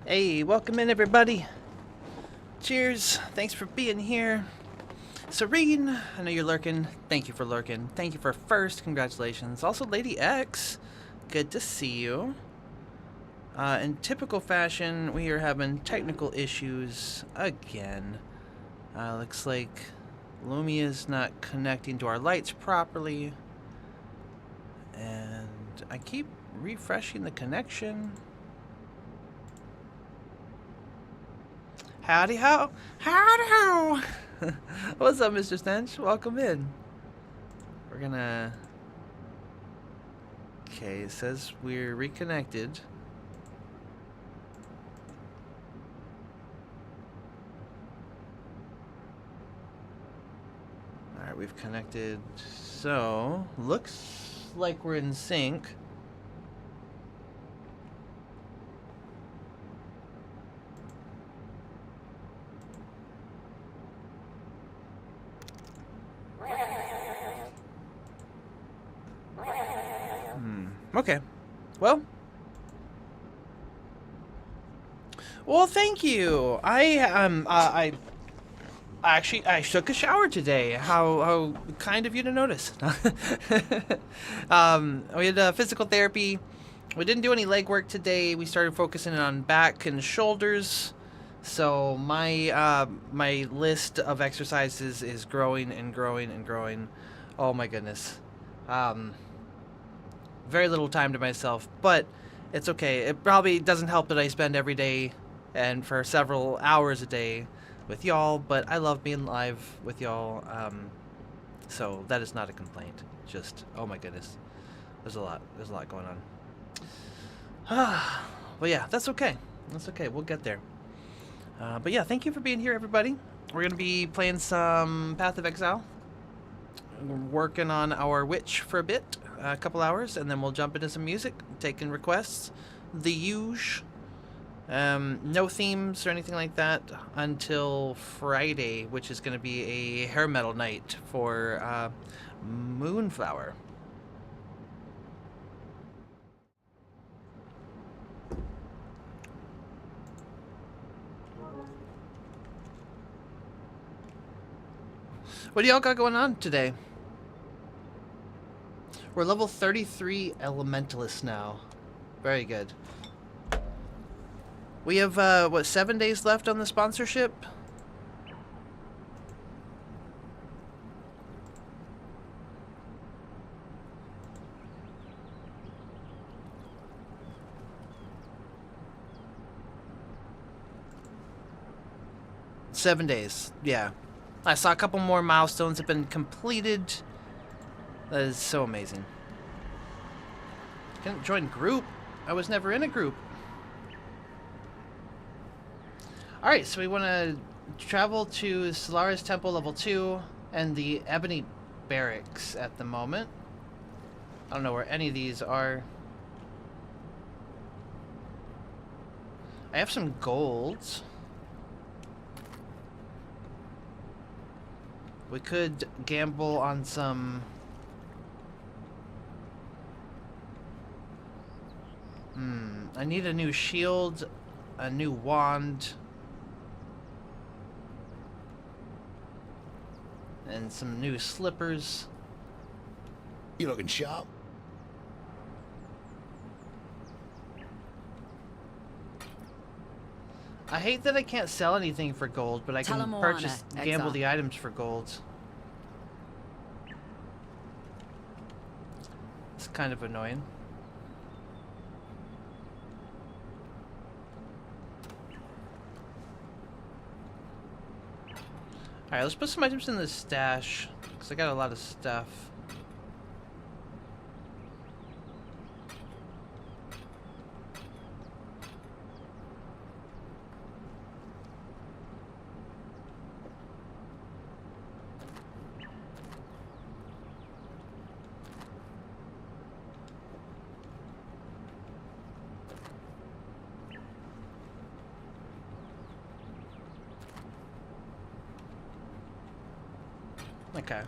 Hey, welcome in everybody. Cheers. Thanks for being here. Serene, I know you're lurking. Thank you for lurking. Thank you for first. Congratulations. Also, Lady X, good to see you. In typical fashion, we are having technical issues again. Looks like Lumia's not connecting to our lights properly. And I keep refreshing the connection. Howdy ho! Howdy ho! What's up, Mr. Stench? Welcome in. We're gonna... Okay, it says we're reconnected. Alright, we've connected. So, looks like we're in sync. Okay. Well, thank you. I took a shower today. How kind of you to notice. We had physical therapy. We didn't do any leg work today. We started focusing on back and shoulders. So my list of exercises is growing and growing and growing. Oh my goodness. Very little time to myself, but it's okay. It probably doesn't help that I spend every day and for several hours a day with y'all, but I love being live with y'all, so that is not a complaint. Just, oh my goodness, there's a lot going on. But yeah, that's okay. That's okay. We'll get there. But yeah, thank you for being here, everybody. We're gonna be playing some Path of Exile. We're working on our witch for a bit, a couple hours, and then we'll jump into some music, taking requests, the huge. No themes or anything like that until Friday, which is going to be a hair metal night for Moonflower. What do y'all got going on today? We're level 33 Elementalist now. Very good. We have, what, 7 days left on the sponsorship? Seven days, yeah. I saw a couple more milestones have been completed. That is so amazing. Can't join group. I was never in a group. Alright, so we want to travel to Solaris Temple level 2 and the Ebony Barracks at the moment. I don't know where any of these are. I have some golds. We could gamble on some... I need a new shield, a new wand, and some new slippers. You looking sharp? I hate that I can't sell anything for gold, but I can Talamoana, purchase, gamble Exile. the items for gold. It's kind of annoying. Alright, let's put some items in the stash, because I got a lot of stuff. Okay.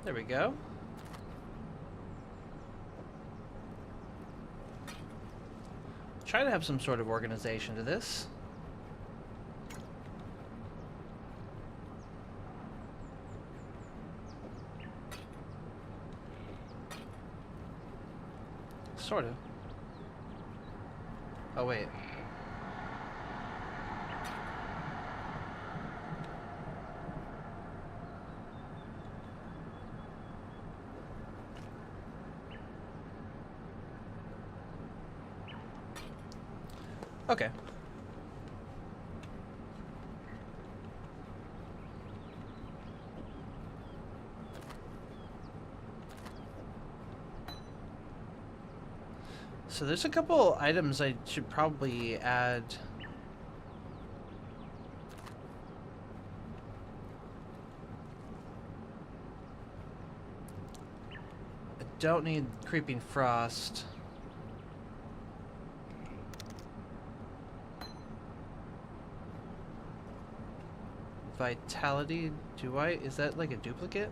There we go. Try to have some sort of organization to this. Sort of. Oh, wait. Okay. So there's a couple items I should probably add. I don't need Creeping Frost. Vitality, do I? Is that like a duplicate?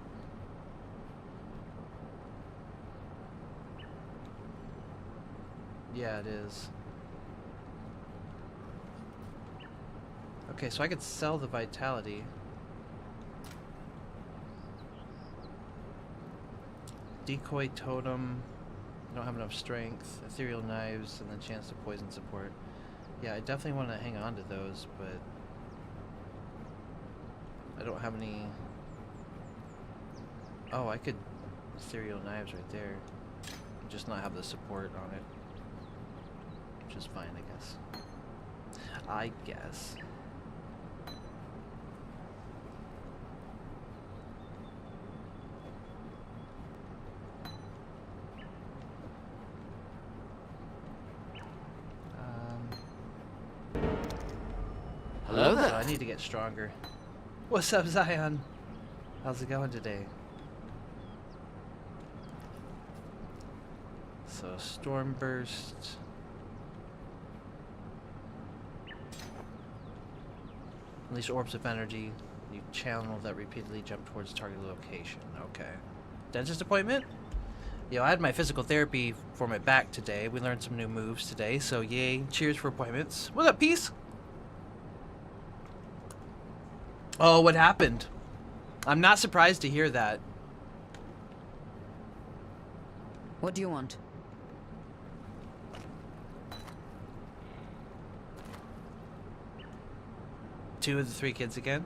Yeah, it is. Okay, so I could sell the vitality. Decoy totem. I don't have enough strength. Ethereal knives and the chance to poison support. Yeah, I definitely want to hang on to those, but I don't have any. Oh, I could ethereal knives right there. Just not have the support on it. Which is fine, I guess. I guess. Hello there. I need to get stronger. What's up, Zion? How's it going today? So, Storm Burst. Unleash orbs of energy. You channel that repeatedly jump towards target location. Okay. Dentist appointment? Yo, I had my physical therapy for my back today. We learned some new moves today, so yay. Cheers for appointments. What up, Peace? Oh, what happened? I'm not surprised to hear that. What do you want? Two of the three kids again?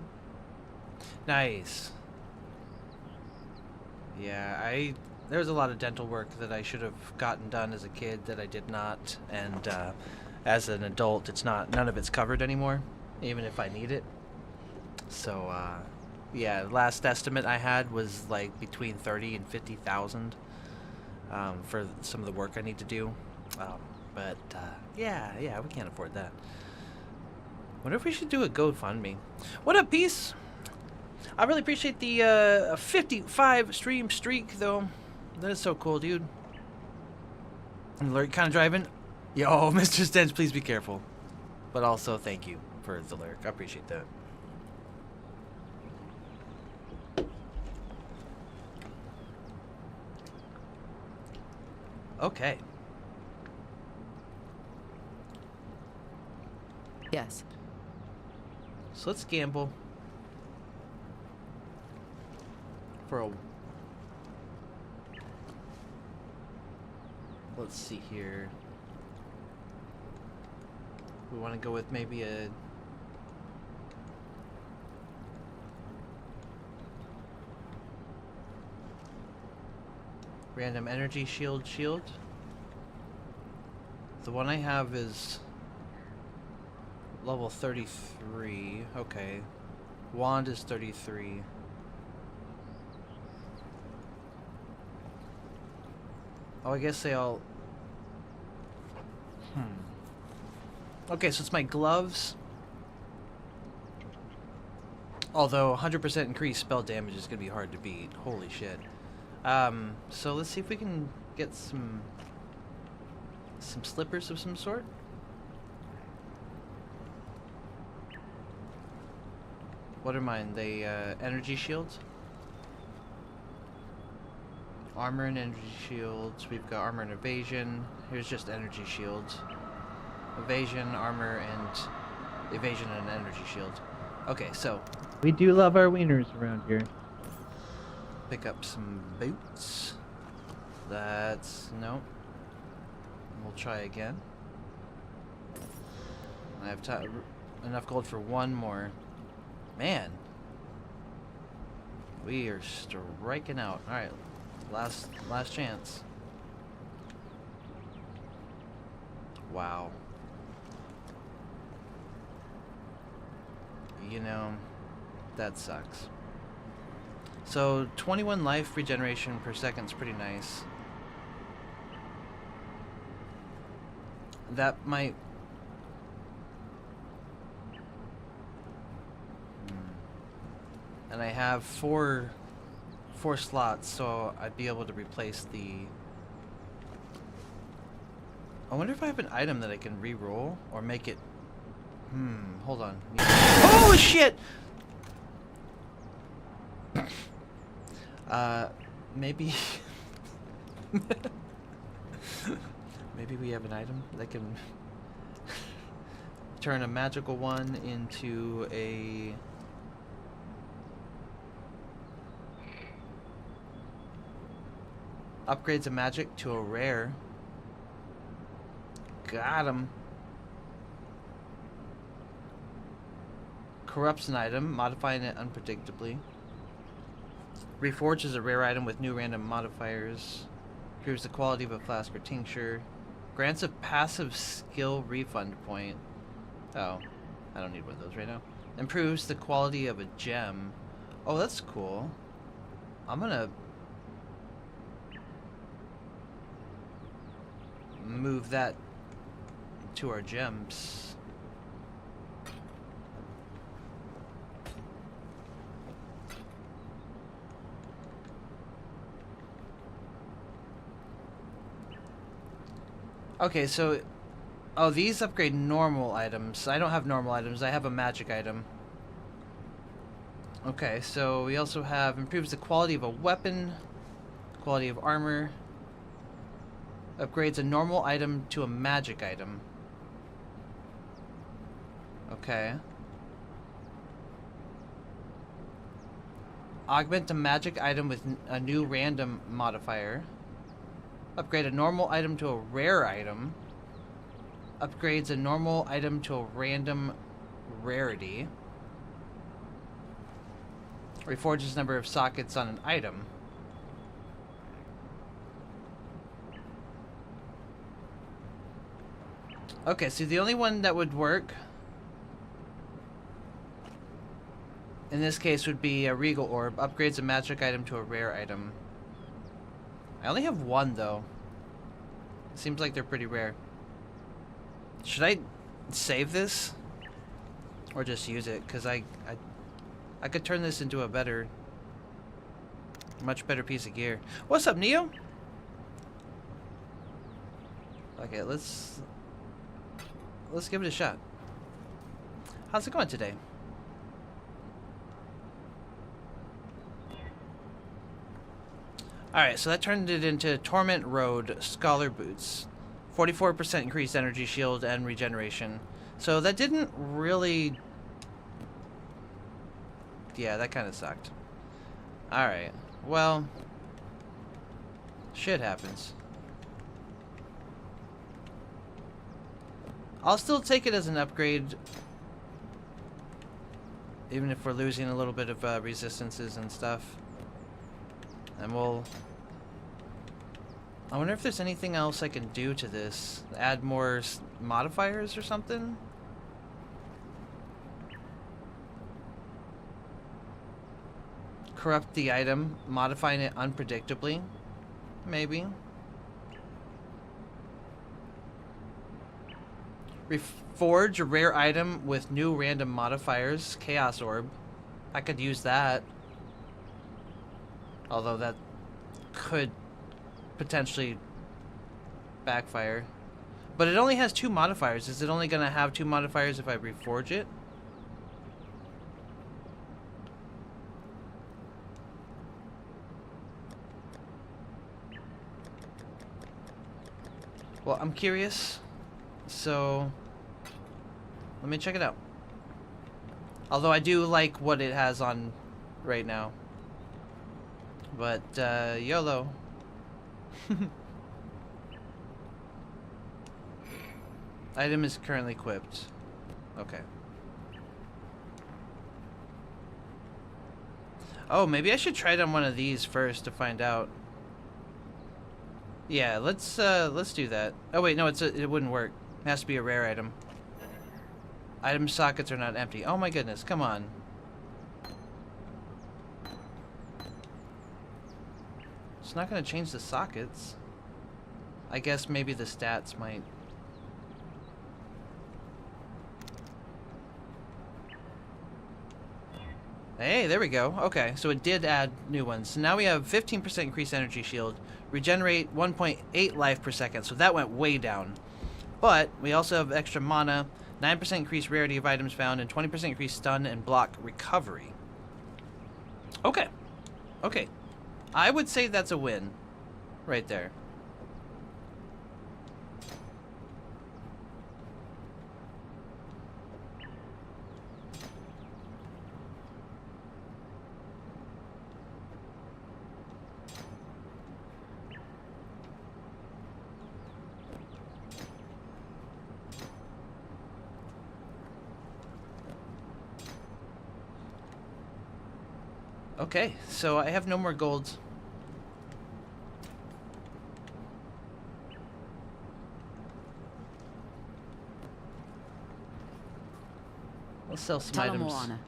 Nice. Yeah, there was a lot of dental work that I should have gotten done as a kid that I did not, and as an adult, none of it's covered anymore, even if I need it. So, yeah, last estimate I had was like between 30 and 50,000 for some of the work I need to do. But yeah, we can't afford that. Wonder if we should do a GoFundMe. What up, Peace? I really appreciate the 55 stream streak, though. That is so cool, dude. Alert kind of driving. Yo, Mr. Stench, please be careful. But also, thank you for the lurk. I appreciate that. Okay. Yes. So let's gamble. For a... Let's see here. We want to go with maybe a... Random energy shield. The one I have is level 33. Okay. Wand is 33. Oh, I guess they all... Okay, so it's my gloves. Although 100% increased spell damage is going to be hard to beat. Holy shit. So let's see if we can get some slippers of some sort. What are mine? They energy shields. armor and energy shields. We've got armor and evasion. Here's just energy shields. Evasion, armor, and evasion and energy shield. Okay, so We do love our wieners around here. pick up some boots. That's no. We'll try again. I have enough gold for one more. Man, we are striking out. All right, last chance. Wow. You know, that sucks. So 21 life regeneration per second is pretty nice. That might. And I have four slots, so I'd be able to replace the. I wonder if I have an item that I can re-roll or make it. Hold on. Oh shit! Maybe. Maybe we have an item that can turn a magical one into a. Upgrades a magic to a rare. Got him. Corrupts an item, modifying it unpredictably. Reforges a rare item with new random modifiers. Improves the quality of a flask or tincture. Grants a passive skill refund point. Oh, I don't need one of those right now. Improves the quality of a gem. Oh, that's cool. I'm gonna move that to our gems. Okay, so oh, these upgrade normal items. I don't have normal items. I have a magic item. Okay, so we also have improves the quality of a weapon, quality of armor, upgrades a normal item to a magic item. Okay. Augment a magic item with a new random modifier. Upgrade a normal item to a rare item. Upgrades a normal item to a random rarity. Reforges number of sockets on an item. Okay, so the only one that would work in this case would be a Regal Orb. Upgrades a magic item to a rare item. I only have one though. Seems like they're pretty rare. Should I save this? Or just use it? Because I could turn this into a better, much better piece of gear. What's up, Neo? Okay, let's give it a shot. How's it going today? Alright, so that turned it into Torment Road Scholar Boots. 44% increased energy shield and regeneration. So that didn't really. Yeah, that kind of sucked. Alright, well, shit happens. I'll still take it as an upgrade, even if we're losing a little bit of resistances and stuff. And we'll. I wonder if there's anything else I can do to this. Add more modifiers or something? Corrupt the item, modifying it unpredictably. Maybe. Reforge a rare item with new random modifiers. Chaos Orb. I could use that. Although that could potentially backfire. But it only has 2 modifiers. Is it only going to have 2 modifiers if I reforge it? Well, I'm curious, so let me check it out. Although I do like what it has on right now. But, YOLO. Item is currently equipped. Okay. Oh, maybe I should try it on one of these first to find out. Yeah, let's do that. Oh wait, no, it wouldn't work. It has to be a rare item. Item sockets are not empty. Oh my goodness, come on. It's not gonna change the sockets. I guess maybe the stats might. Hey, there we go. Okay, so it did add new ones. So now we have 15% increased energy shield, regenerate 1.8 life per second, so that went way down. But we also have extra mana, 9% increased rarity of items found, and 20% increased stun and block recovery. Okay. Okay. I would say that's a win. Right there. Okay, so I have no more gold. Let's sell some items. Moana.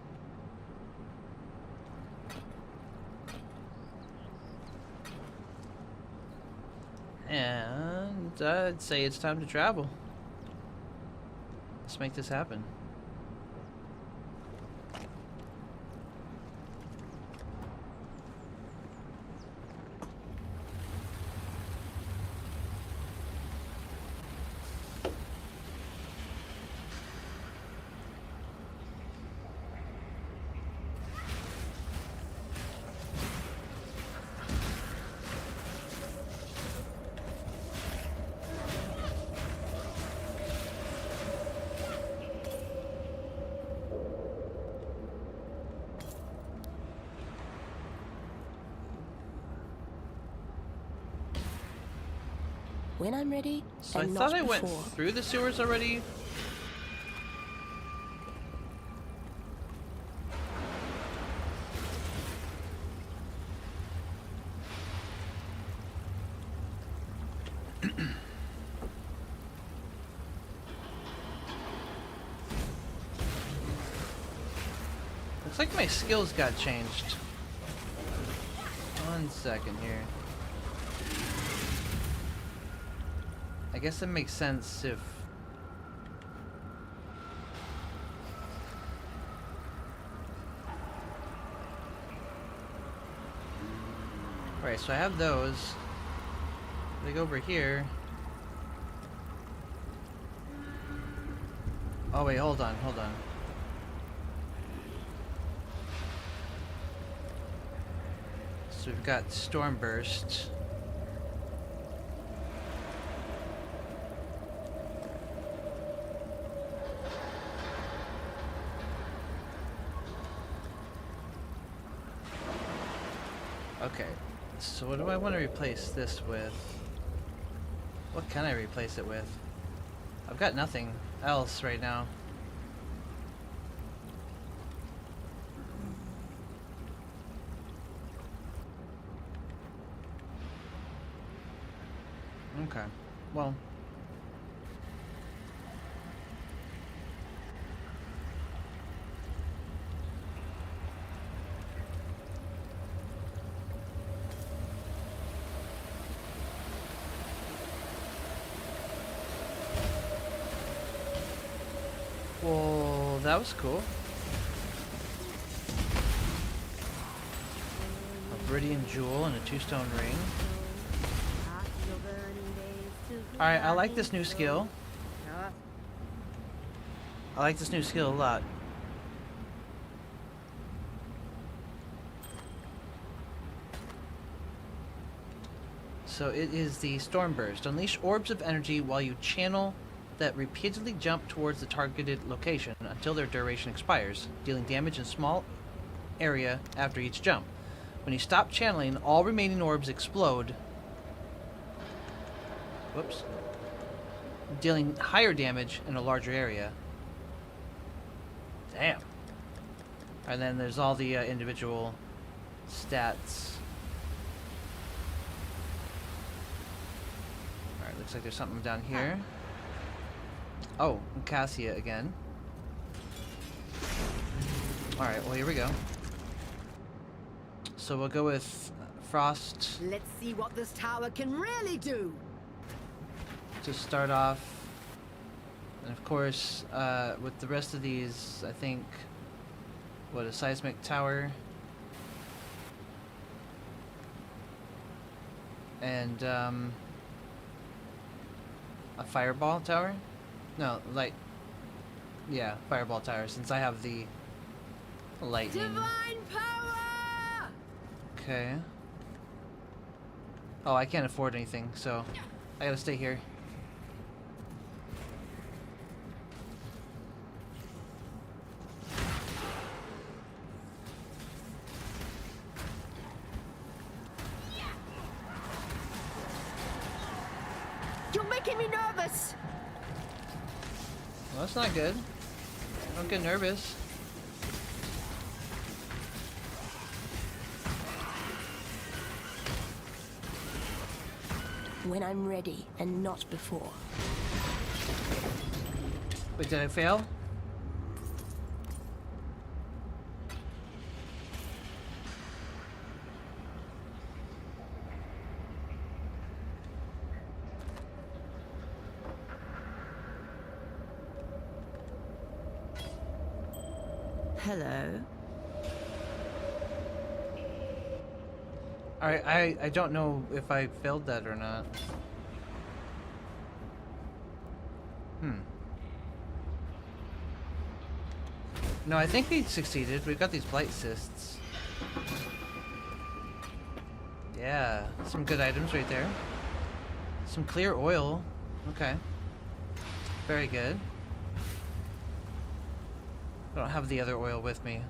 And I'd say it's time to travel. Let's make this happen. When I'm ready, So I and thought not I went before. through the sewers already. Looks like my skills got changed. 1 second here. I guess it makes sense if... Alright, so I have those. They go over here. Oh wait, hold on, hold on. So we've got Storm Burst. Okay, so what do I want to replace this with? What can I replace it with? I've got nothing else right now. Okay, well. Well, that was cool. A Viridian Jewel and a 2-stone ring. Alright, I like this new skill. I like this new skill a lot. So it is the Storm Burst. Unleash orbs of energy while you channel that repeatedly jump towards the targeted location until their duration expires, dealing damage in small area after each jump. When you stop channeling, all remaining orbs explode. Whoops. Dealing higher damage in a larger area. Damn. And then there's all the individual stats. Alright, looks like there's something down here. Oh, Cassia again. Alright, well here we go. So we'll go with Frost Let's see what this tower can really do. to start off. And of course, with the rest of these, I think, what, a seismic tower. And, a fireball tower? No, light. Yeah, fireball tower, since I have the lightning. Divine power! Okay. Oh, I can't afford anything, so I gotta stay here. You're making me nervous. Well, that's not good. Don't get nervous. When I'm ready, and not before. Wait, did I fail? Hello. Alright, I don't know if I failed that or not. No, I think we succeeded. We've got these blight cysts. Yeah, some good items right there. Some clear oil. Okay. Very good. I don't have the other oil with me.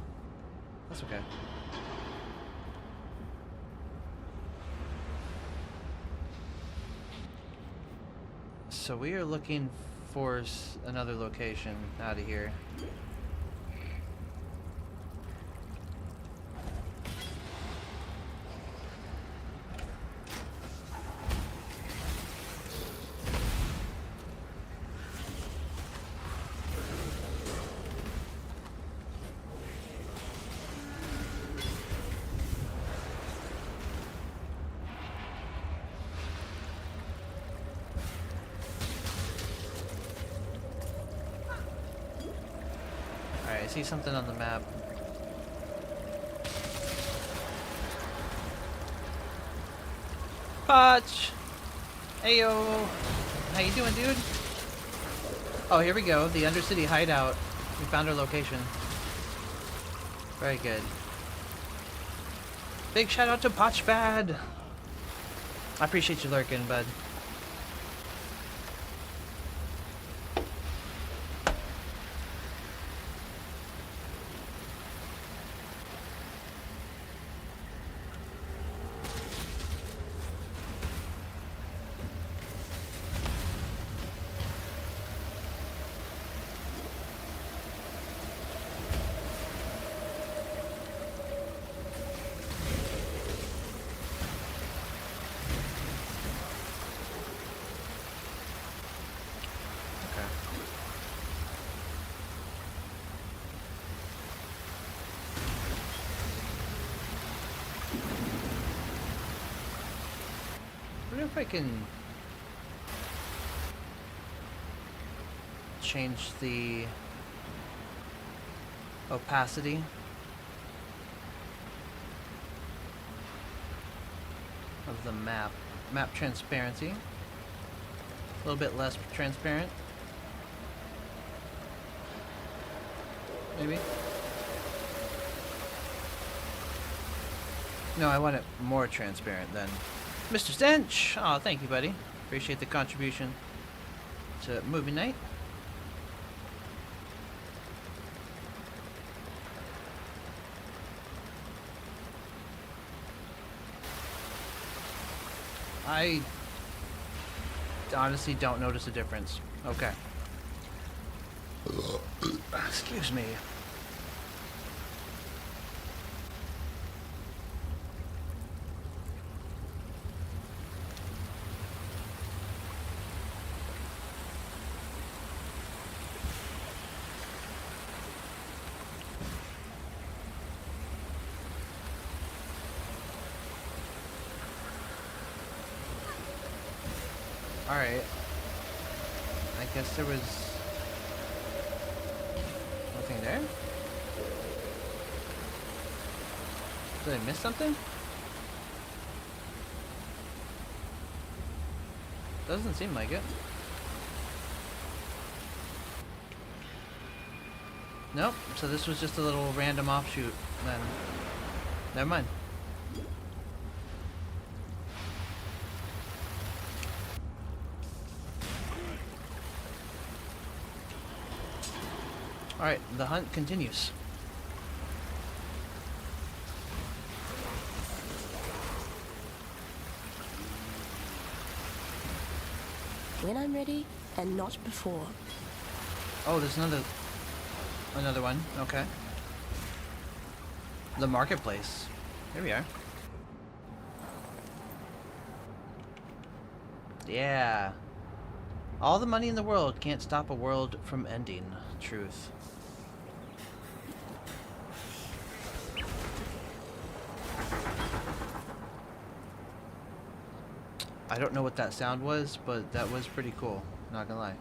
That's okay. So we are looking for another location out of here. Alright, I see something on the map. Potch! Ayo! How you doing, dude? Oh, here we go. The Undercity hideout. We found our location. Very good. Big shout out to Potchbad! I appreciate you lurking, bud. I wonder if I can change the opacity of the map. Map transparency. A little bit less transparent. Maybe? No, I want it more transparent then. Mr. Stench! Oh, thank you, buddy. Appreciate the contribution to movie night. I honestly don't notice a difference. Okay. Excuse me. Alright. I guess there was nothing there? Did I miss something? Doesn't seem like it. Nope, so this was just a little random offshoot then. Never mind. Alright, the hunt continues. When I'm ready, and not before. Oh, there's another one. Okay. The marketplace. Here we are. Yeah. All the money in the world can't stop a world from ending. Truth. I don't know what that sound was, but that was pretty cool. Not gonna lie.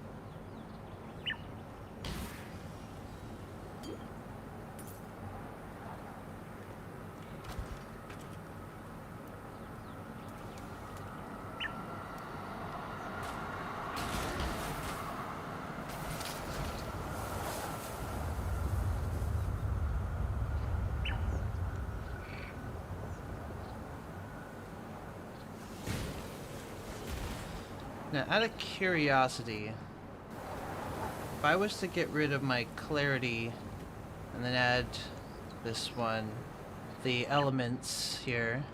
Now, out of curiosity, if I was to get rid of my clarity and then add this one, the elements here.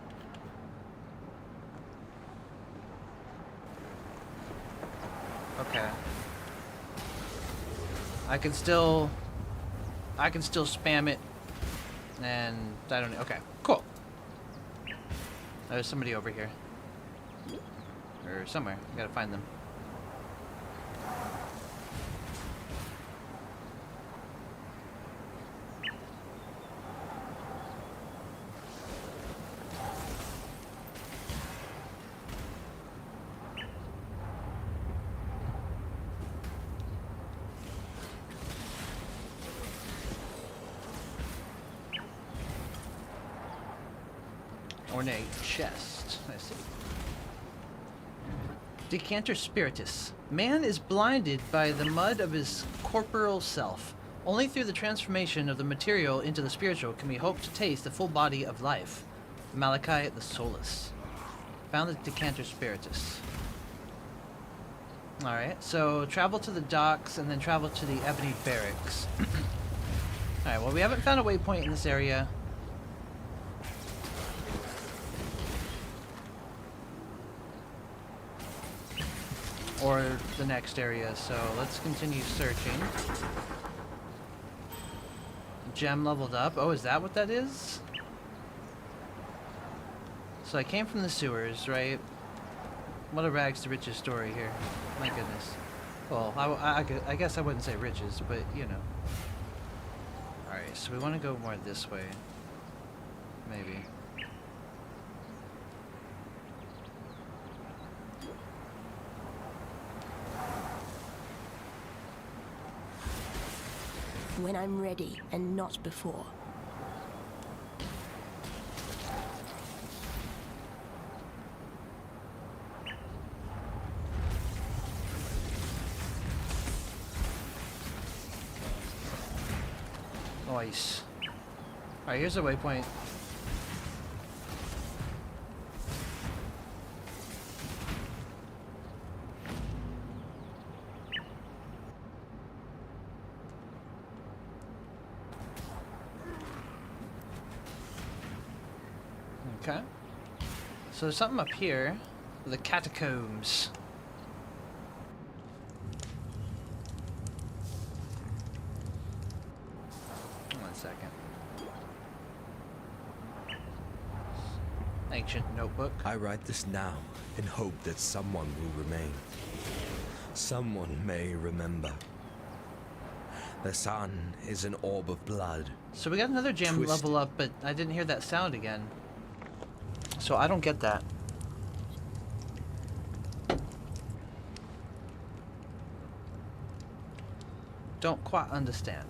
Okay. I can still spam it, and I don't know. Okay, cool. There's somebody over here. Or somewhere. I gotta find them. Ornate chest. I see. Decanter Spiritus. Man is blinded by the mud of his corporeal self. Only through the transformation of the material into the spiritual can we hope to taste the full body of life. Malachi the Soulless. Found the Decanter Spiritus. Alright, so travel to the docks and then travel to the Ebony Barracks. Alright, well we haven't found a waypoint in this area. Or the next area, so let's continue searching. Gem leveled up. Oh, is that what that is? So I came from the sewers, right? What a rags to riches story here. My goodness. Well, I guess I wouldn't say riches, but you know. Alright, so we want to go more this way. Maybe. When I'm ready, and not before. Nice. Alright, here's a waypoint. Okay. So there's something up here. The catacombs. One second. Ancient notebook. I write this now in hope that someone will remain. Someone may remember. The sun is an orb of blood. So we got another gem Twisted. level up, but I didn't hear that sound again. So I don't get that. Don't quite understand.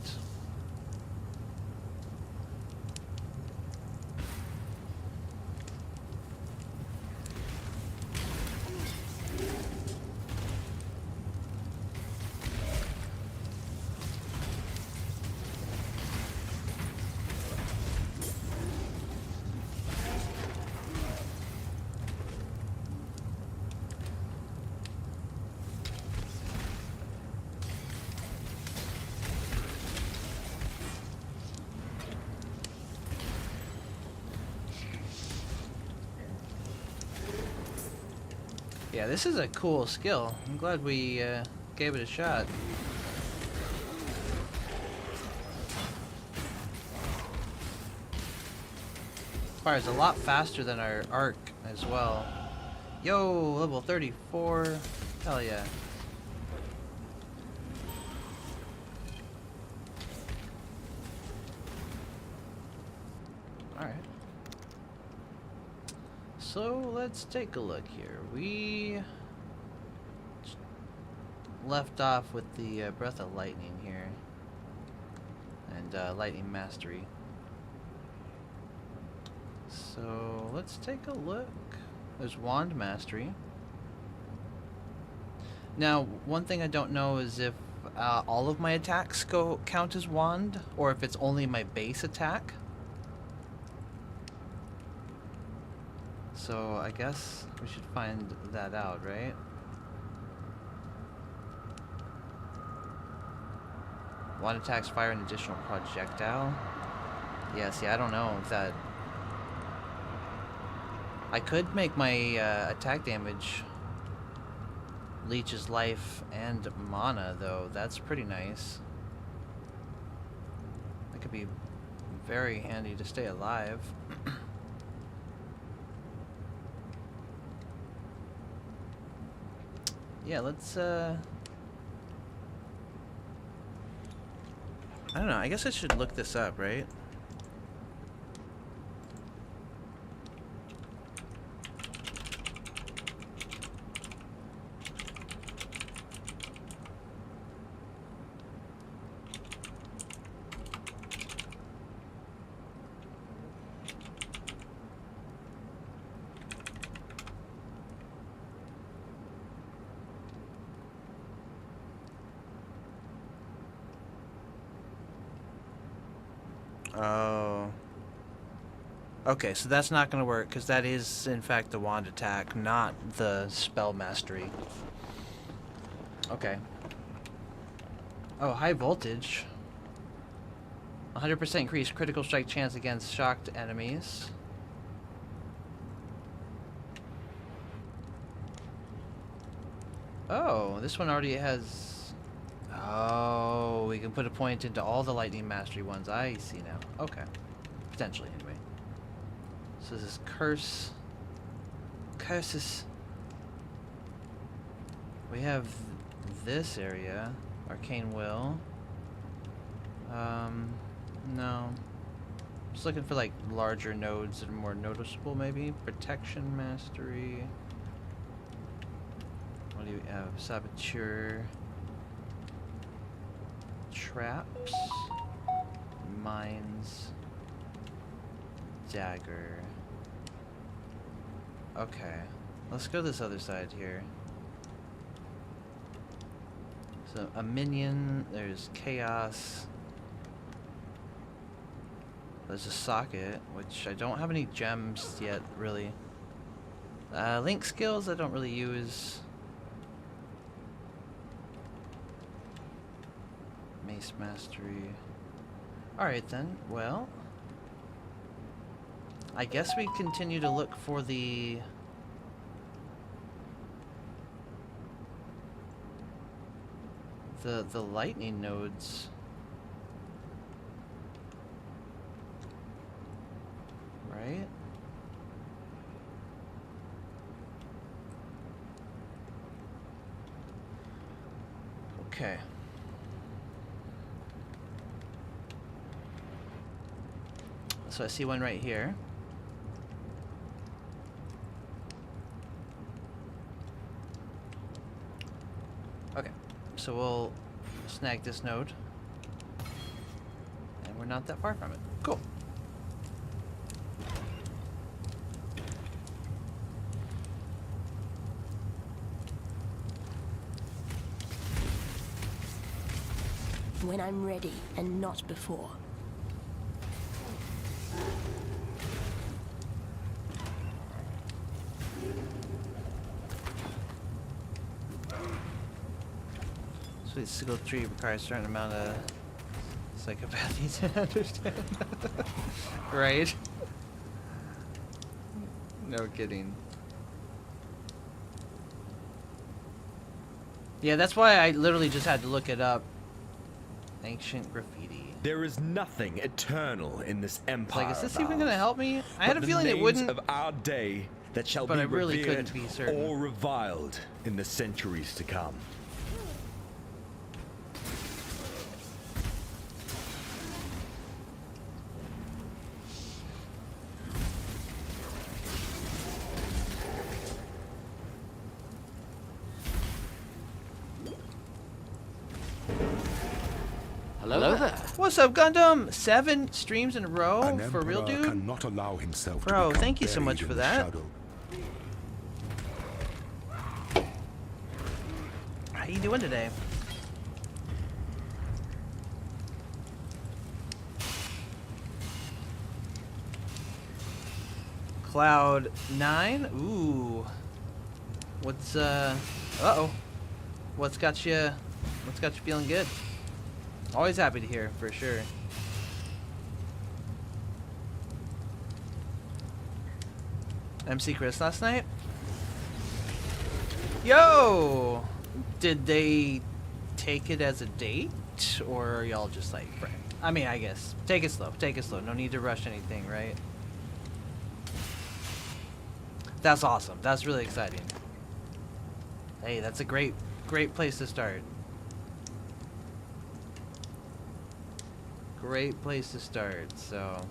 Yeah, this is a cool skill. I'm glad we gave it a shot. Fires a lot faster than our arc as well. Yo, level 34. Hell yeah. Alright. So let's take a look here. We left off with the Breath of Lightning here. And Lightning Mastery. So let's take a look. There's Wand Mastery. Now, one thing I don't know is if all of my attacks count as Wand, or if it's only my base attack. So I guess we should find that out, right? Wand attacks fire an additional projectile. Yeah, see, I don't know if that... I could make my attack damage leeches life and mana, though. That's pretty nice. That could be very handy to stay alive. Yeah, let's, I don't know, I guess I should look this up, right? Oh. Okay, so that's not going to work, because that is, in fact, the wand attack, not the spell mastery. Okay. Oh, high voltage. 100% increased critical strike chance against shocked enemies. Oh, this one already has... Oh, we can put a point into all the lightning mastery ones. I see now. Okay. Potentially, anyway. So this is curse. Curses. We have this area. Arcane will. No. Just looking for like larger nodes that are more noticeable maybe. Protection mastery. What do we have? Saboteur. Traps. Mines. Dagger. Okay. Let's go to this other side here. So, a minion, there's chaos. There's a socket, which I don't have any gems yet, really. Link skills I don't really use. Mace mastery. Alright then, well. I guess we continue to look for the lightning nodes. Right? Okay. So I see one right here. Okay, so we'll snag this node. And we're not that far from it. Cool. When I'm ready and not before. Sweet Sickle Tree requires a certain amount of psychopathy to understand. Right? No kidding. Yeah, that's why I literally just had to look it up. Ancient graffiti. There is nothing eternal in this empire. Like, is this of even gonna ours, help me? I had a but the feeling it names wouldn't. of our day that shall but be I really revered couldn't be certain. or reviled in the centuries to come. Hello there. What's up, Gundam? 7 streams in a row An for real, emperor dude. cannot allow himself to Bro, become thank you so much buried for in the that. shadow. How you doing today? Cloud 9. Ooh. What's uh-oh. What's got you feeling good? Always happy to hear, for sure. MC Chris last night? Yo! Did they take it as a date? Or are y'all just like, friend? I mean, I guess. Take it slow. Take it slow. No need to rush anything, right? That's awesome. That's really exciting. Hey, that's a great place to start. Great place to start, so...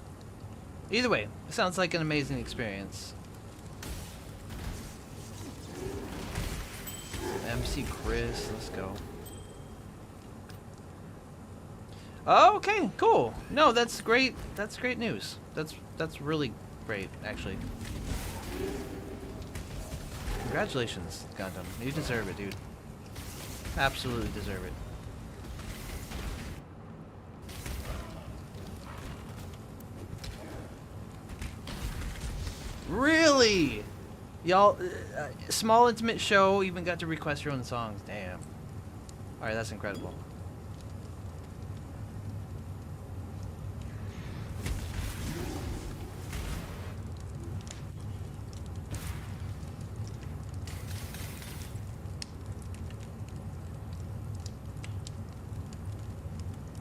Either way, it sounds like an amazing experience. MC Chris, let's go. Oh, okay, cool. No, that's great. That's great news. That's really great, actually. Congratulations, Gundam. You deserve it, dude. Absolutely deserve it. Really? Y'all, small intimate show, even got to request your own songs. Damn. Alright, that's incredible.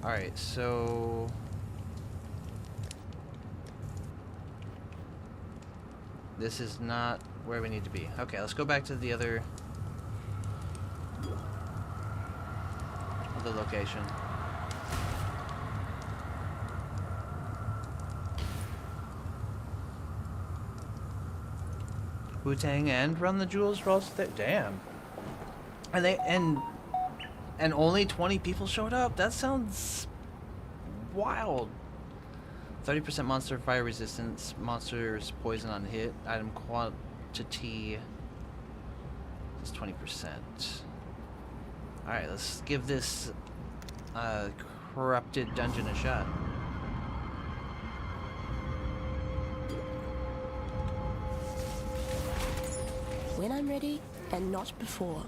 Alright, so... This is not where we need to be. Okay, let's go back to the other location. Wu-Tang and Run the Jewels were also there. Damn. And only 20 people showed up? That sounds wild. 30% monster fire resistance, monsters poison on hit, item quantity is 20%. Alright, let's give this corrupted dungeon a shot. When I'm ready and not before.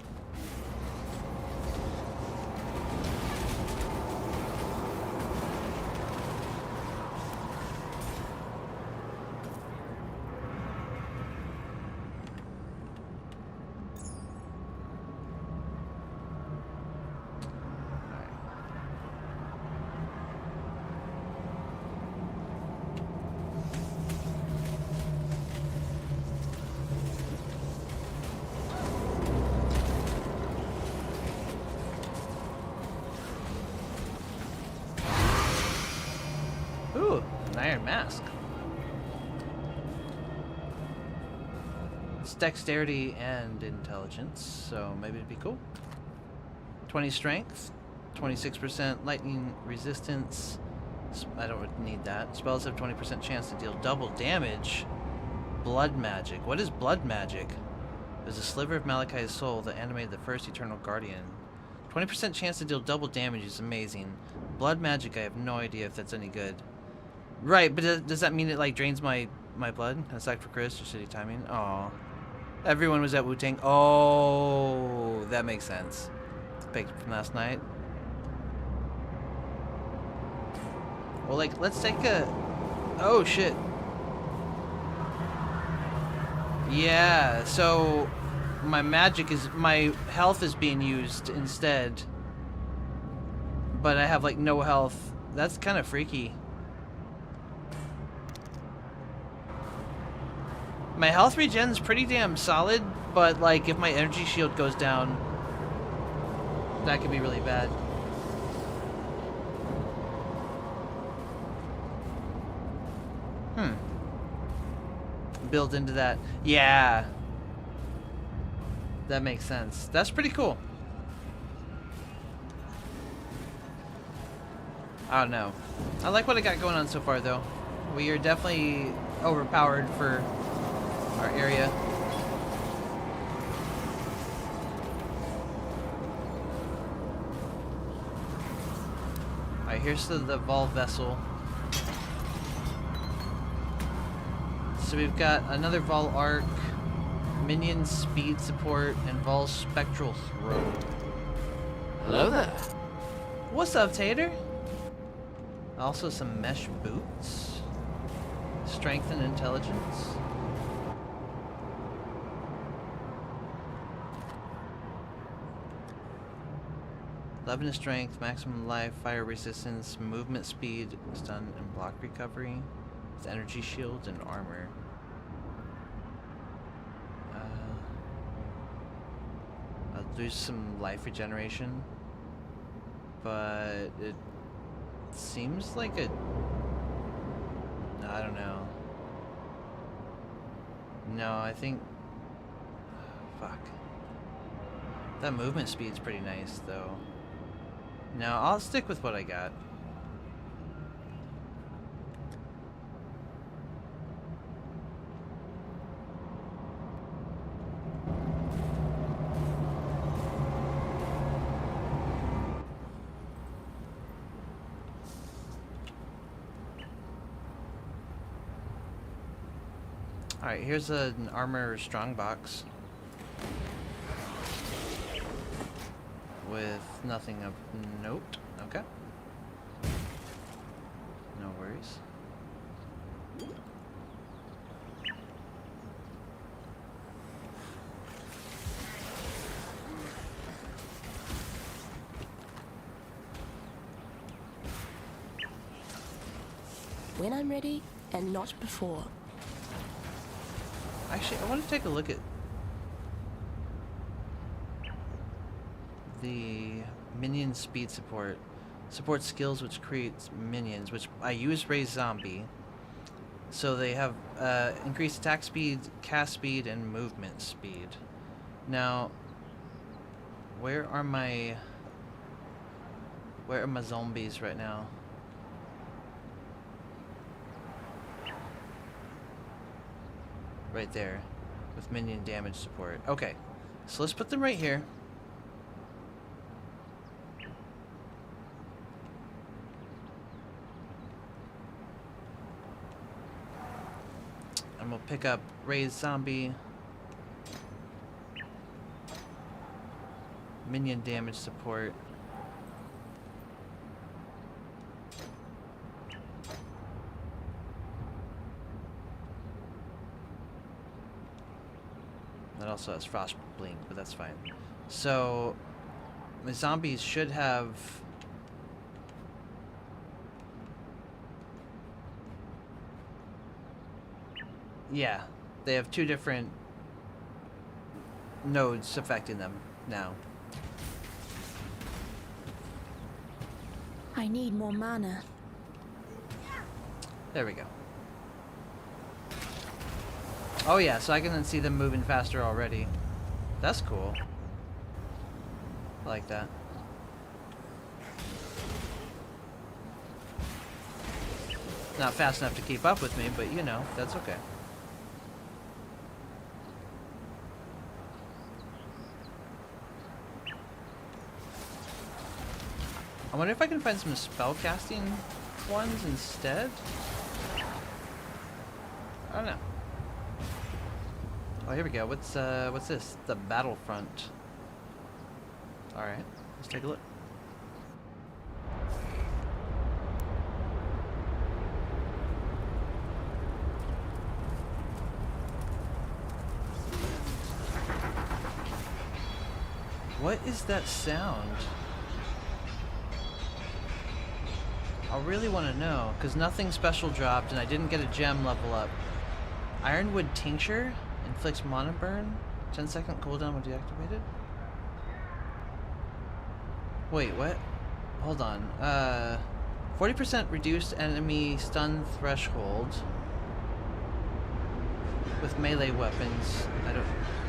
mask. It's dexterity and intelligence, so maybe it'd be cool. 20 strength, 26% lightning resistance. I don't need that. Spells have 20% chance to deal double damage. Blood magic. What is blood magic? There's a sliver of Malachi's soul that animated the first Eternal Guardian. 20% chance to deal double damage is amazing. Blood magic, I have no idea if that's any good. Right, but does that mean it like drains my blood? Aside for Chris or shitty timing? Aw. Everyone was at Wu-Tang. Oh, that makes sense. Picked from last night. Well, like, let's take a... Oh, shit. Yeah, so my magic is... My health is being used instead. But I have, like, no health. That's kind of freaky. My health regen's pretty damn solid, but, like, if my energy shield goes down, that could be really bad. Build into that. Yeah. That makes sense. That's pretty cool. I don't know. I like what I got going on so far, though. We are definitely overpowered for our area. Alright, here's the Vol vessel. So we've got another Vol arc, minion speed support, and Vol spectral throw. Hello there. What's up, Tater? Also some mesh boots. Strength and intelligence. Eleven strength, maximum life, fire resistance, movement speed, stun and block recovery, with energy shield and armor. I'll do some life regeneration, but it seems like a... I don't know. No, I think... Fuck. That movement speed's pretty nice, though. No, I'll stick with what I got. Alright, here's an armor strong box. With nothing of note. Okay. No worries. When I'm ready, and not before. Actually, I want to take a look at the minion speed support. Support skills which creates minions, which I use Raise Zombie. So they have increased attack speed, cast speed, and movement speed. Now, where are my zombies right now? Right there, with minion damage support. Okay, so let's put them right here. And we'll pick up Raise Zombie, minion damage support. That also has Frost Blink, but that's fine. So, the zombies should have... Yeah, they have two different nodes affecting them now. I need more mana. There we go. Oh yeah, so I can see them moving faster already. That's cool. I like that. Not fast enough to keep up with me, but you know, that's okay. I wonder if I can find some spell casting ones instead? I don't know. Oh, here we go. What's this? The Battlefront. Alright, let's take a look. What is that sound? I really want to know, because nothing special dropped and I didn't get a gem level up. Ironwood Tincture inflicts mana burn. 10-second cooldown when deactivated. Wait, what? Hold on. 40% reduced enemy stun threshold with melee weapons.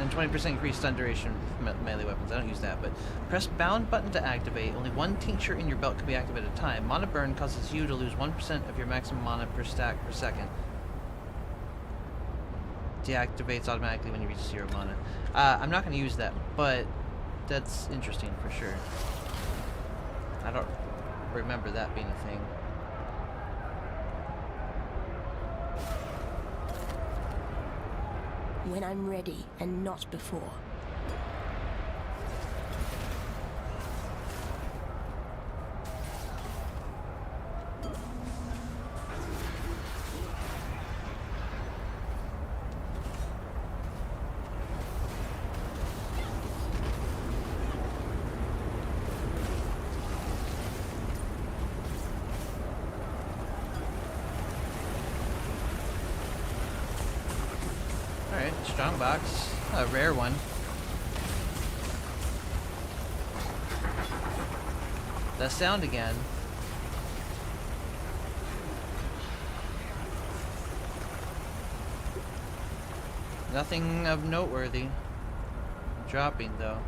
And 20% increased stun duration with melee weapons. I don't use that, but press bound button to activate. Only one tincture in your belt can be activated at a time. Mana burn causes you to lose 1% of your maximum mana per stack per second. Deactivates automatically when you reach 0 mana. I'm not going to use that, but that's interesting for sure. I don't remember that being a thing. When I'm ready and not before. Alright, strongbox. A rare one. That sound again. Nothing of noteworthy. Dropping though.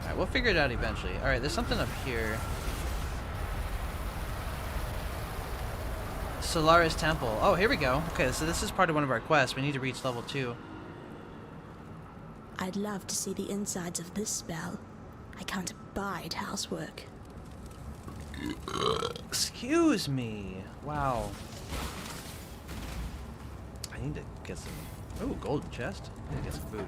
Alright, we'll figure it out eventually. Alright, there's something up here. Solaris Temple. Oh, here we go. Okay, so this is part of one of our quests. We need to reach level 2. I'd love to see the insides of this spell. I can't abide housework. Excuse me. Wow. I need to get some... Ooh, golden chest. I need to get some food.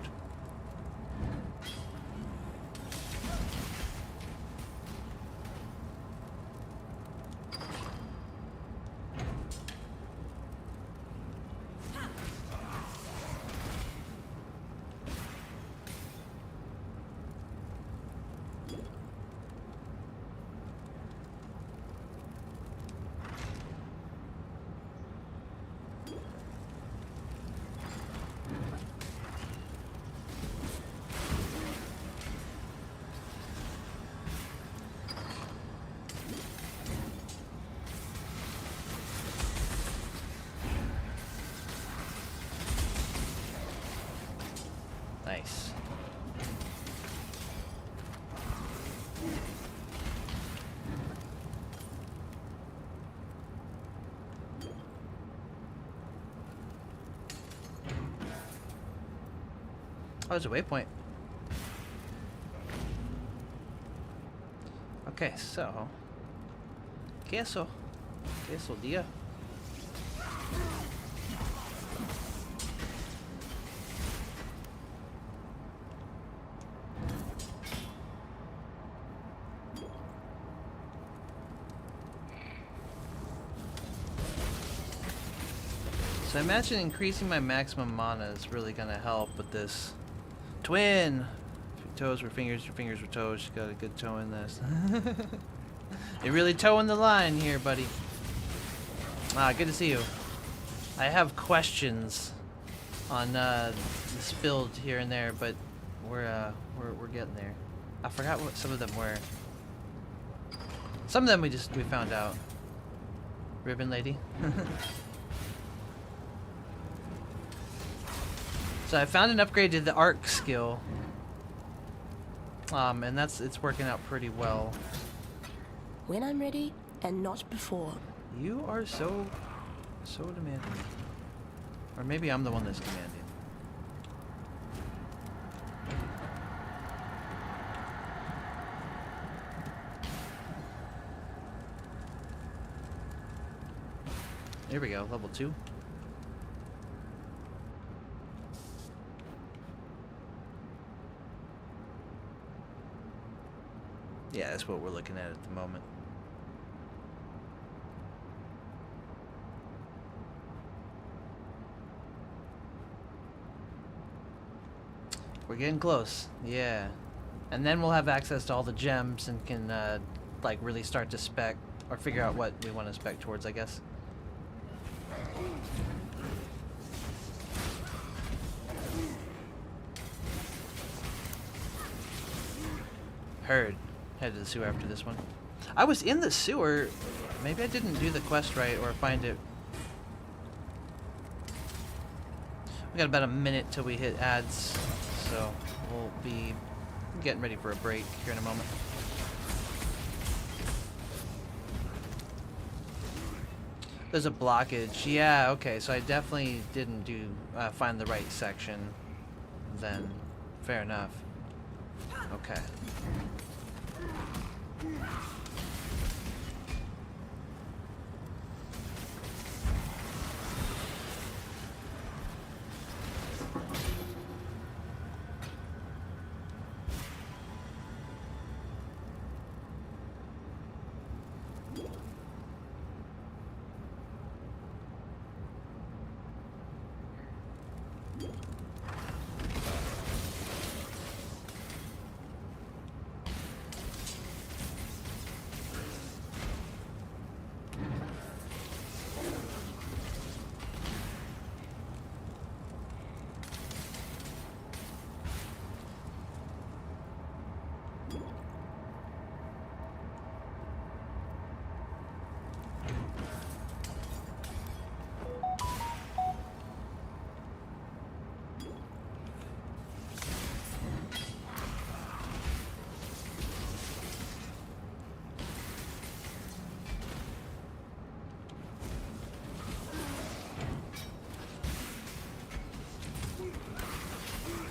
Nice. Oh, there's a waypoint. Okay, so... Queso. Queso dia. So I imagine increasing my maximum mana is really gonna help with this. Twin! Your toes were fingers, your fingers were toes. You got a good toe in this. You're really toeing the line here, buddy. Ah, good to see you. I have questions on this build here and there, but we're getting there. I forgot what some of them were. Some of them we found out. Ribbon lady. So I found an upgrade to the arc skill. And it's working out pretty well. When I'm ready, and not before. You are so demanding. Or maybe I'm the one that's demanding. Here we go, level 2. Yeah, that's what we're looking at the moment. We're getting close, yeah. And then we'll have access to all the gems and can, like, really start to spec, or figure out what we want to spec towards, I guess. Heard. Head to the sewer after this one. I was in the sewer. Maybe I didn't do the quest right or find it. We got about a minute till we hit ads, so we'll be getting ready for a break here in a moment. There's a blockage. Yeah, okay, so I definitely didn't do find the right section then. Fair enough. Okay.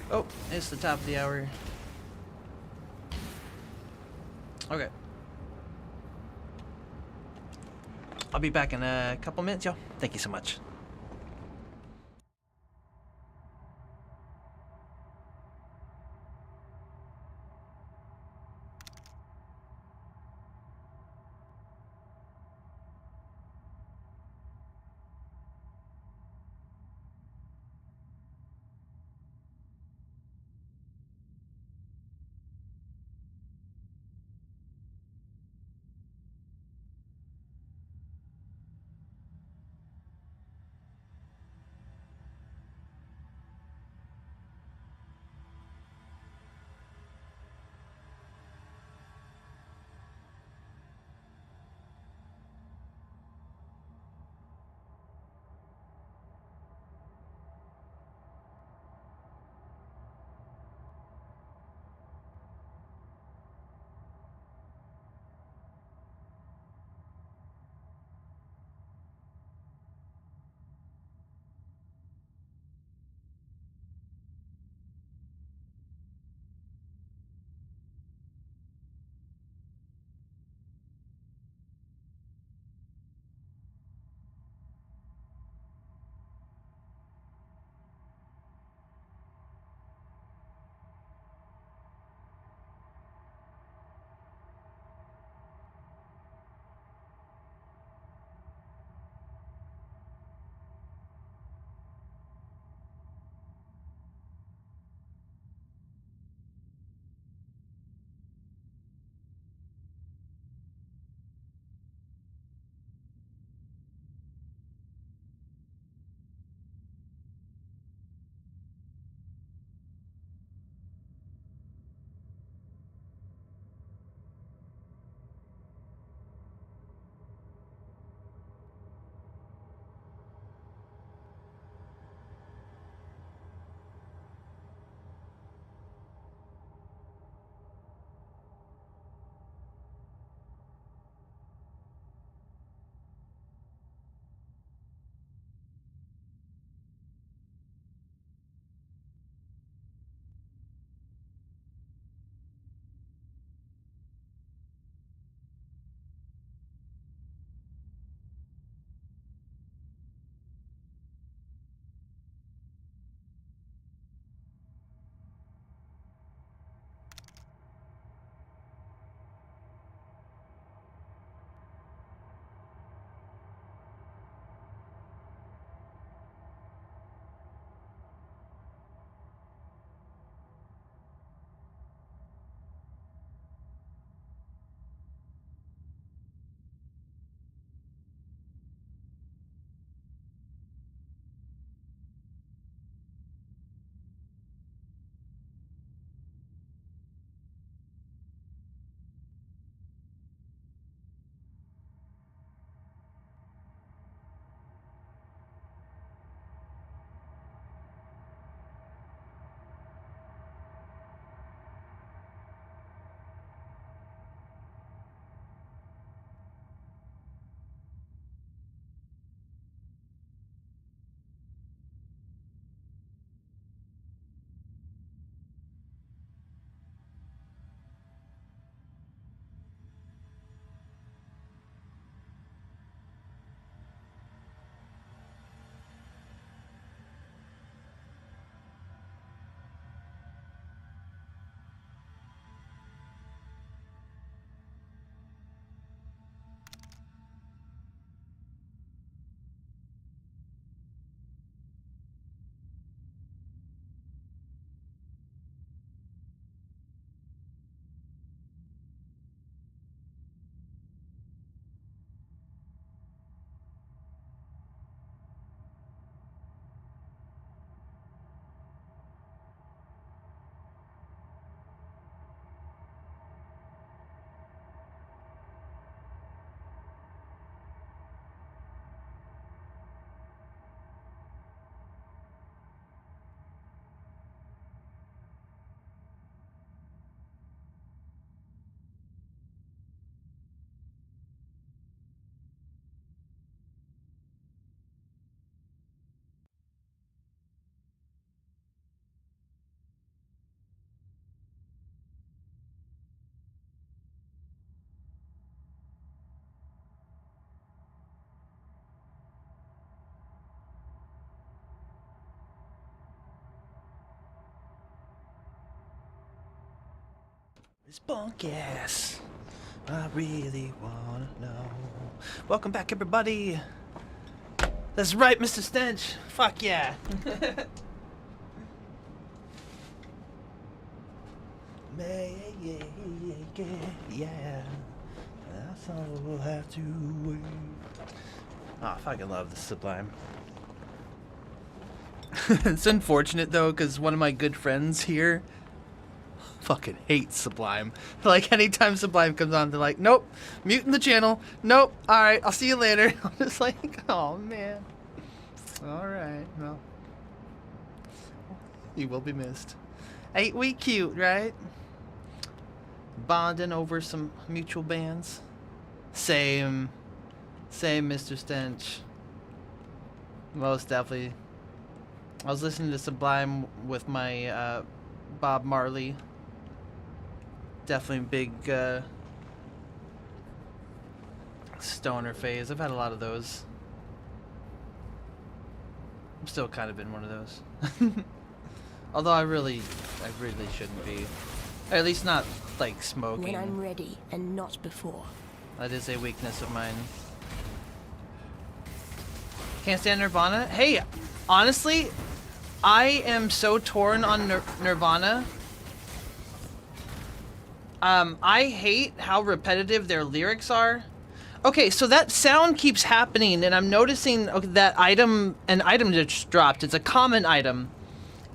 Oh, it's the top of the hour. Okay. I'll be back in a couple minutes, y'all. Thank you so much. This punk ass. I really wanna know. Welcome back, everybody. That's right, Mr. Stench. Fuck yeah. Yeah. That's all we'll have to wait. Oh, I fucking love the Sublime. It's unfortunate though, because one of my good friends here fucking hates Sublime. Like, anytime Sublime comes on, they're like, nope, muting the channel. Nope, alright, I'll see you later. I'm just like, oh man. Alright, well. You will be missed. Ain't we cute, right? Bonding over some mutual bands. Same, Mr. Stench. Most definitely. I was listening to Sublime with my Bob Marley. Definitely big stoner phase. I've had a lot of those. I'm still kind of in one of those. Although I really shouldn't be. Or at least not like smoking. When I'm ready and not before. That is a weakness of mine. Can't stand Nirvana? Hey, honestly, I am so torn on Nirvana. I hate how repetitive their lyrics are. Okay, so that sound keeps happening, and I'm noticing that an item just dropped. It's a common item.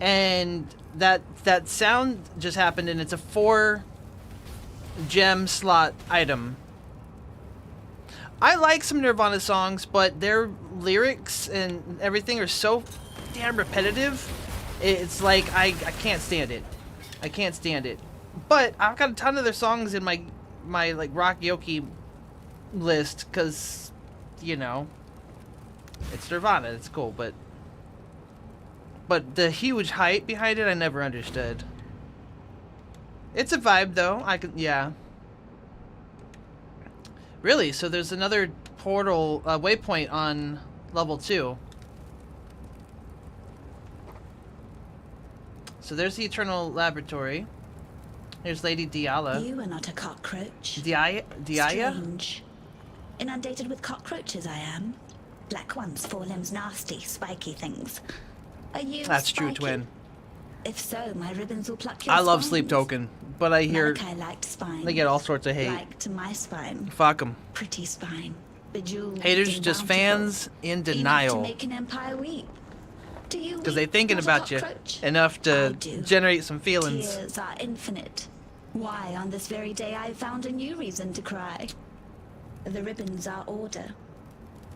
And that sound just happened, and it's a 4-gem slot item. I like some Nirvana songs, but their lyrics and everything are so damn repetitive. It's like I can't stand it. I can't stand it. But I've got a ton of their songs in my like Rock Yoki list, because, you know, it's Nirvana. It's cool, but the huge hype behind it, I never understood. It's a vibe, though. Yeah. Really? So there's another portal, waypoint on level 2. So there's the Eternal Laboratory. Here's Lady Diala. You are not a cockroach. Diaya? Strange. Inundated with cockroaches I am. Black ones, 4 limbs, nasty, spiky things. Are you That's spiky? true, twin. If so, my ribbons will pluck your I love spines. Sleep Token, but I hear Malachi liked spine. they get all sorts of hate. Liked my spine. Fuck them. Pretty spine. Bejeweled Haters and just bountiful. fans in Enough to denial. make an empire weep. Do you Because they weep, thinking not a about you cockroach? enough I to do. generate some feelings. Tears are infinite. Why, on this very day I found a new reason to cry. The ribbons are order.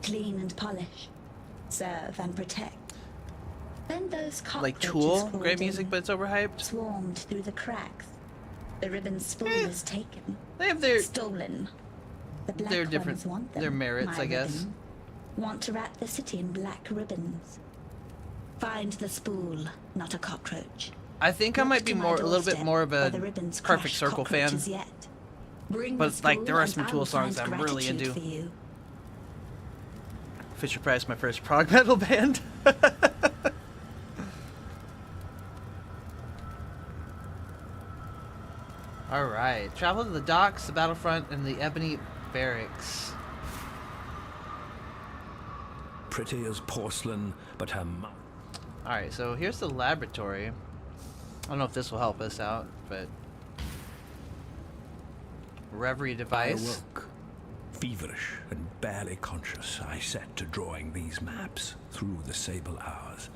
Clean and polish. Serve and protect. Then those Like cockroaches Tool, crawled great in, music, but it's overhyped. swarmed through the cracks. The ribbon spool is taken. They have their Stolen. The black their different- ones want them, their merits, my I guess. ribbon. Want to wrap the city in black ribbons. Find the spool, not a cockroach. I think I Walk might be to my a little bit doorstep more of where a the ribbons Perfect crush Circle fan. cockroaches yet. Bring But, the like, spool there are and some I Tool will songs find I'm really gratitude into. for you. Fisher Price, my first prog metal band. Alright, travel to the docks, the battlefront, and the Ebony Barracks. Pretty as porcelain, but her mouth. Alright, so here's the laboratory. I don't know if this will help us out, but... Reverie I device. awoke. Feverish and barely conscious, I set to drawing these maps through the sable hours.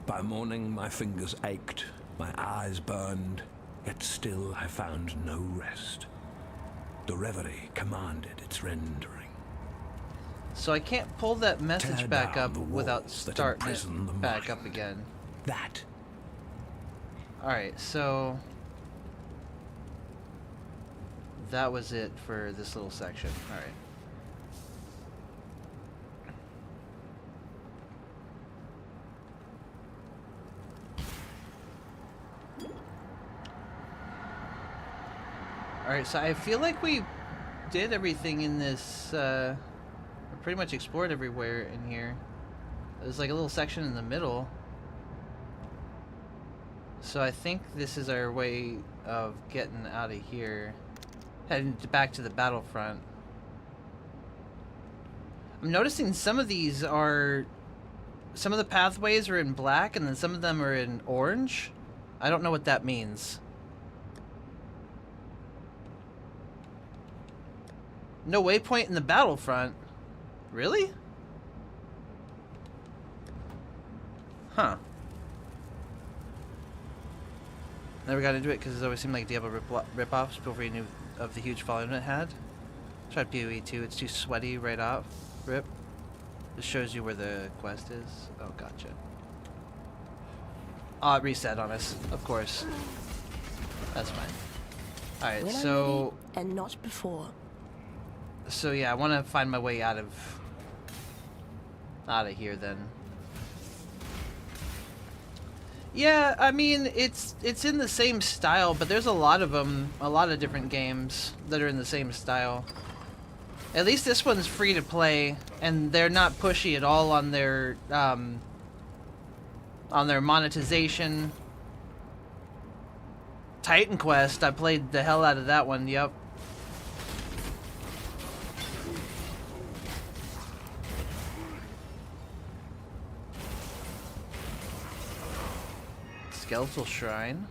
By morning, my fingers ached, my eyes burned, yet still I found no rest. The reverie commanded its rendering. So I can't pull that message Tear back down up the without walls that starting imprison the it back mind. up again. That Alright, so... that was it for this little section. Alright. Alright, so I feel like we did everything in this, we pretty much explored everywhere in here. There's like a little section in the middle. So I think this is our way of getting out of here. Heading back to the battlefront. I'm noticing some of these are... Some of the pathways are in black and then some of them are in orange. I don't know what that means. No waypoint in the battlefront. Really? Huh. Never got into it because it always seemed like Diablo rip-offs before you knew of the huge following it had. Tried PoE 2, it's too sweaty right off. Rip. Just shows you where the quest is. Oh, gotcha. Oh, it reset on us, of course. That's fine. Alright, When I'm so... ready and not before. So yeah, I want to find my way out of here then. Yeah, I mean, it's in the same style, but there's a lot of them, a lot of different games that are in the same style. At least this one's free to play, and they're not pushy at all on their monetization. Titan Quest, I played the hell out of that one, yep. Skeletal Shrine.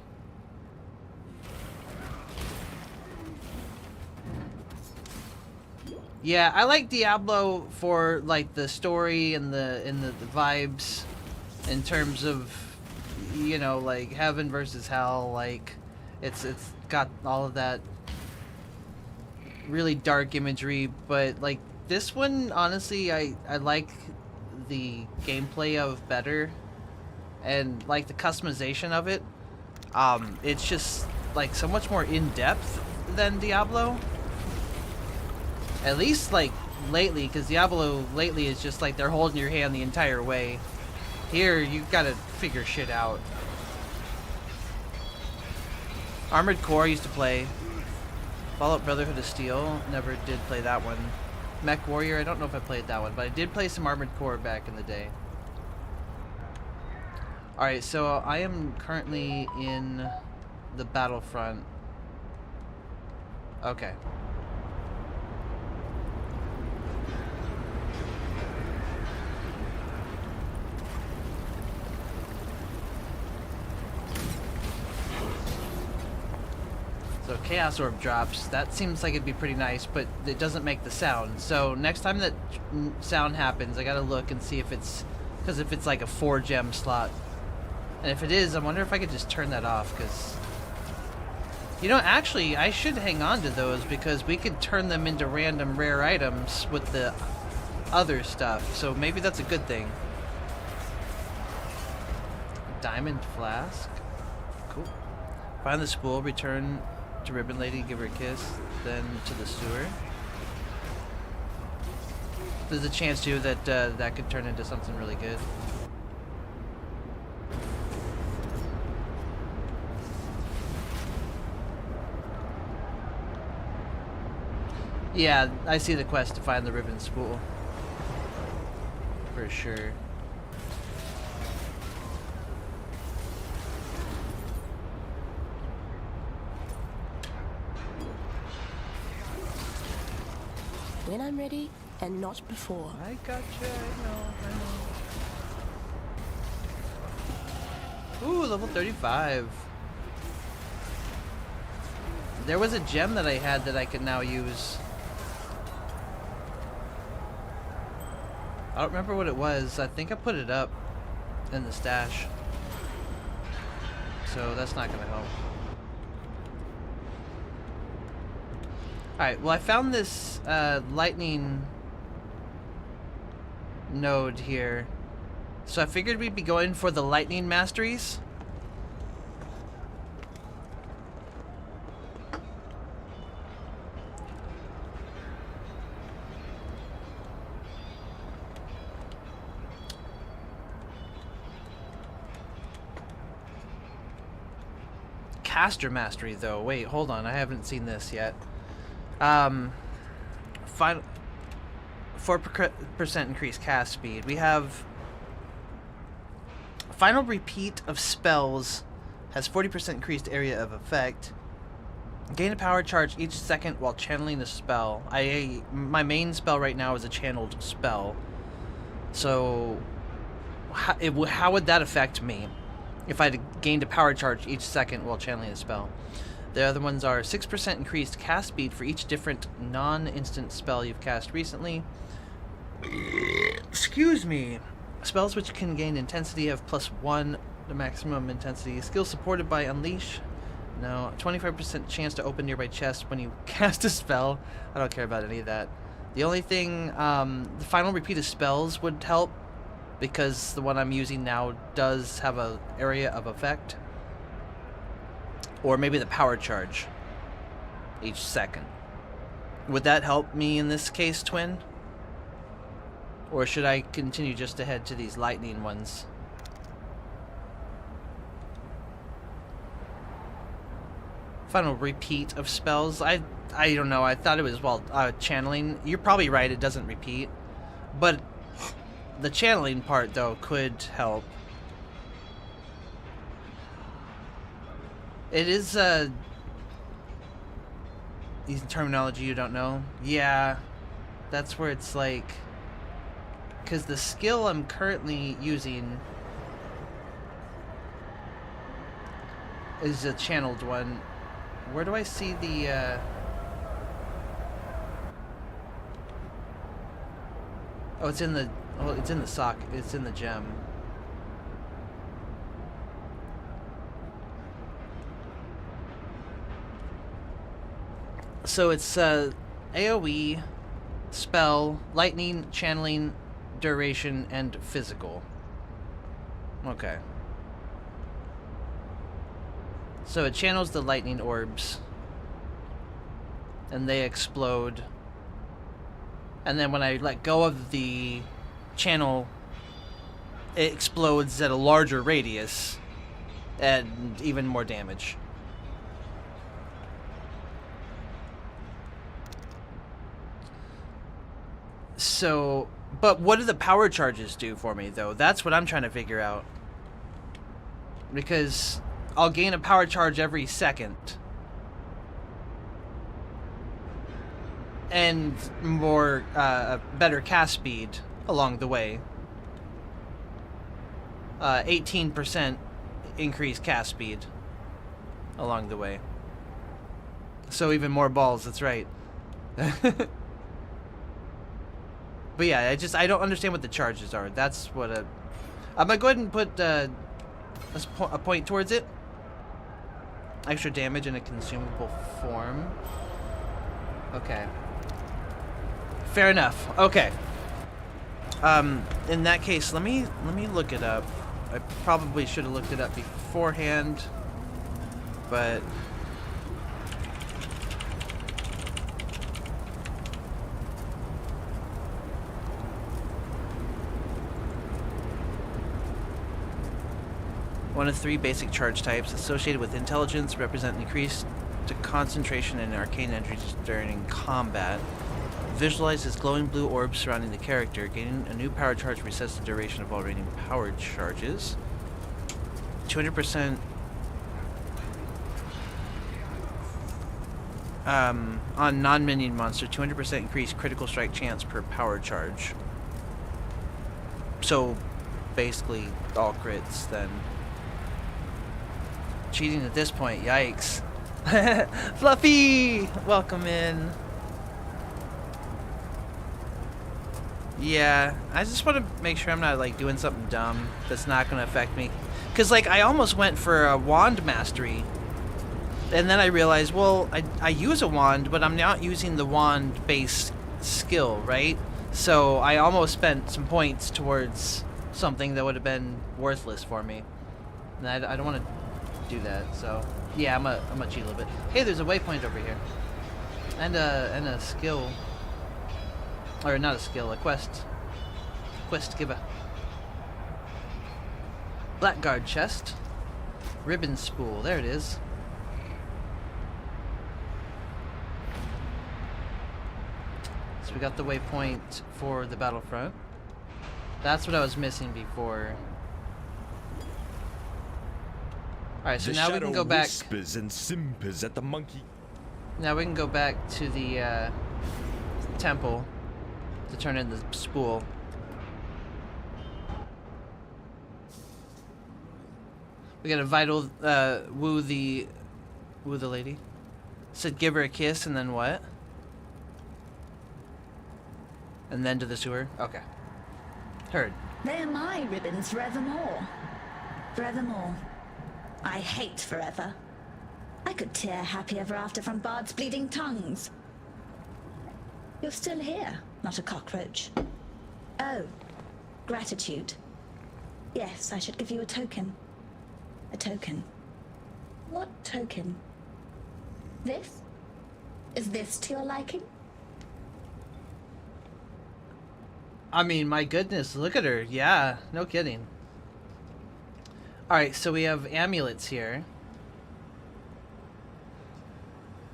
Yeah, I like Diablo for like the story and the vibes in terms of, you know, like heaven versus hell. Like it's got all of that really dark imagery, but like this one, honestly, I like the gameplay of better. And like the customization of it, it's just like so much more in-depth than Diablo. At least like lately, because Diablo lately is just like they're holding your hand the entire way. Here you gotta figure shit out. Armored Core I used to play. Fallout Brotherhood of Steel, never did play that one. Mech Warrior, I don't know if I played that one, but I did play some Armored Core back in the day. Alright, so I am currently in the battlefront. Okay. So Chaos Orb drops. That seems like it'd be pretty nice, but it doesn't make the sound. So next time that sound happens, I gotta look and see if it's... Because if it's like a 4-gem slot. And if it is, I wonder if I could just turn that off, because... You know, actually, I should hang on to those, because we could turn them into random rare items with the other stuff. So maybe that's a good thing. Diamond Flask. Cool. Find the spool, return to Ribbon Lady, give her a kiss, then to the sewer. There's a chance, too, that that could turn into something really good. Yeah, I see the quest to find the ribbon spool. For sure. When I'm ready and not before. I gotcha, I know. Ooh, level 35. There was a gem that I had that I could now use. I don't remember what it was. I think I put it up in the stash. So that's not gonna help. Alright, well I found this lightning node here. So I figured we'd be going for the lightning masteries. Caster mastery though. Wait, hold on. I haven't seen this yet. Final 4% increased cast speed. We have final repeat of spells Has 40% increased area of effect. Gain a power charge each second while channeling the spell. My main spell right now is a channeled spell. So, how would that affect me if I gained a power charge each second while channeling the spell? The other ones are 6% increased cast speed for each different non-instant spell you've cast recently. Excuse me. Spells which can gain intensity have +1 the maximum intensity. Skills supported by Unleash. No. 25% chance to open nearby chest when you cast a spell. I don't care about any of that. The only thing, the final repeat of spells would help, because the one I'm using now does have a area of effect. Or maybe the power charge each second. Would that help me in this case, Twin? Or should I continue just to head to these lightning ones? Final repeat of spells. I don't know. I thought it was, well, channeling. You're probably right. It doesn't repeat. But the channeling part, though, could help. It is, using terminology you don't know. Yeah. That's where it's like... Because the skill I'm currently using is a channeled one. Where do I see the, Oh, it's in the... Oh, it's in the sock. It's in the gem. So it's, AoE, spell, lightning, channeling, duration, and physical. Okay. So it channels the lightning orbs, and they explode. And then when I let go of the channel, it explodes at a larger radius and even more damage. So, but what do the power charges do for me, though? That's what I'm trying to figure out. Because I'll gain a power charge every second. And more, better cast speed along the way. 18% increased cast speed along the way. So even more balls, that's right. But yeah, I don't understand what the charges are. That's what I'm gonna go ahead and put a point towards it. Extra damage in a consumable form. Okay. Fair enough. Okay. In that case, let me look it up. I probably should have looked it up beforehand, but one of 3 basic charge types associated with intelligence represent an increase to concentration and arcane energies during combat. Visualizes glowing blue orbs surrounding the character. Gaining a new power charge resets the duration of all remaining power charges. 200% on non-minion monster. 200% increased critical strike chance per power charge. So basically all crits then. Cheating at this point, yikes. Fluffy! Welcome in. Yeah, I just want to make sure I'm not, like, doing something dumb that's not going to affect me. Because, like, I almost went for a wand mastery. And then I realized, well, I use a wand, but I'm not using the wand-based skill, right? So I almost spent some points towards something that would have been worthless for me. And I don't want to do that, so yeah, I'm gonna cheat a little bit. Hey, there's a waypoint over here, and a skill, or not a skill, a quest giver. Blackguard chest, ribbon spool. There it is. So we got the waypoint for the battlefront. That's what I was missing before. Alright, so the now we shadow can go back. whispers and simpers at the monkey. Now we can go back to the temple to turn in the spool. We got a vital woo the lady. Said give her a kiss and then what? And then to the sewer. Okay. Heard. They're my ribbons forevermore. Forevermore. I hate forever. I could tear happy ever after from Bard's bleeding tongues. You're still here, not a cockroach. Oh, gratitude. Yes, I should give you a token. A token. What token? This? Is this to your liking? I mean, my goodness, look at her. Yeah, no kidding. Alright, so we have amulets here.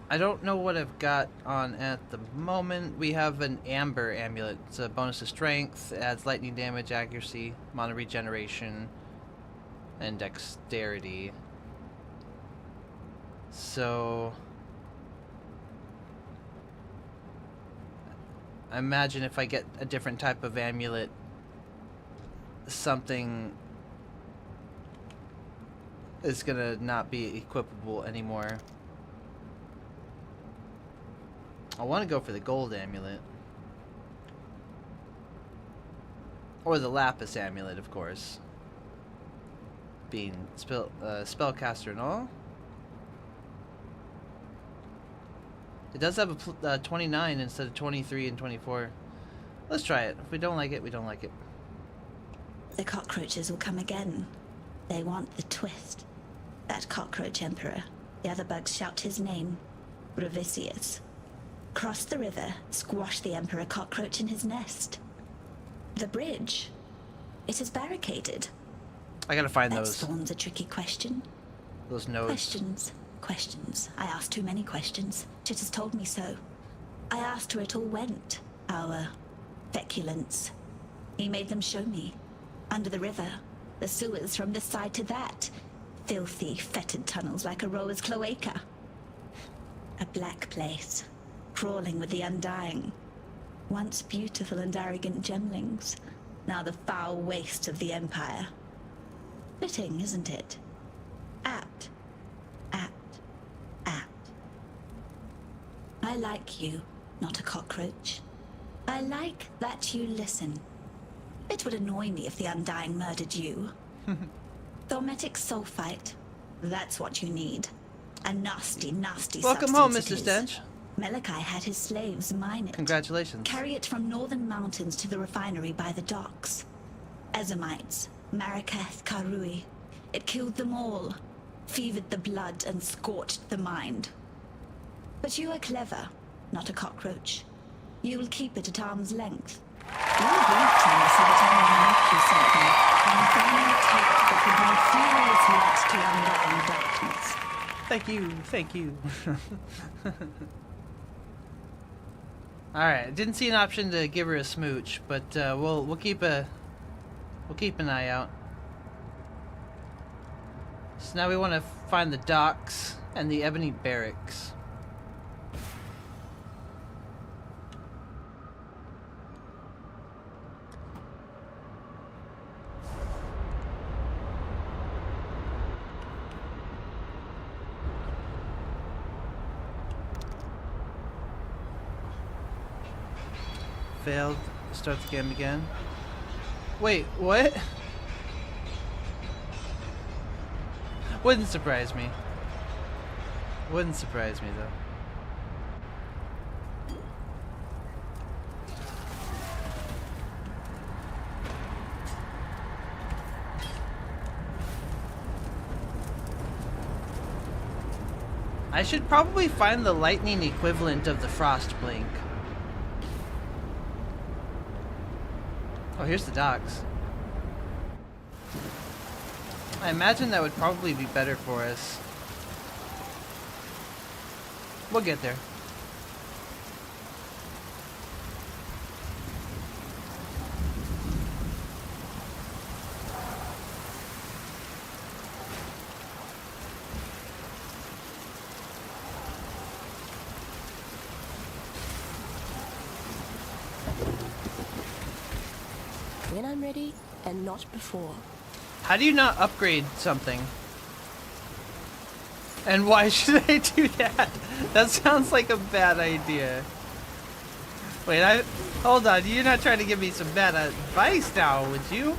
I don't know what I've got on at the moment. We have an amber amulet. It's a bonus to strength, adds lightning damage, accuracy, mana regeneration, and dexterity. So I imagine if I get a different type of amulet, something is gonna not be equipable anymore. I want to go for the gold amulet. Or the lapis amulet, of course. Being spellcaster and all. It does have a 29 instead of 23 and 24. Let's try it. If we don't like it, we don't like it. The cockroaches will come again. They want the twist. That cockroach emperor. The other bugs shout his name. Bravisius. Cross the river, squash the emperor cockroach in his nest. The bridge. It is barricaded. I gotta find That those. spawns a tricky question. Those nodes. Questions. I asked too many questions. Chit has told me so. I asked where it all went. Our feculence. He made them show me. Under the river. The sewers from this side to that. Filthy, fetid tunnels like a rower's cloaca. A black place. Crawling with the undying. Once beautiful and arrogant gemlings. Now the foul waste of the Empire. Fitting, isn't it? Apt. I like you, not a cockroach. I like that you listen. It would annoy me if the Undying murdered you. Thaumatic sulfite. That's what you need. A nasty, nasty Welcome substance home, it Mr. is. Stench. Malachi had his slaves mine it. Congratulations. Carry it from northern mountains to the refinery by the docks. Ezamites, Marakath Karui. It killed them all, fevered the blood and scorched the mind. But you are clever, not a cockroach. You will keep it at arm's length. You will bring it to me so that I may make you something. And then I take what could bring fearless light to undying darkness. Thank you. Alright, didn't see an option to give her a smooch, but we'll keep an eye out. So now we want to find the docks and the Ebony Barracks. Failed. Start the game again. Wait, what? Wouldn't surprise me. Wouldn't surprise me though. I should probably find the lightning equivalent of the frost blink. Oh, here's the docks. I imagine that would probably be better for us. We'll get there. when I'm ready and not before. How do you not upgrade something? And why should I do that? That sounds like a bad idea. Wait, hold on. You're not trying to give me some bad advice now, would you?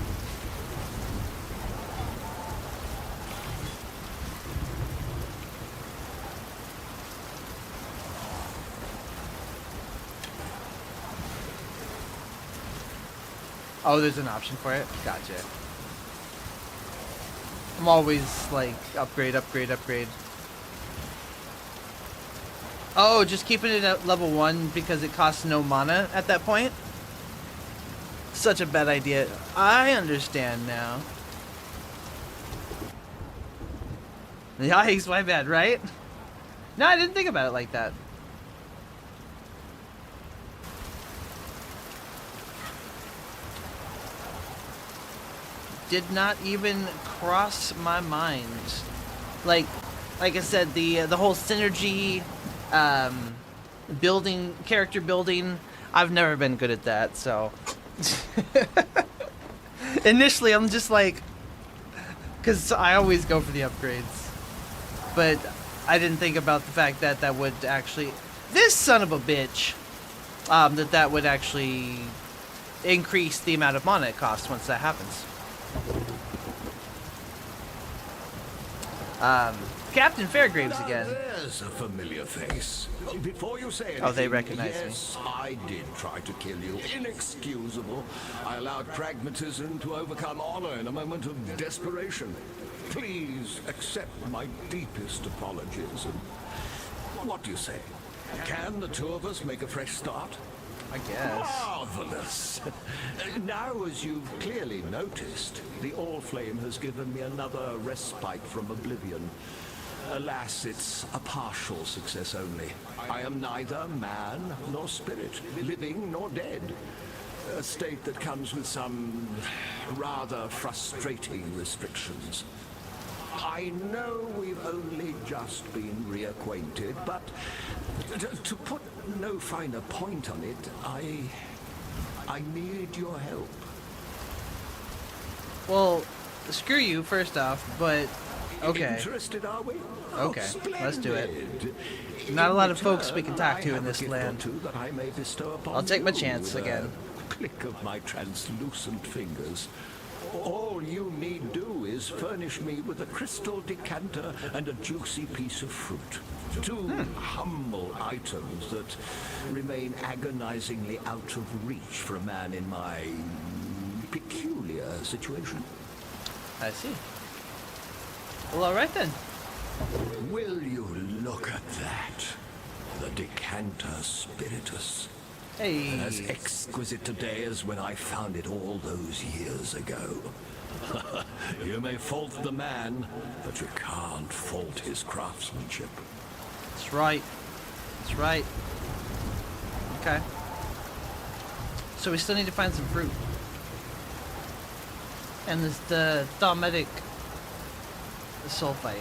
Oh, there's an option for it? Gotcha. I'm always like, upgrade, upgrade, upgrade. Oh, just keeping it at level 1 because it costs no mana at that point? Such a bad idea. I understand now. Yikes, my bad, right? No, I didn't think about it like that. Did not even cross my mind. Like I said, the whole synergy, building, character building, I've never been good at that, so. Initially, I'm just like, because I always go for the upgrades. But I didn't think about the fact that that would actually, this son of a bitch, that would actually increase the amount of mana it costs once that happens. Captain Fairgraves again. There's a familiar face. Before you say anything, Oh, they recognize me. yes, I did try to kill you. Inexcusable. I allowed pragmatism to overcome honor in a moment of desperation. Please accept my deepest apologies. And what do you say? Can the two of us make a fresh start? I guess. Marvelous. Now, as you've clearly noticed, the All-Flame has given me another respite from oblivion. Alas, it's a partial success only. I am neither man nor spirit, living nor dead. A state that comes with some rather frustrating restrictions. I know we've only just been reacquainted, but to put no finer point on it, I need your help. Well, screw you, first off, but okay. Interested, are we? Okay, let's do it. Splendid. Not a lot of return, folks we can talk to I in have a this gift or land. two that I may bestow upon I'll take my you chance with again. a click of my translucent fingers. All you need do is furnish me with a crystal decanter and a juicy piece of fruit. Two humble items that remain agonizingly out of reach for a man in my peculiar situation. I see. Well, alright then. Will you look at that? The decanter spiritus. Hey. As exquisite today as when I found it all those years ago. You may fault the man, but you can't fault his craftsmanship. That's right. That's right. Okay. So we still need to find some fruit. And this the Thaumatic sulfite.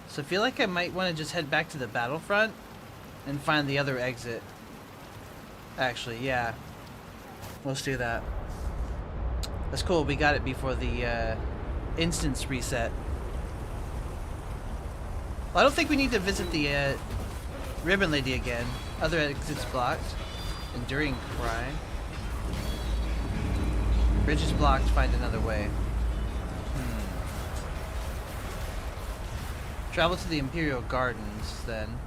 So I feel like I might want to just head back to the battlefront and find the other exit. Actually, yeah. Let's do that. That's cool, we got it before the instance reset. Well, I don't think we need to visit the Ribbon Lady again. Other exits blocked. Enduring Cry. Bridge is blocked, find another way. Travel to the Imperial Gardens, then.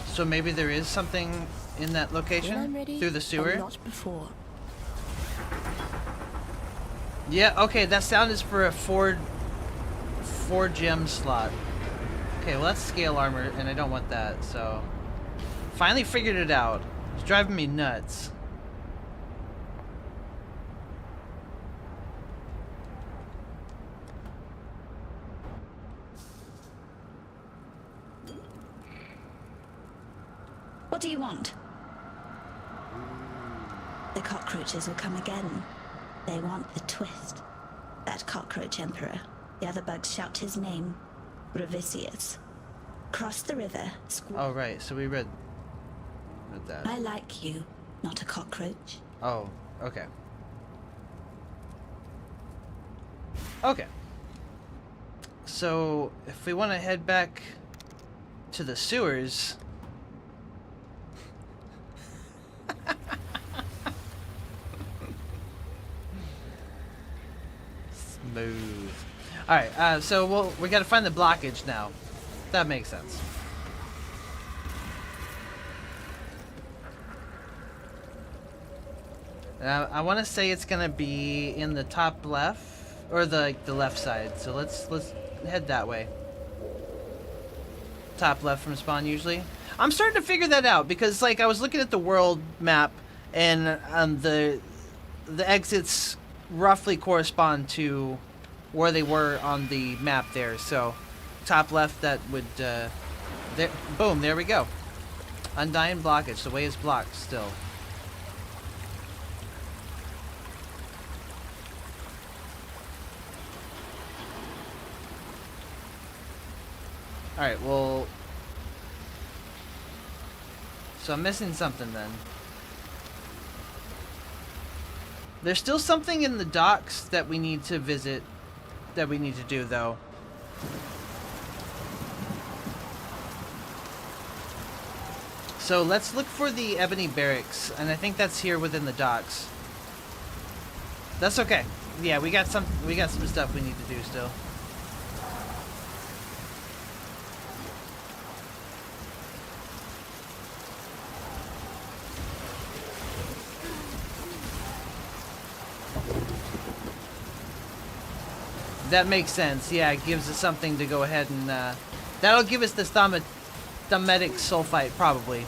So maybe there is something in that When I'm location? ready Through the and sewer? not before. Yeah, okay, that sound is for a four gem slot. Okay, well that's scale armor, and I don't want that, so... Finally figured it out. It's driving me nuts. What do you want? The cockroaches will come again. They want the twist. That cockroach emperor. The other bugs shout his name. Ravicius. Cross the river, Oh, right. So we read that. I like you, not a cockroach. Oh, okay. Okay. So, if we want to head back to the sewers... Smooth. Alright, so we gotta find the blockage now. That makes sense. I want to say it's gonna be in the top left, or the left side. So let's head that way. Top left from spawn usually. I'm starting to figure that out because like I was looking at the world map and the exits roughly correspond to where they were on the map there. So top left, that would there. Boom, there we go. Undying blockage. The way is blocked still. Alright, well... So I'm missing something then. There's still something in the docks that we need to visit, that we need to do though. So let's look for the Ebony Barracks, and I think that's here within the docks. That's okay. Yeah, we got some stuff we need to do still. That makes sense. Yeah, it gives us something to go ahead and that'll give us the Thaumatic Sulfite probably.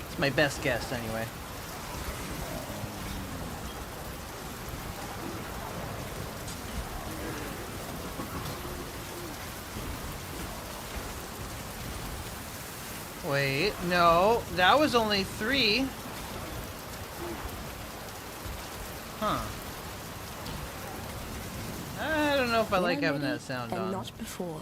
It's my best guess anyway. Wait, no, that was only 3. Huh. I don't know if I like having that sound on. Not before.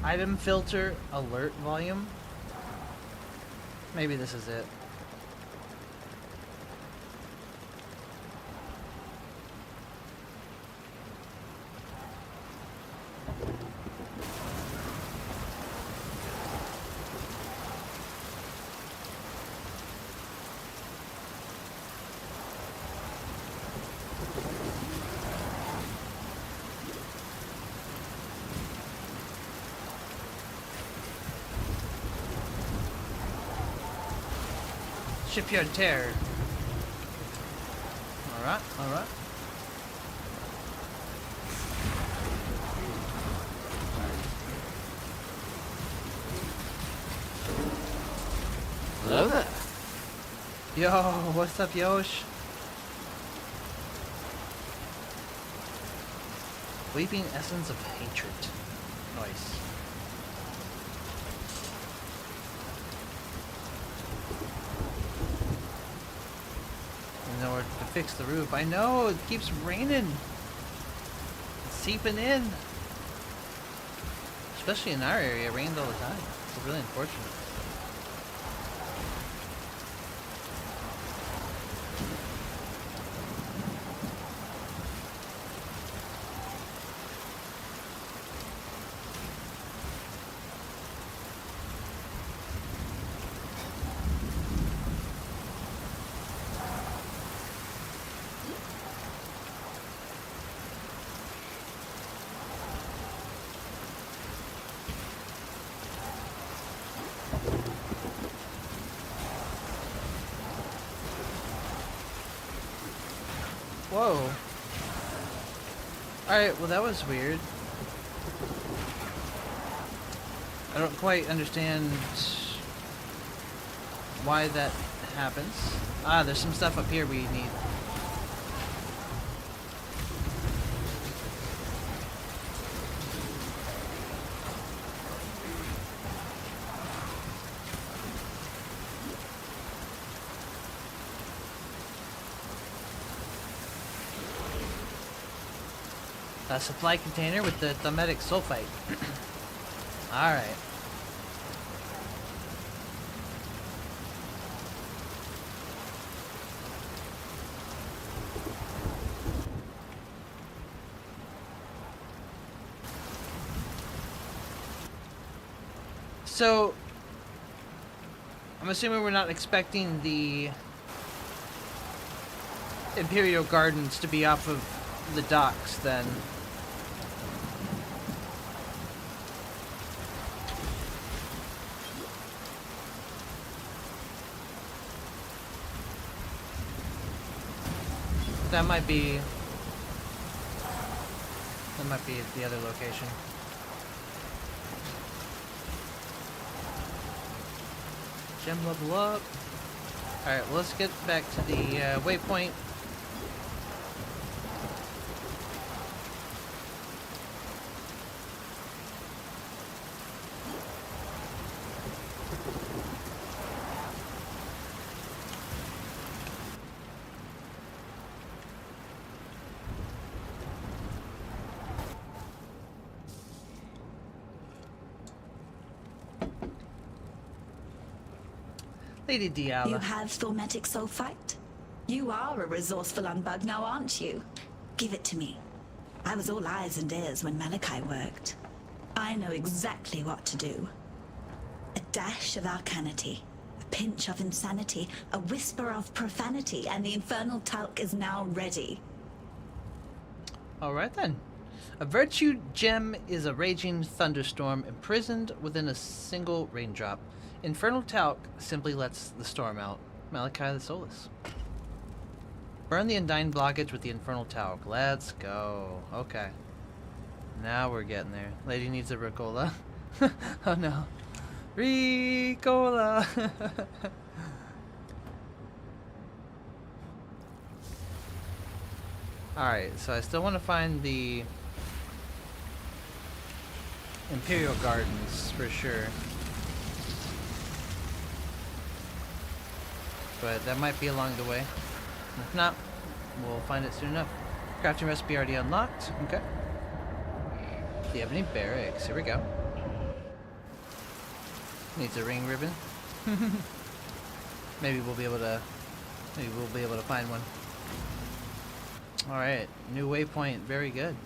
Item filter alert volume. Maybe this is it. Shipyard Terror. Alright, alright. Hello there. Yo, what's up, Yosh? Weeping Essence of Hatred. Nice. In order to fix the roof. I know, it keeps raining. It's seeping in. Especially in our area, it rains all the time. It's really unfortunate. Whoa. Alright, well that was weird. I don't quite understand why that happens. Ah, there's some stuff up here we need. A supply container with the thaumatic sulfite. Alright. So, I'm assuming we're not expecting the Imperial Gardens to be off of the docks then. That might be the other location. Gem level up. Alright, well, let's get back to the waypoint. Lady Diala. You have thaumatic sulfite? You are a resourceful unbug now, aren't you? Give it to me. I was all eyes and ears when Malachi worked. I know exactly what to do. A dash of arcanity, a pinch of insanity, a whisper of profanity, and the infernal talc is now ready. Alright then. A virtue gem is a raging thunderstorm imprisoned within a single raindrop. Infernal talc simply lets the storm out. Malachi the Soulless. Burn the Undying blockage with the infernal talc. Let's go. Okay. Now we're getting there. Lady needs a Ricola. Oh no. Ricola! Alright, so I still want to find the Imperial Gardens for sure. But that might be along the way. If not, we'll find it soon enough. Crafting recipe already unlocked. Okay. The Ebony Barracks. Here we go. Needs a ring ribbon. Maybe we'll be able to find one. Alright, new waypoint. Very good.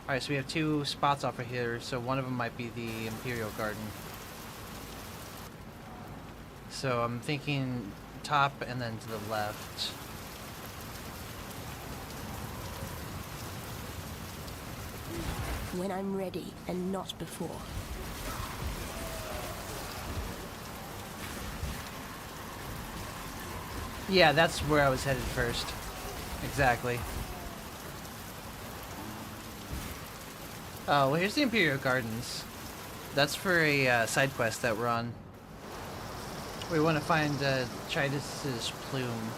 Alright, so we have two spots off of here, so one of them might be the Imperial Garden. So I'm thinking top and then to the left. When I'm ready and not before. Yeah, that's where I was headed first. Exactly. Oh, well, here's the Imperial Gardens. That's for a side quest that we're on. We want to find Chidus's plume.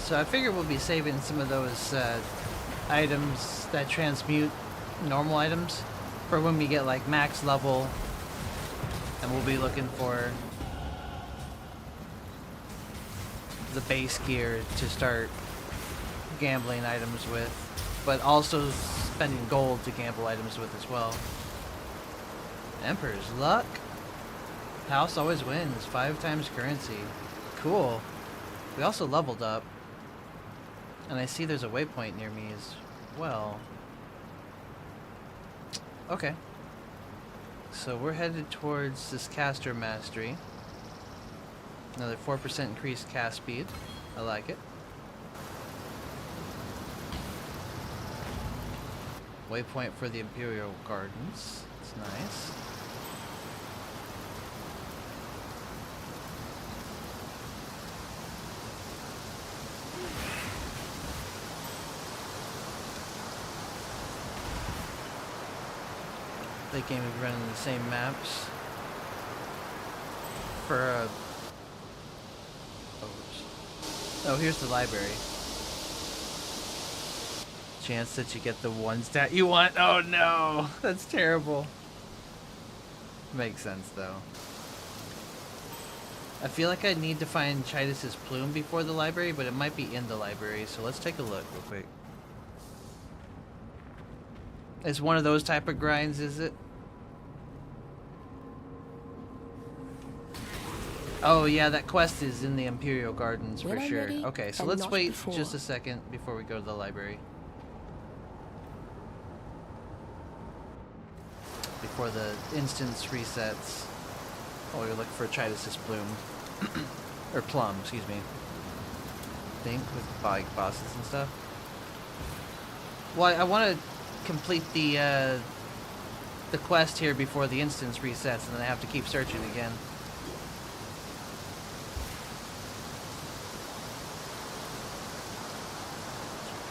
So I figure we'll be saving some of those items that transmute normal items for when we get like max level, and we'll be looking for the base gear to start gambling items with, but also spending gold to gamble items with as well. Emperor's Luck. House always wins. 5 times currency. Cool. We also leveled up. And I see there's a waypoint near me as well. Okay. So we're headed towards this caster mastery. Another 4% increased cast speed. I like it. Waypoint for the Imperial Gardens. It's nice. The game is running the same maps for oh, here's the library. Chance that you get the one stat you want. Oh no, that's terrible. Makes sense though. I feel like I need to find Chidus's plume before the library, but it might be in the library, so let's take a look real quick. It's one of those type of grinds, is it? Oh yeah, that quest is in the Imperial Gardens for sure. Okay, so let's wait just a second before we go to the library. Before the instance resets. Oh, we look for Chidus's plume. Or plum, excuse me. I think with bosses and stuff. Well, I want to complete the quest here before the instance resets, and then I have to keep searching again.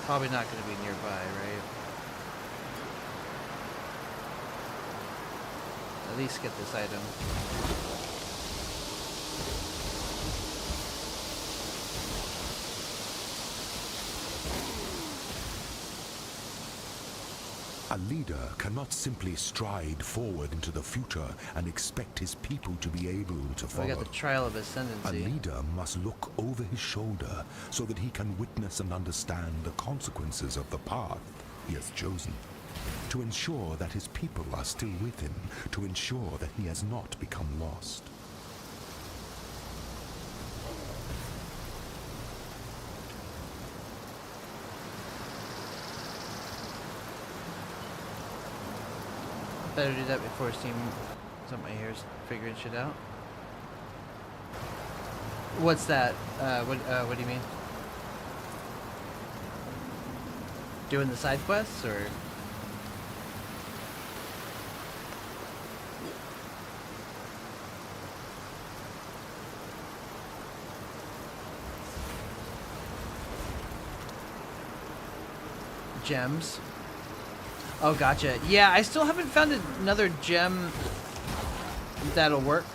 Probably not going to be nearby, right? At least get this item. A leader cannot simply stride forward into the future and expect his people to be able to follow. We got the Trial of Ascendancy. A leader must look over his shoulder so that he can witness and understand the consequences of the path he has chosen. To ensure that his people are still with him, to ensure that he has not become lost. Better do that before Steam somebody here's figuring shit out. What's that? What do you mean? Doing the side quests or? Gems. Oh, gotcha. Yeah, I still haven't found another gem that'll work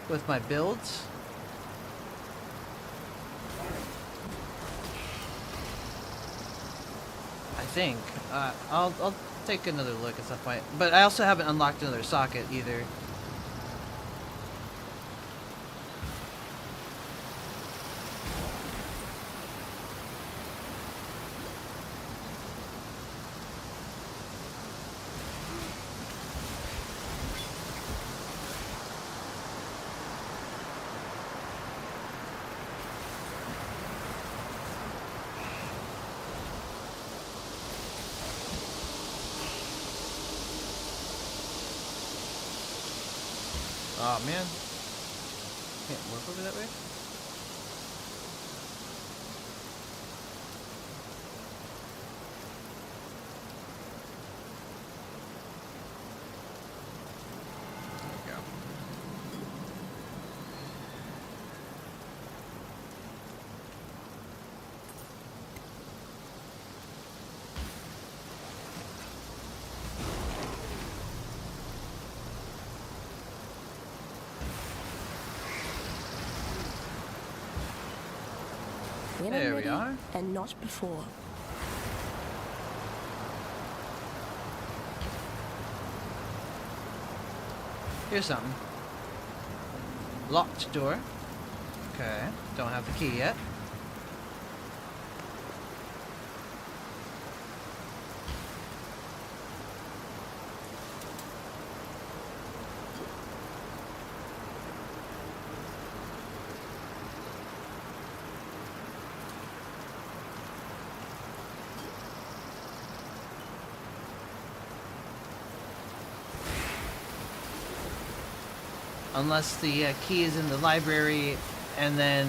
with my builds. I think. I'll take another look at some point. But I also haven't unlocked another socket either. Oh man, can't work over that way. There we go. When There I'm we ready are. and not before. Here's something. Locked door. Okay, don't have the key yet. Unless the key is in the library, and then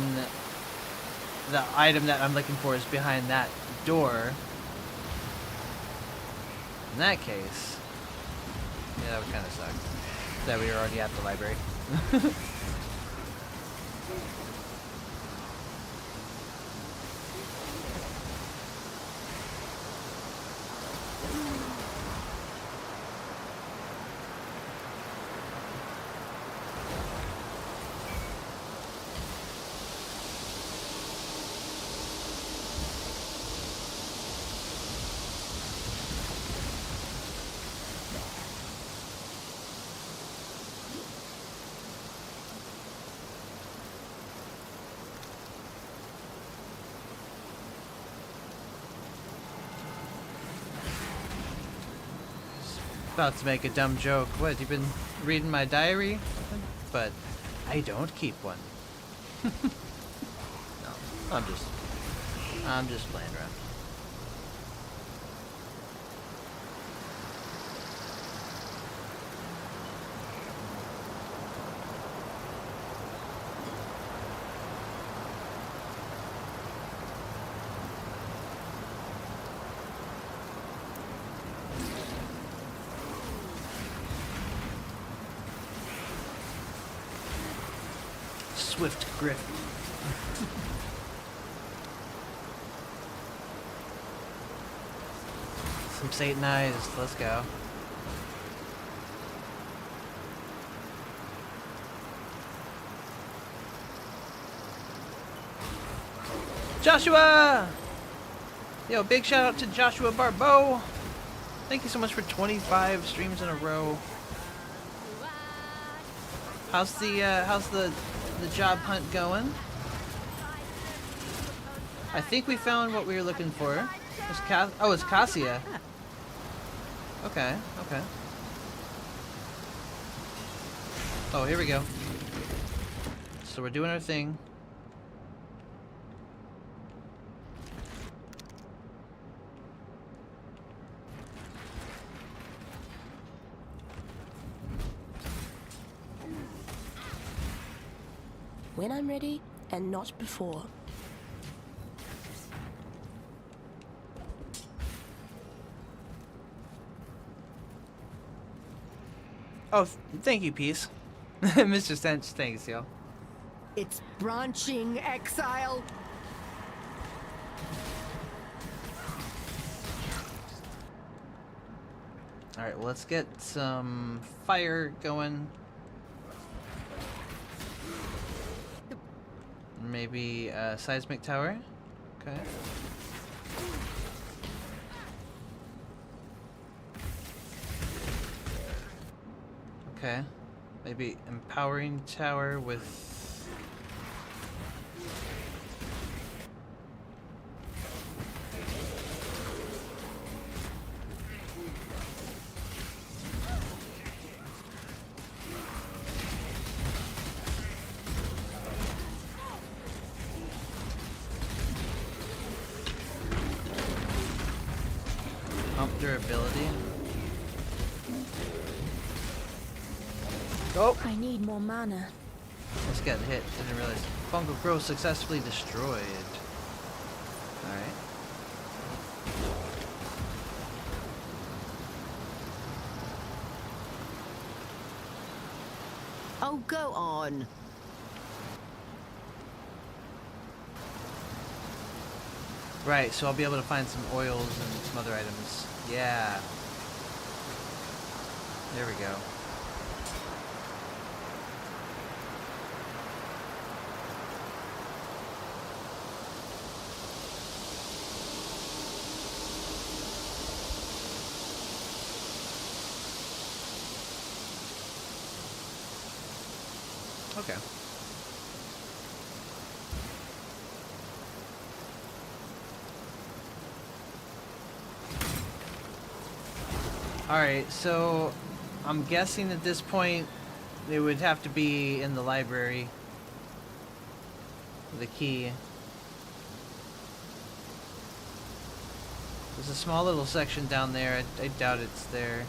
the item that I'm looking for is behind that door. In that case, yeah, that would kind of suck. That we were already at the library. About to make a dumb joke. What, you've been reading my diary? But I don't keep one. No, I'm just playing around. Swift grip. Some Satanized, let's go. Joshua! Yo, big shout out to Joshua Barbeau. Thank you so much for 25 streams in a row. How's the job hunt going? I think we found what we were looking for. It's Cassia. Okay, okay. Oh, here we go. So we're doing our thing. When I'm ready and not before. Oh, thank you, Peace. Mr. Stench, thanks, yo. It's branching exile. Alright, well, let's get some fire going. Maybe a seismic tower. Okay. Okay. Maybe empowering tower with... pump durability. Oh! I need more mana. Let's get hit. Didn't realize. Fungal growth successfully destroyed. Alright. Oh, go on. Right, so I'll be able to find some oils and some other items. Yeah. There we go. Okay. Alright, so I'm guessing at this point it would have to be in the library. The key. There's a small little section down there. I doubt it's there.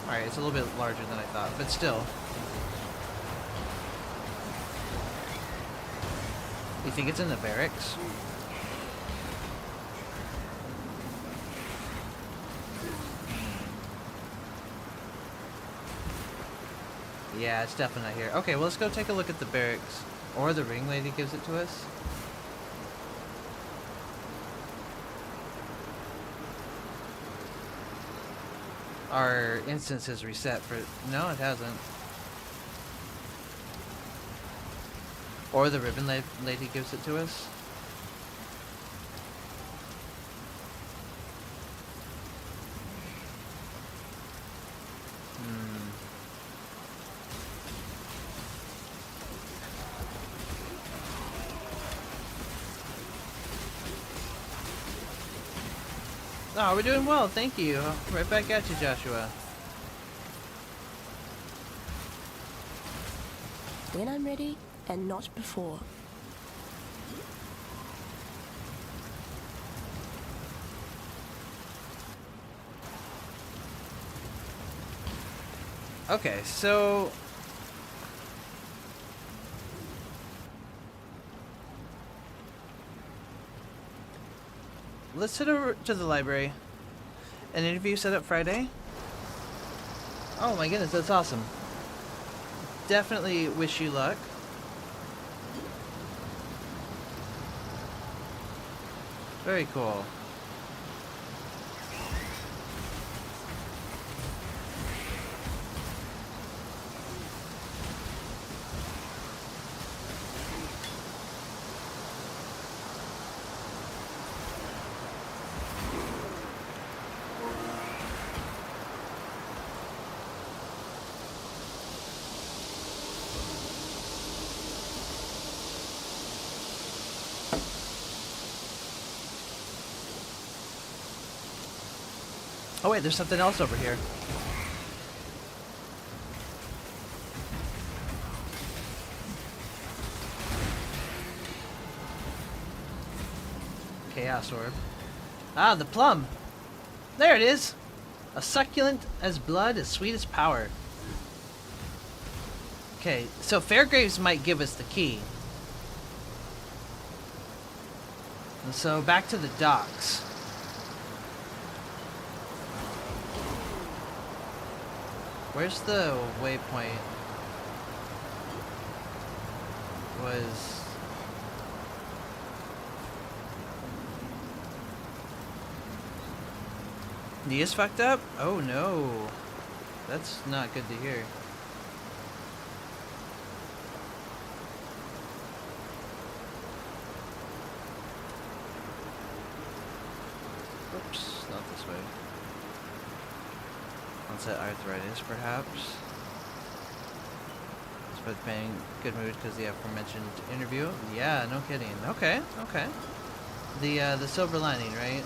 Alright, it's a little bit larger than I thought, but still. You think it's in the barracks? Yeah, it's definitely not here. Okay, well, let's go take a look at the barracks. Or the ring lady gives it to us. Our instance is reset for... No, it hasn't. Or the ribbon lady gives it to us. Oh, we're doing well, thank you. Right back at you, Joshua. When I'm ready, and not before. Okay, so... let's head over to the library. An interview set up Friday? Oh my goodness, that's awesome. Definitely wish you luck. Very cool. Oh wait, there's something else over here. Chaos orb. Ah, the plum! There it is! A succulent as blood, as sweet as power. Okay, so Fairgraves might give us the key. And so back to the docks. Where's the waypoint? Was... Nia's fucked up? Oh no. That's not good to hear. Oops, not this way. Onset arthritis, perhaps. But being good mood because the aforementioned interview. Yeah, no kidding. Okay, okay. The silver lining, right?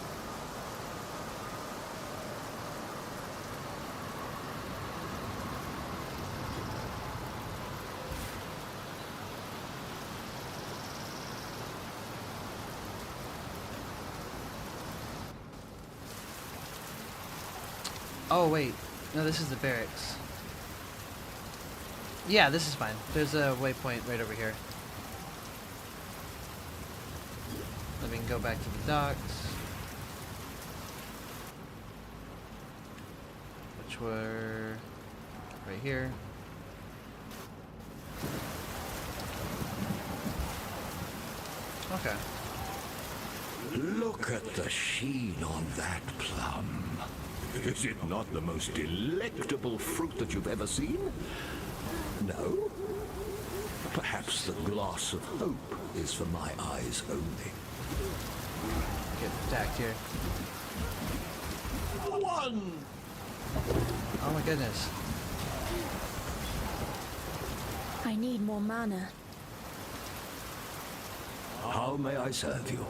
Oh wait, no, this is the barracks. Yeah, this is fine. There's a waypoint right over here. Then we can go back to the docks. Which were right here. Okay. Look at the sheen on that plum. Is it not the most delectable fruit that you've ever seen? No? Perhaps the glass of hope is for my eyes only. Get attacked here. One! Oh my goodness. I need more mana. How may I serve you?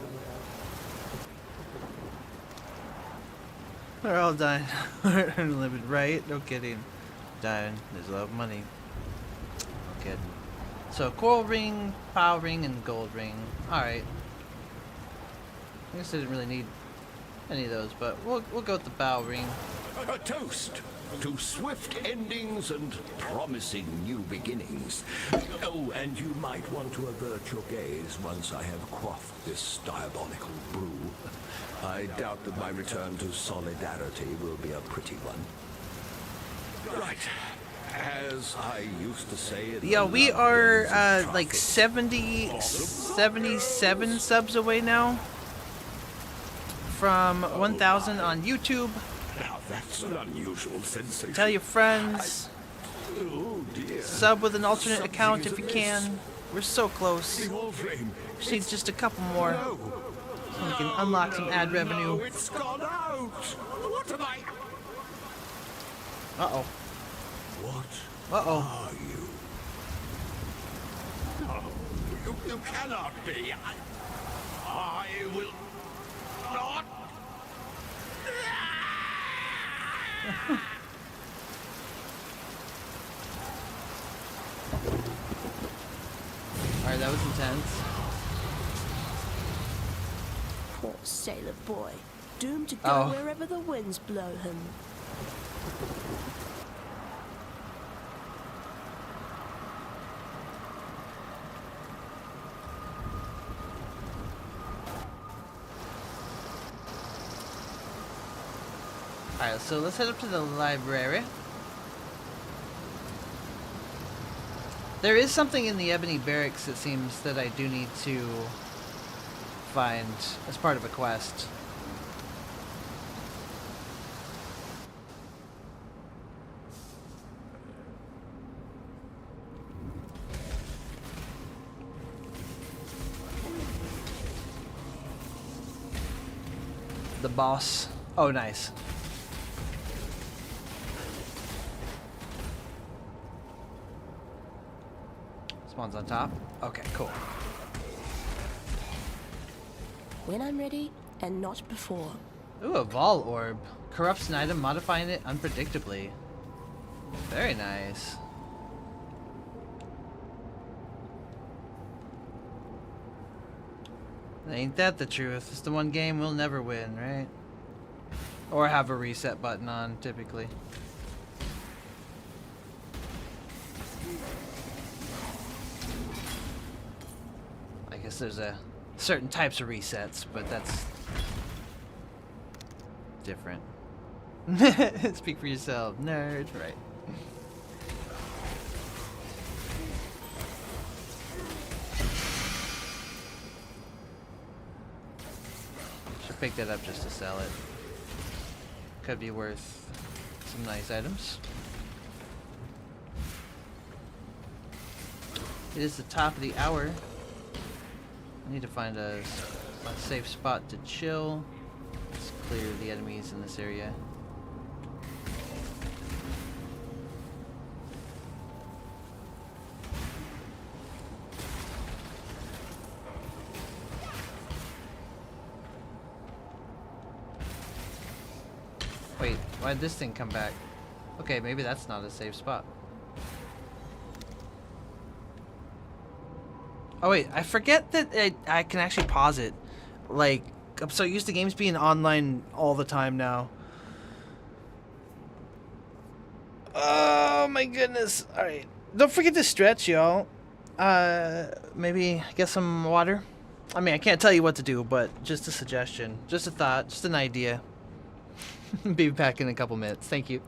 We're all dying. We're unlimited, right? No kidding. Dying. There's a lot of money. No kidding. So coral ring, power ring, and gold ring. Alright. I guess I didn't really need any of those, but we'll go with the bow ring. A toast to swift endings and promising new beginnings. Oh, and you might want to avert your gaze once I have quaffed this diabolical brew. I doubt that my return to solidarity will be a pretty one. Right. As I used to say... Yeah, we are like 77 subs away now from 1,000 on YouTube. Now that's an unusual sensation. Tell your friends. Oh dear. Sub with an alternate account if you can. We're so close. The All Flame. Just need just a couple more. No. So we can unlock some ad revenue. No, it's gone out. What am I? Uh-oh. What Uh-oh. are you? No, you cannot be. I will not. Alright, that was intense. Poor sailor boy, doomed to go Oh. wherever the winds blow him. Alright, so let's head up to the library. There is something in the Ebony Barracks, it seems, that I do need to find as part of a quest. The boss. Oh, nice. Spawns on top. Okay, cool. When I'm ready, and not before. Ooh, a Vol Orb. Corrupts an item, modifying it unpredictably. Very nice. Ain't that the truth? It's the one game we'll never win, right? Or have a reset button on, typically. I guess there's a certain types of resets, but that's different. Speak for yourself, nerd. Right. Should pick that up just to sell it. Could be worth some nice items. It is the top of the hour. I need to find a safe spot to chill. Let's clear the enemies in this area. Wait, why'd this thing come back? Okay, maybe that's not a safe spot. Oh wait, I forget that I can actually pause it. Like, I'm so used to games being online all the time now. Oh my goodness. Alright. Don't forget to stretch, y'all. Maybe get some water? I mean, I can't tell you what to do, but just a suggestion. Just a thought. Just an idea. Be back in a couple minutes. Thank you.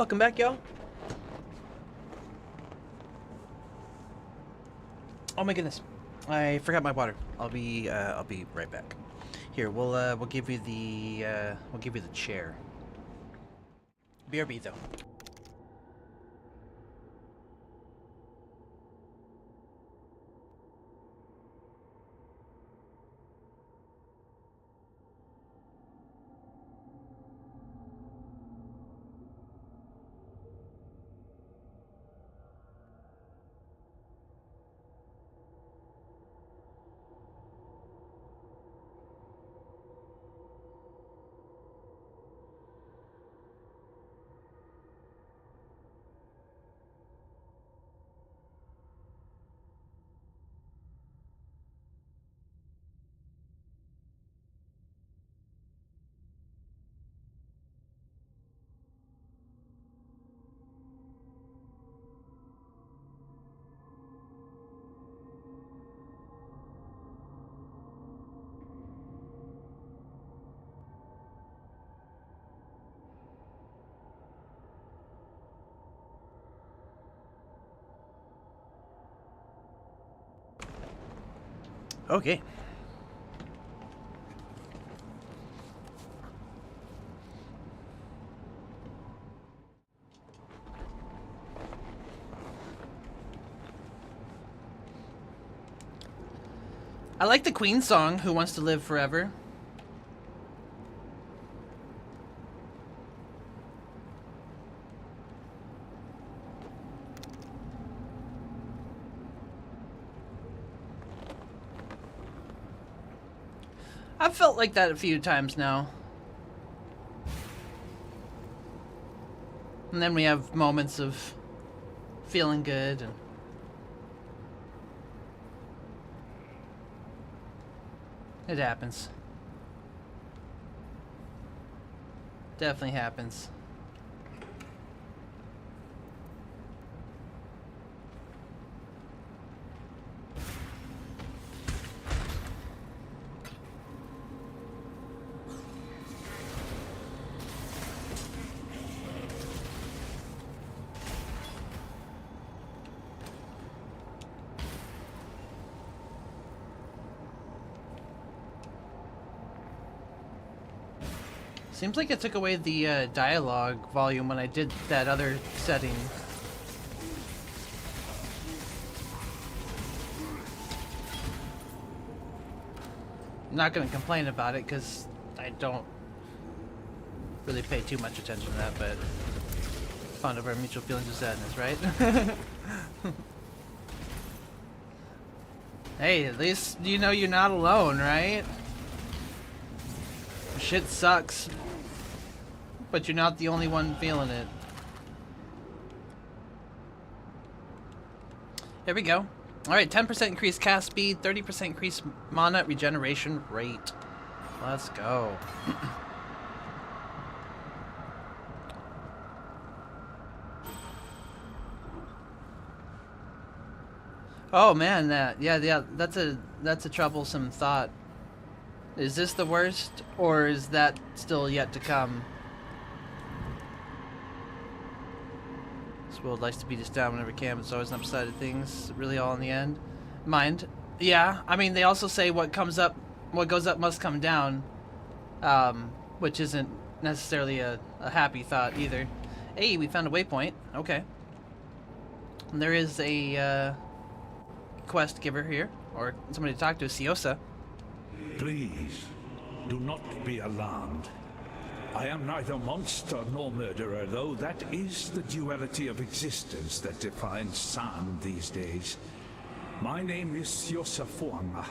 Welcome back, y'all. Oh my goodness, I forgot my water. I'll be right back. Here, we'll give you the chair. BRB though. Okay. I like the Queen song, Who Wants to Live Forever. I've felt like that a few times now. And then we have moments of feeling good and it happens. Definitely happens. Seems like it took away the dialogue volume when I did that other setting. I'm not going to complain about it because I don't really pay too much attention to that, but fond of our mutual feelings of sadness, right? Hey, at least you know you're not alone, right? Shit sucks. But you're not the only one feeling it. There we go. Alright, 10% increased cast speed, 30% increased mana regeneration rate. Let's go. Oh man, that's a troublesome thought. Is this the worst, or is that still yet to come? This world likes to beat us down whenever it can. It's always an upside of things. Really, all in the end. Mind? Yeah. I mean, they also say what goes up must come down, which isn't necessarily a happy thought either. Hey, we found a waypoint. Okay. And there is a quest giver here, or somebody to talk to. Siosa. Please, do not be alarmed. I am neither monster nor murderer, though that is the duality of existence that defines San these days. My name is Siosa Fuanga,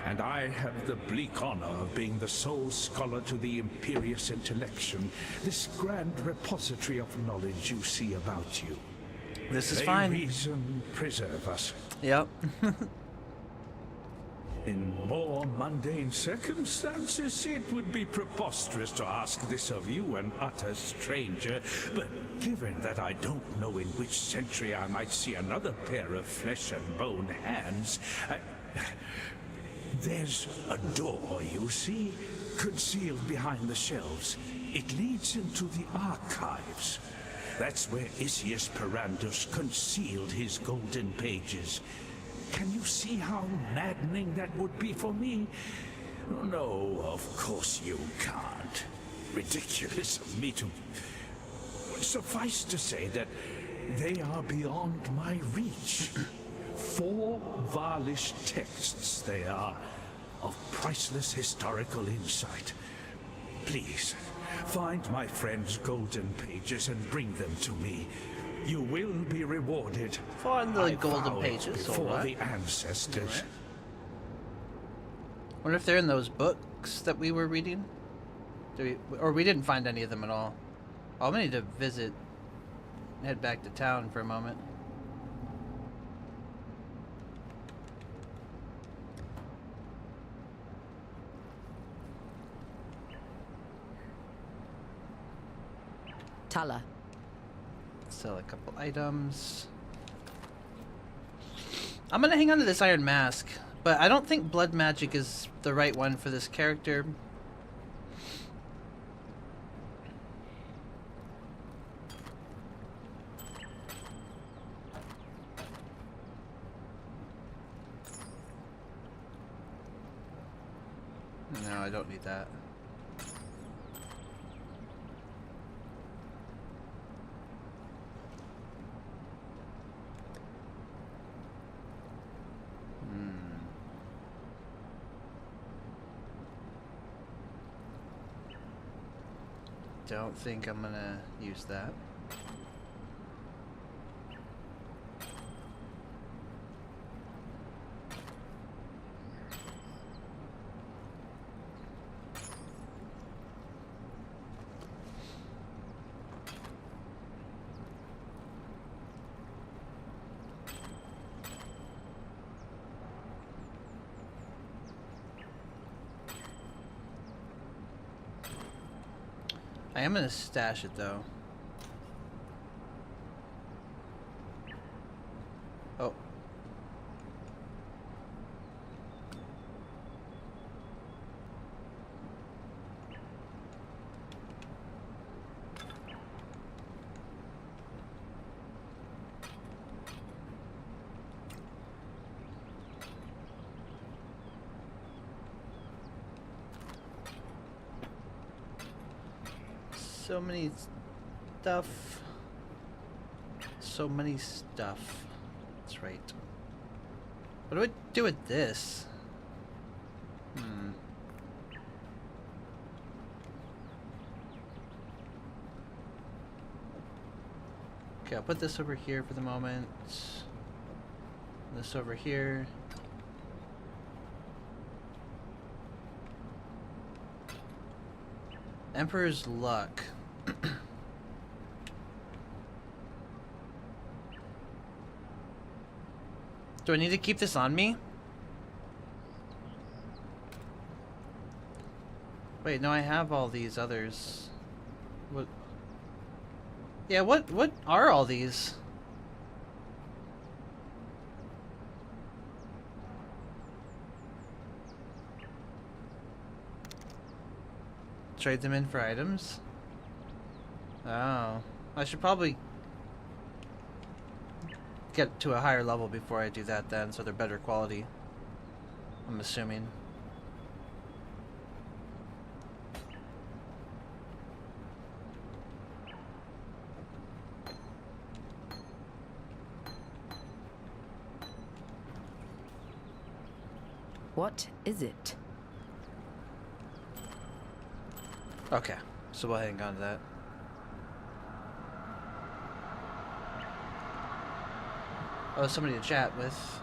and I have the bleak honor of being the sole scholar to the Imperious Intellection, this grand repository of knowledge you see about you. This is May fine. Reason preserve us. Yep. In more mundane circumstances, it would be preposterous to ask this of you, an utter stranger. But given that I don't know in which century I might see another pair of flesh and bone hands, there's a door, you see, concealed behind the shelves. It leads into the archives. That's where Isius Perandus concealed his golden pages. Can you see how maddening that would be for me? No, of course you can't. Ridiculous of me to... Suffice to say that they are beyond my reach. 4 Varlish texts they are, of priceless historical insight. Please, find my friend's golden pages and bring them to me. You will be rewarded. Find the I golden vowed pages, before alright. the ancestors. Wonder if they're in those books that we were reading? Or we didn't find any of them at all. Oh, I'm gonna need to head back to town for a moment. Tala. Sell a couple items. I'm gonna hang on to this iron mask, but I don't think blood magic is the right one for this character. No, I don't need that. Don't think I'm gonna use that. I am gonna stash it though. Oh. So many stuff. So many stuff. That's right. What do I do with this? Okay, I'll put this over here for the moment. This over here. Emperor's Luck. Do I need to keep this on me? Wait, no, I have all these others. What? Yeah, what are all these? Trade them in for items? Oh. I should probably get to a higher level before I do that then, so they're better quality. I'm assuming. What is it? Okay, so we'll hang on to that. Oh, somebody to chat with.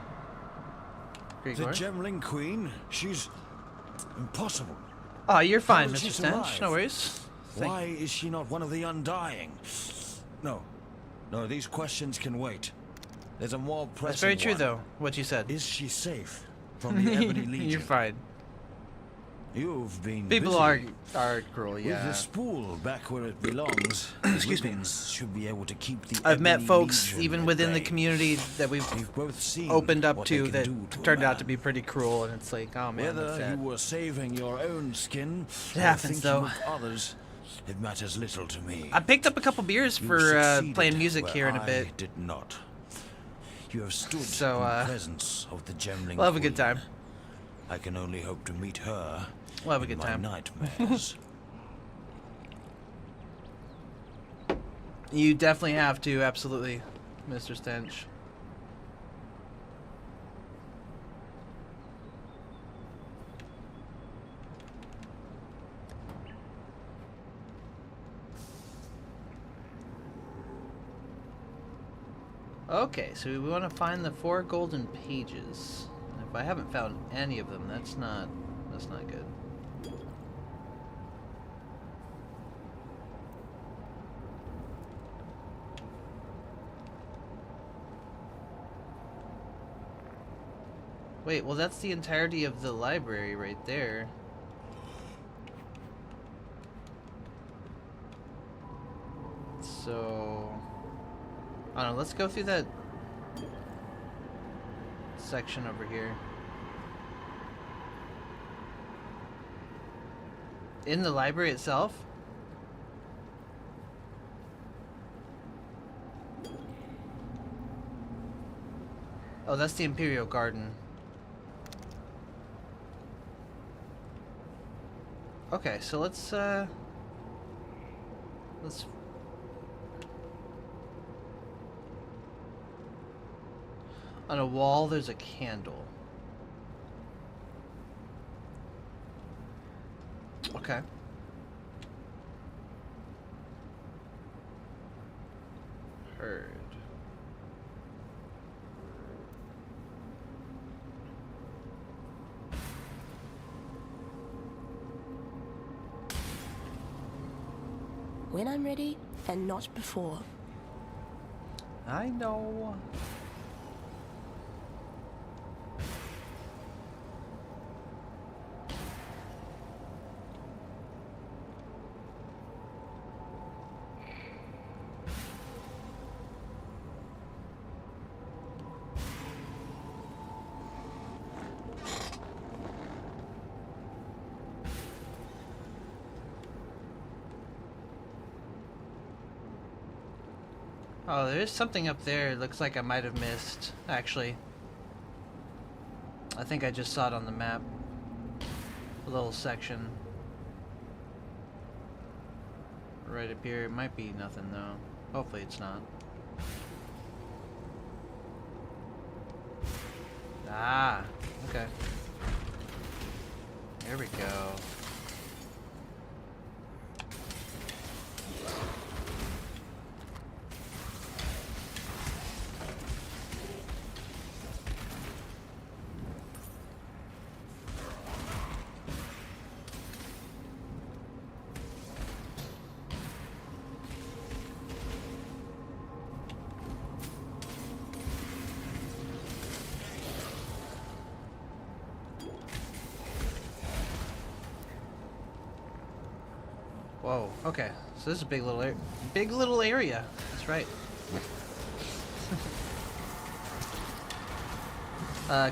Grigor. The Gemling Queen? She's impossible. Oh, you're fine, How did she Mr. Stench. survive? No worries. Why is she not one of the Undying? No, these questions can wait. There's a more pressing That's very true, one. though, what you said. Is she safe from the Ebony Legion? You're fine. You've been People busy. are cruel, yeah. With the spool back where it belongs, Excuse me. Ribbons should be able to keep the I've met Ebony folks Legion even at within the bay. community that we've both seen opened up what they to can that do to a turned out man. to be pretty cruel, and it's like, oh man, that's Whether sad. you were saving your own skin, It or happens, thinking though. of others, It matters little to me. I picked up a couple beers You for succeeded playing music where here in a I bit. did not. You have stood So, in the presence of the Gemling we'll have a good Queen. time. I can only hope to meet her. We'll have a in good my time. Nightmares. You definitely have to, absolutely, Mr. Stench. Okay, so we want to find the 4 golden pages. If I haven't found any of them, that's not good. Wait, well that's the entirety of the library right there. So, I don't know, let's go through that section over here. In the library itself? Oh, that's the Imperial Garden. Okay, so let's on a wall there's a candle. Okay. Heard. When I'm ready, and not before. I know. Oh, there's something up there. It looks like I might have missed, actually. I think I just saw it on the map. A little section. Right up here. It might be nothing, though. Hopefully it's not. Ah, okay. There we go. Whoa, okay. So this is a big little area. That's right.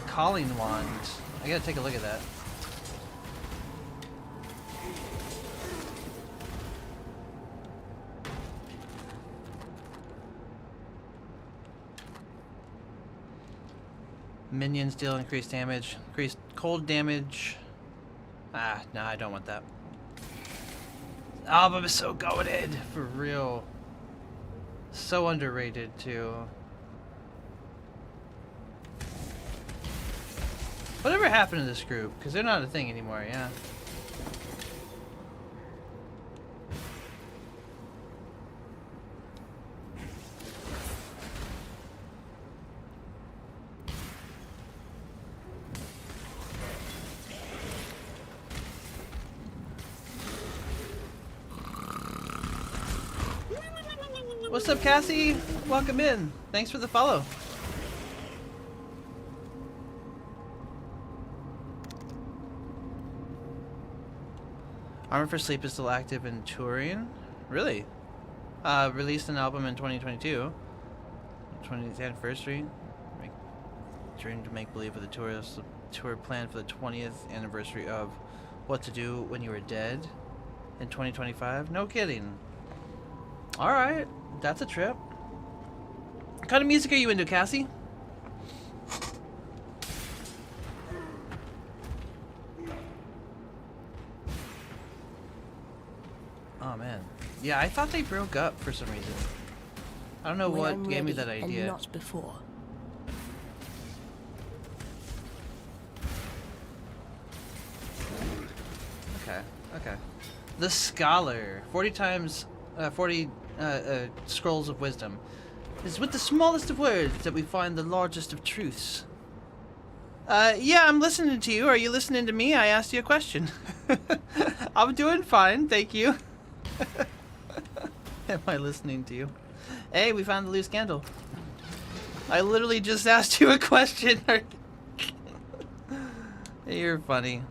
Calling wand. I gotta take a look at that. Minions deal increased damage. Increased cold damage. Ah, no, I don't want that. Album is so goated, for real. So underrated too. Whatever happened to this group? Because they're not a thing anymore, yeah. What's up, Cassie? Welcome in. Thanks for the follow. Armor for Sleep is still active in touring. Really? Released an album in 2022. 20th anniversary. Dream to make believe with the tour planned for the 20th anniversary of What to Do When You Were Dead. in 2025. No kidding. All right, that's a trip. What kind of music are you into, Cassie? Oh man, yeah, I thought they broke up for some reason. I don't know When what I'm gave me ready that idea. And not before. Okay, okay. The Scholar, 40 times, 40 scrolls of wisdom. It's with the smallest of words that we find the largest of truths. Yeah, I'm listening to you. Are you listening to me? I asked you a question. I'm doing fine, thank you. Am I listening to you? Hey, we found the loose candle. I literally just asked you a question. You're funny.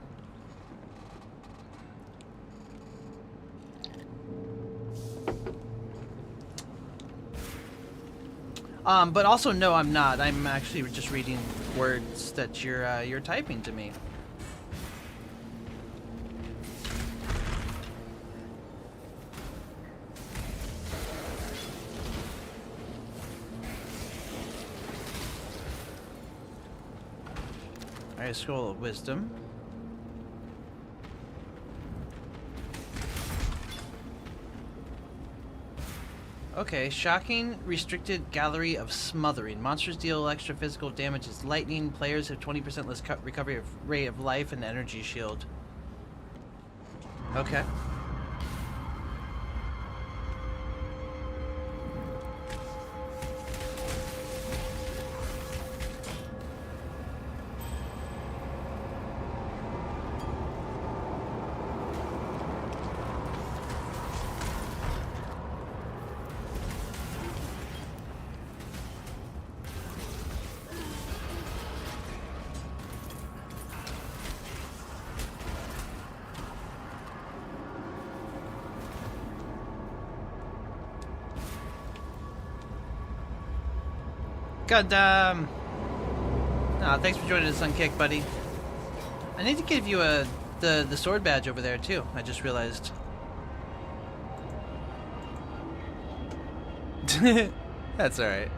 But also no, I'm not. I'm actually just reading words that you're typing to me. Alright, scroll of wisdom. Okay, shocking restricted gallery of smothering. Monsters deal extra physical damage as lightning. Players have 20% less recovery rate of life and energy shield. Okay. God damn. Ah, thanks for joining us on Kick, buddy. I need to give you the sword badge over there too. I just realized. That's all right.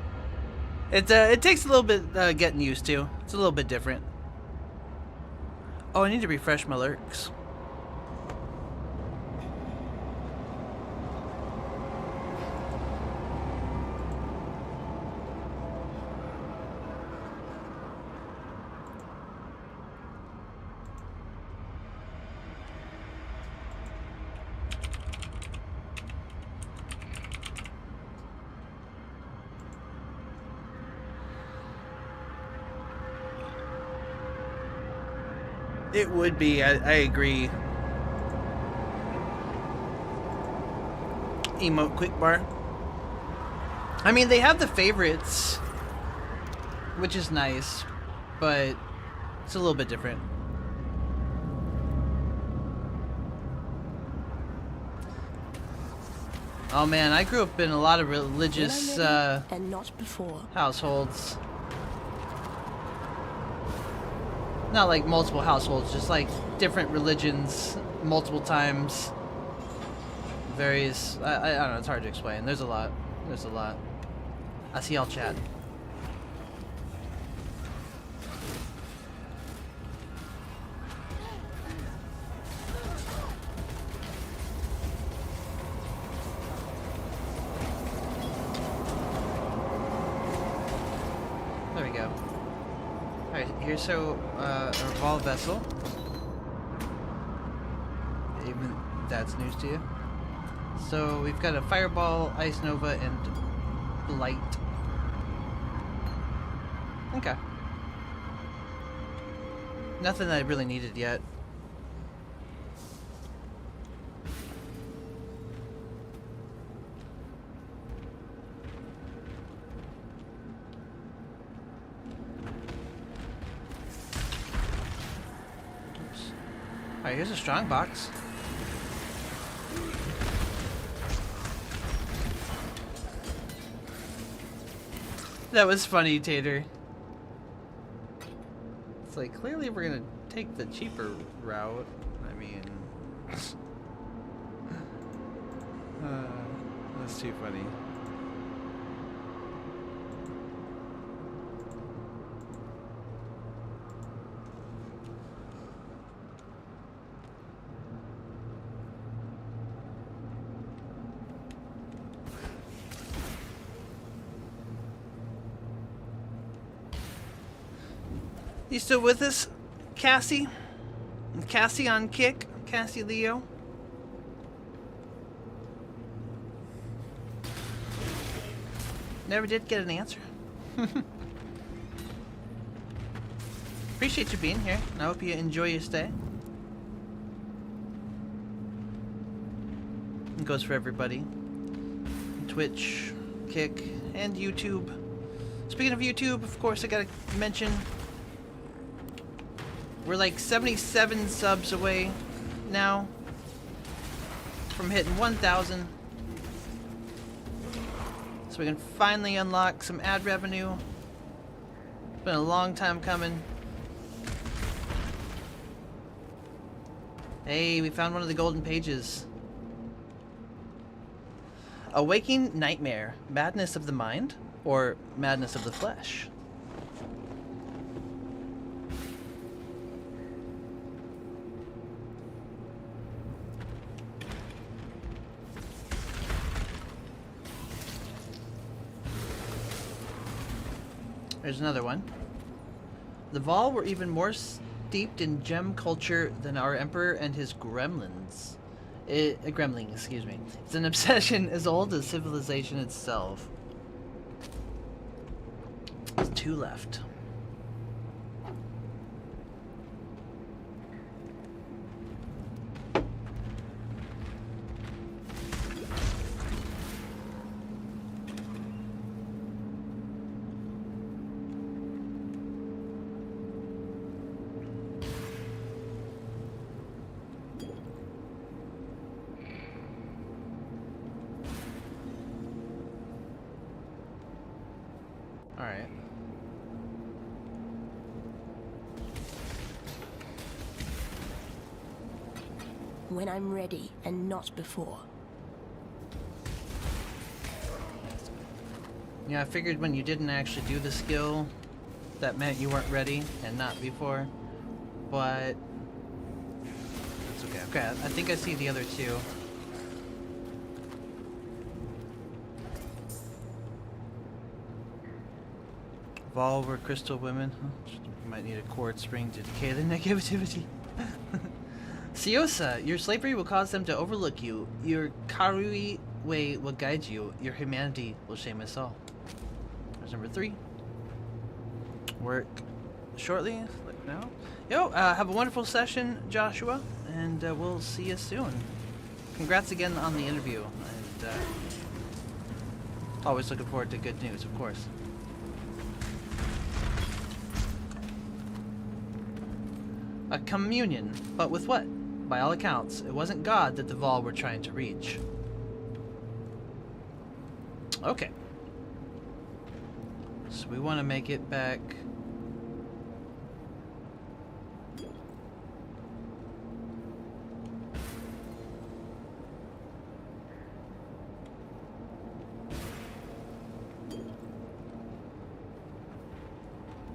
It takes a little bit getting used to. It's a little bit different. Oh, I need to refresh my lurks. It would be, I agree. Emote quick bar. I mean, they have the favorites, which is nice, but it's a little bit different. Oh man, I grew up in a lot of religious and not before. households. Not like multiple households, just like different religions, multiple times. Various, I don't know, it's hard to explain. There's a lot. There's a lot. I see y'all chat. There we go. Alright, here's so a revolved vessel. Even that's news to you. So we've got a fireball, ice nova, and blight. Okay. Nothing that I really needed yet. Alright, here's a strong box. That was funny, Tater. It's like, clearly we're gonna take the cheaper route. I mean... That's too funny. You still with us, Cassie? Cassie on kick? Cassie Leo? Never did get an answer. Appreciate you being here. I hope you enjoy your stay. It goes for everybody. Twitch, Kick, and YouTube. Speaking of YouTube, of course, I gotta mention we're like 77 subs away now from hitting 1,000. So we can finally unlock some ad revenue. It's been a long time coming. Hey, we found one of the golden pages. A waking nightmare, madness of the mind, or madness of the flesh? There's another one. The Vaal were even more steeped in gem culture than our Emperor and his gremlins. Gremling, excuse me. It's an obsession as old as civilization itself. There's 2 left. Alright. When I'm ready and not before. Yeah, I figured when you didn't actually do the skill, that meant you weren't ready and not before. But it's okay. Okay, I think I see the other 2. Vaal were crystal women. Huh? You might need a quartz ring to decay the negativity. Siosa, your slavery will cause them to overlook you. Your Karui way will guide you. Your humanity will shame us all. There's number 3. Work shortly, like now. Yo, have a wonderful session, Joshua, and we'll see you soon. Congrats again on the interview, and always looking forward to good news, of course. A communion, but with what? By all accounts, it wasn't God that the Vaal were trying to reach. Okay. So we want to make it back.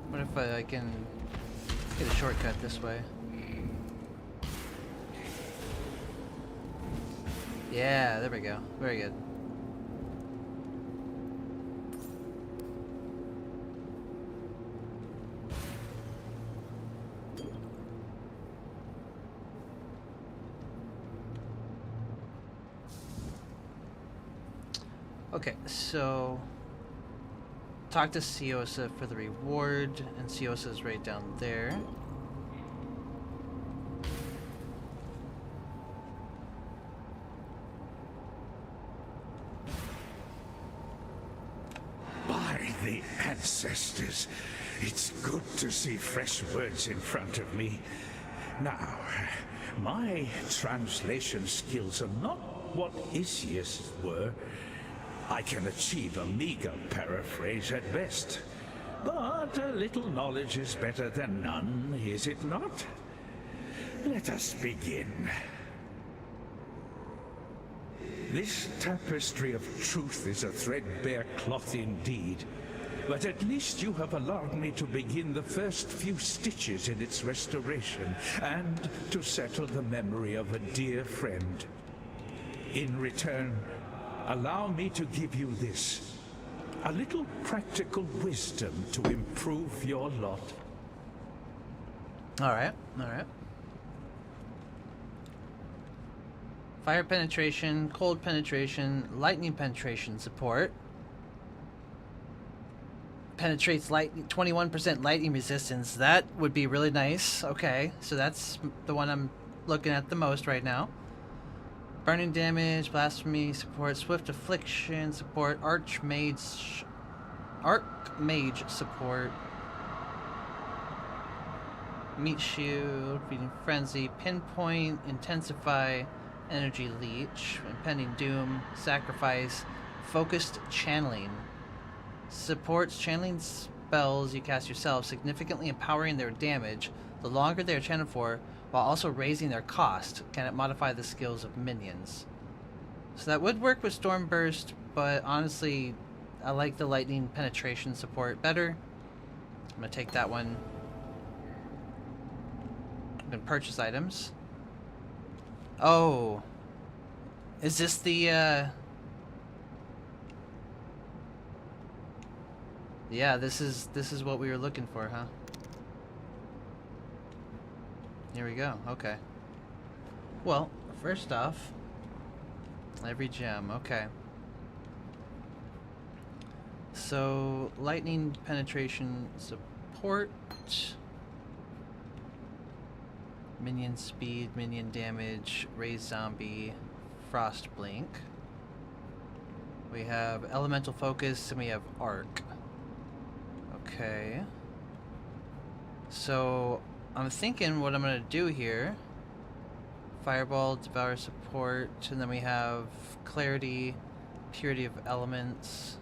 What if I can get a shortcut this way? Yeah, there we go. Very good. Okay, so talk to Siosa for the reward, and Siosa's right down there. By the ancestors, it's good to see fresh words in front of me. Now, my translation skills are not what Isius were. I can achieve a meager paraphrase at best. But a little knowledge is better than none, is it not? Let us begin. This tapestry of truth is a threadbare cloth indeed. But at least you have allowed me to begin the first few stitches in its restoration, and to settle the memory of a dear friend. In return, allow me to give you this. A little practical wisdom to improve your lot. Alright, alright. Fire penetration, cold penetration, lightning penetration support. Penetrates light 21% lightning resistance. That would be really nice. Okay, so that's the one I'm looking at the most right now. Burning damage, blasphemy support, swift affliction support, archmage support, meat shield, feeding frenzy, pinpoint, intensify, energy leech, impending doom, sacrifice, focused channeling. Supports channeling spells you cast yourself, significantly empowering their damage the longer they are channeled for, while also raising their cost. Can it modify the skills of minions? So that would work with Stormburst, but honestly, I like the lightning penetration support better. I'm gonna take that one. I'm gonna purchase items. Oh, is this the yeah, this is what we were looking for, huh? Here we go. Okay. Well, first off, every gem. Okay. So, lightning penetration support, minion speed, minion damage, raise zombie, frost blink. We have elemental focus and we have arc. Okay. So, I'm thinking what I'm going to do here. Fireball, Devour support, and then we have Clarity, Purity of Elements,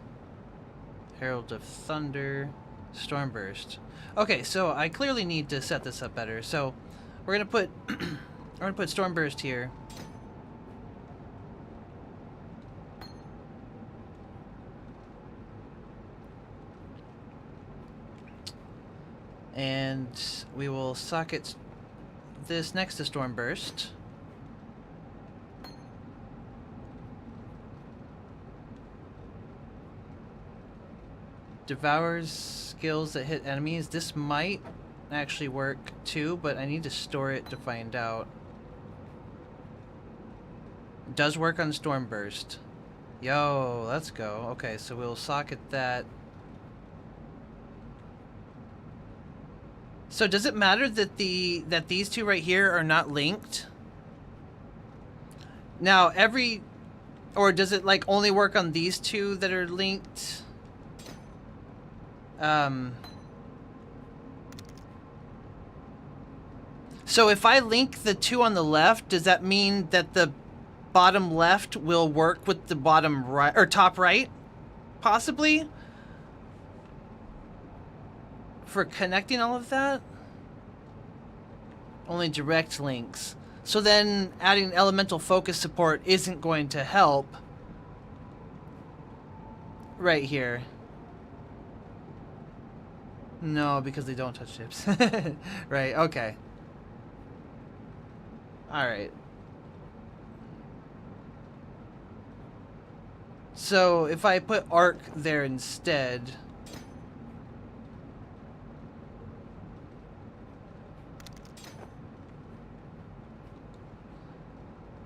Herald of Thunder, Stormburst. Okay, so I clearly need to set this up better. So, we're going to put we're going to put Stormburst here. And we will socket this next to Stormburst. Devours skills that hit enemies. This might actually work too, but I need to store it to find out. It does work on Stormburst. Yo, let's go. Okay, so we'll socket that. So does it matter that these two right here are not linked? Now or does it like only work on these two that are linked? So if I link the two on the left, does that mean that the bottom left will work with the bottom right or top right? Possibly? For connecting all of that? Only direct links. So then adding elemental focus support isn't going to help right here. No, because they don't touch ships. Right, okay. Alright. So if I put arc there instead...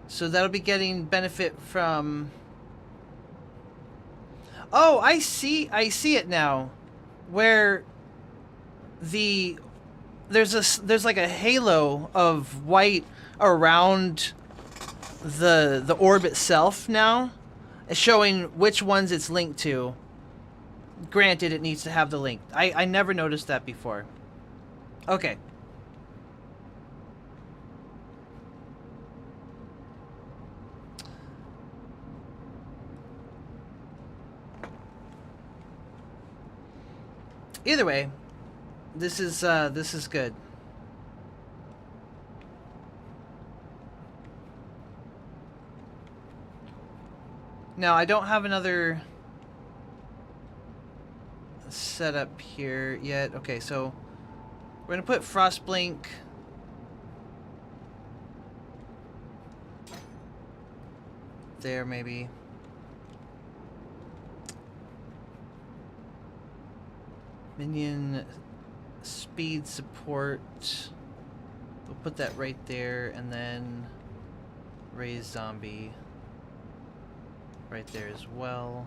So that'll be getting benefit from... Oh, I see it now. Where there's like a halo of white around the orb itself now, showing which ones it's linked to. Granted, it needs to have the link. I never noticed that before. Okay. Either way, this is good. Now, I don't have another setup here yet. Okay, so we're gonna put Frostblink there, maybe. Minion speed support. We'll put that right there, and then raise zombie right there as well.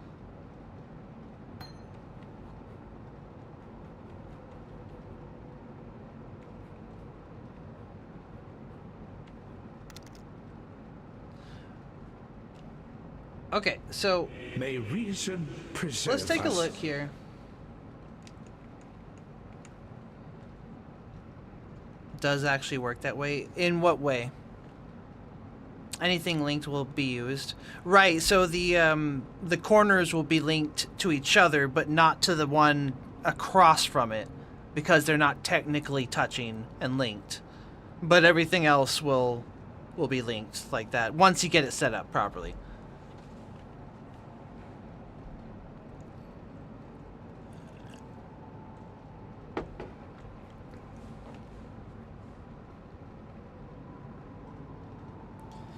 Okay, so may reason preserve let's take a us. look here. Does actually work that way? In what way? Anything linked will be used. Right, so the corners will be linked to each other, but not to the one across from it, because they're not technically touching and linked. But everything else will be linked like that once you get it set up properly.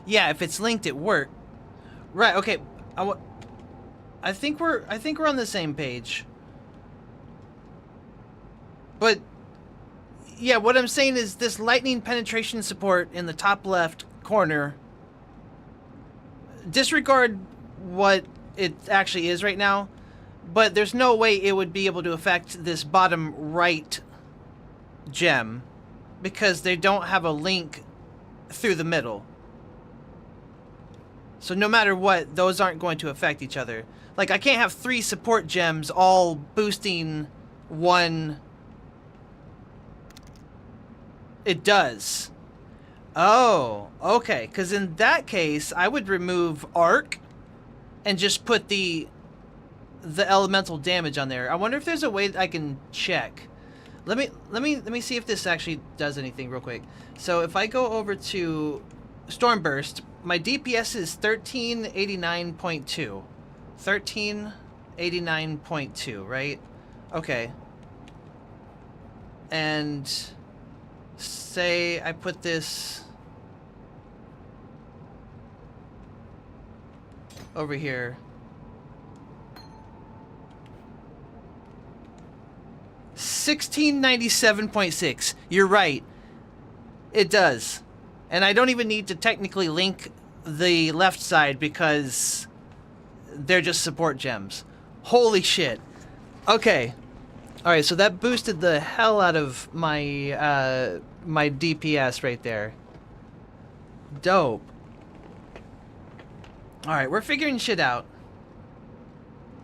Yeah, if it's linked, it worked. Right. Okay. I think we're on the same page. But yeah, what I'm saying is this lightning penetration support in the top left corner. Disregard what it actually is right now, but there's no way it would be able to affect this bottom right gem because they don't have a link through the middle. So no matter what, those aren't going to affect each other. Like, I can't have 3 support gems all boosting one. It does. Oh, okay. Because in that case, I would remove arc and just put the elemental damage on there. I wonder if there's a way that I can check. Let me see if this actually does anything real quick. So if I go over to Stormburst, my DPS is 1389.2. 1389.2, right? Okay. And say I put this over here. 1697.6. You're right. It does. And I don't even need to technically link the left side because they're just support gems. Holy shit. Okay. Alright, so that boosted the hell out of my my DPS right there. Dope. Alright, we're figuring shit out.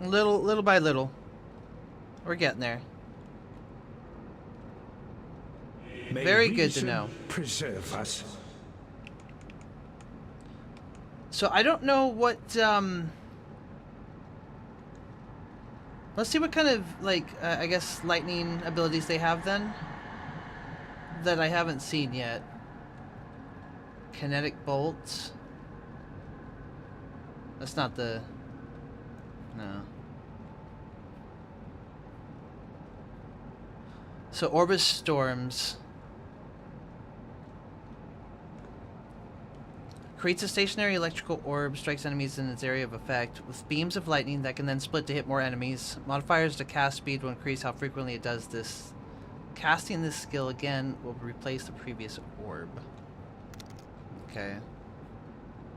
Little by little. We're getting there. May Very good to reason know. Preserve us. So I don't know what, let's see what kind of, like, I guess lightning abilities they have then. That I haven't seen yet. Kinetic bolts. That's not the, no. So Orbis Storms. Creates a stationary electrical orb, strikes enemies in its area of effect with beams of lightning that can then split to hit more enemies. Modifiers to cast speed will increase how frequently it does this. Casting this skill again will replace the previous orb. Okay.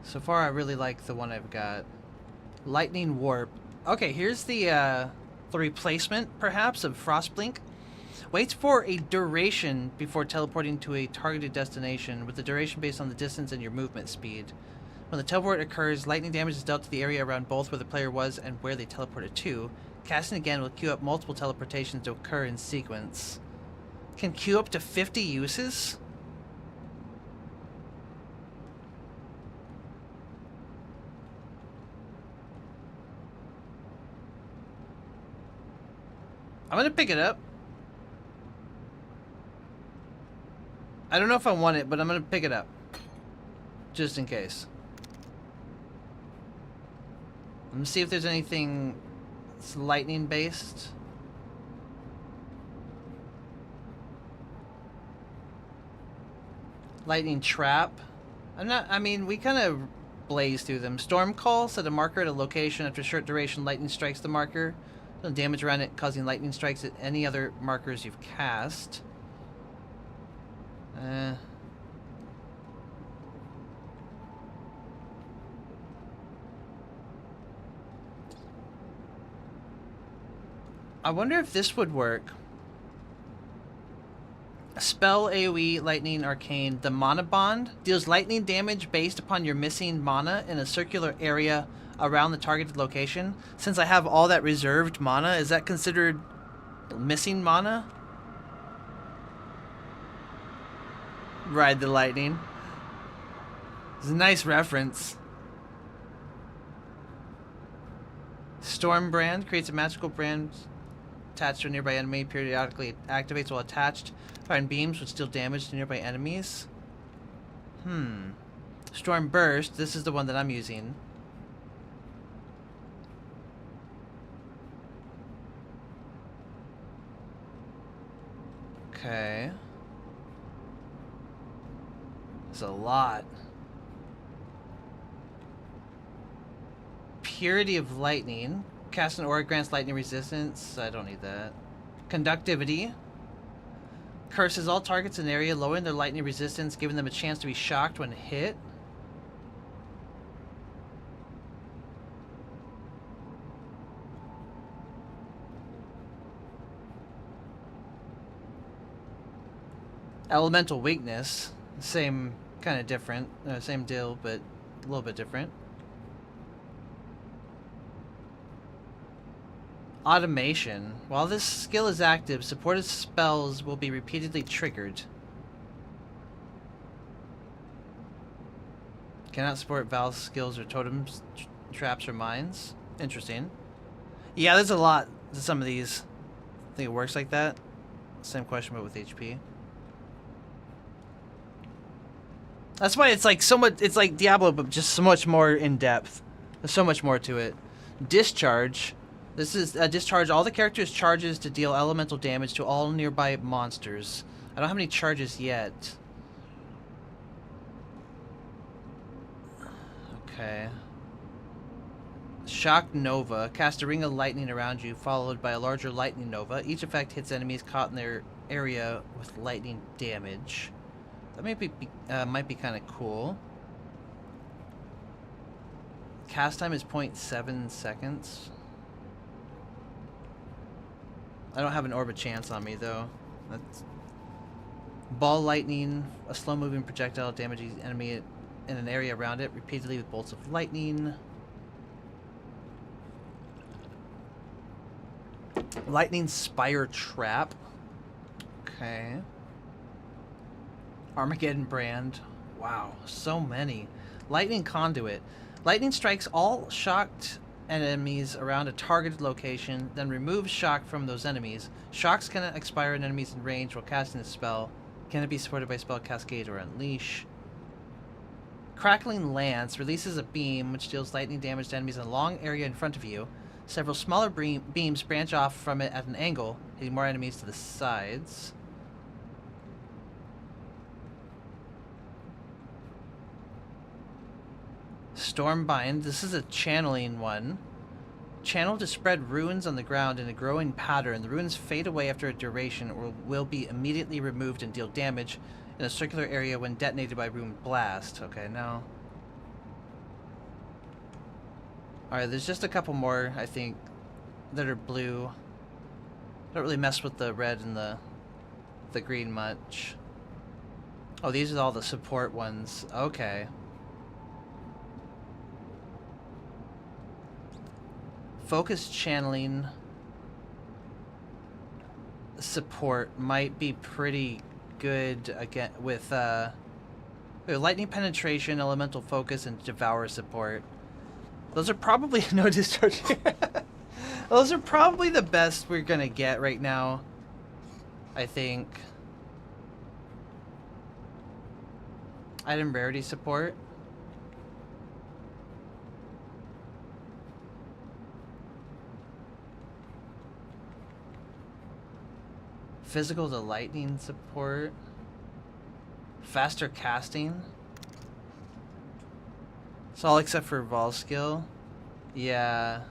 So far I really like the one I've got. Lightning Warp. Okay, here's the replacement, perhaps, of Frostblink. Waits for a duration before teleporting to a targeted destination, with the duration based on the distance and your movement speed. When the teleport occurs, lightning damage is dealt to the area around both where the player was and where they teleported to. Casting again will queue up multiple teleportations to occur in sequence. Can queue up to 50 uses? I'm gonna pick it up. I don't know if I want it, but I'm gonna pick it up. Just in case. Let me see if there's anything that's lightning based. Lightning trap. I mean, we kind of blaze through them. Storm call, set a marker at a location. After a short duration, lightning strikes the marker. No damage around it, causing lightning strikes at any other markers you've cast. I wonder if this would work. Spell AoE Lightning Arcane. The Mana Bond deals lightning damage based upon your missing mana in a circular area around the targeted location. Since I have all that reserved mana, is that considered missing mana? Ride the lightning. It's a nice reference. Storm Brand creates a magical brand attached to a nearby enemy, periodically activates while attached. Firing beams which deal damage to nearby enemies. Storm Burst, this is the one that I'm using. Okay. There's a lot. Purity of Lightning. Cast an aura grants lightning resistance. I don't need that. Conductivity. Curses all targets in the area, lowering their lightning resistance, giving them a chance to be shocked when hit. Elemental weakness. Same kind of different. Same deal, but a little bit different. Automation. While this skill is active, supported spells will be repeatedly triggered. Cannot support Val's skills or totems, traps, or mines. Interesting. Yeah, there's a lot to some of these. I think it works like that. Same question, but with HP. That's why it's like so much. It's like Diablo, but just so much more in depth. There's so much more to it. Discharge. This is a discharge. All the characters' charges to deal elemental damage to all nearby monsters. I don't have any charges yet. Okay. Shock Nova. Cast a ring of lightning around you, followed by a larger lightning nova. Each effect hits enemies caught in their area with lightning damage. That might be kind of cool. Cast time is 0.7 seconds. I don't have an Orb of Chance on me, though. That's Ball Lightning, a slow-moving projectile damages enemy in an area around it repeatedly with bolts of lightning. Lightning Spire Trap. Okay. Armageddon Brand. Wow, so many. Lightning Conduit. Lightning strikes all shocked enemies around a targeted location, then removes shock from those enemies. Shocks cannot expire on enemies in range while casting a spell. Can it be supported by spell Cascade or Unleash? Crackling Lance releases a beam which deals lightning damage to enemies in a long area in front of you. Several smaller beams branch off from it at an angle, hitting more enemies to the sides. Stormbind. This is a channeling one. Channel to spread runes on the ground in a growing pattern. The runes fade away after a duration or will be immediately removed and deal damage in a circular area when detonated by rune blast. Okay, now. Alright, there's just a couple more, I think, that are blue. Don't really mess with the red and the green much. Oh, these are all the support ones. Okay. Focus channeling support might be pretty good again with lightning penetration, elemental focus, and devour support. Those are probably no discharge. Those are probably the best we're gonna get right now, I think. Item rarity support. Physical to lightning support. Faster casting. It's all except for Vol skill. Yeah.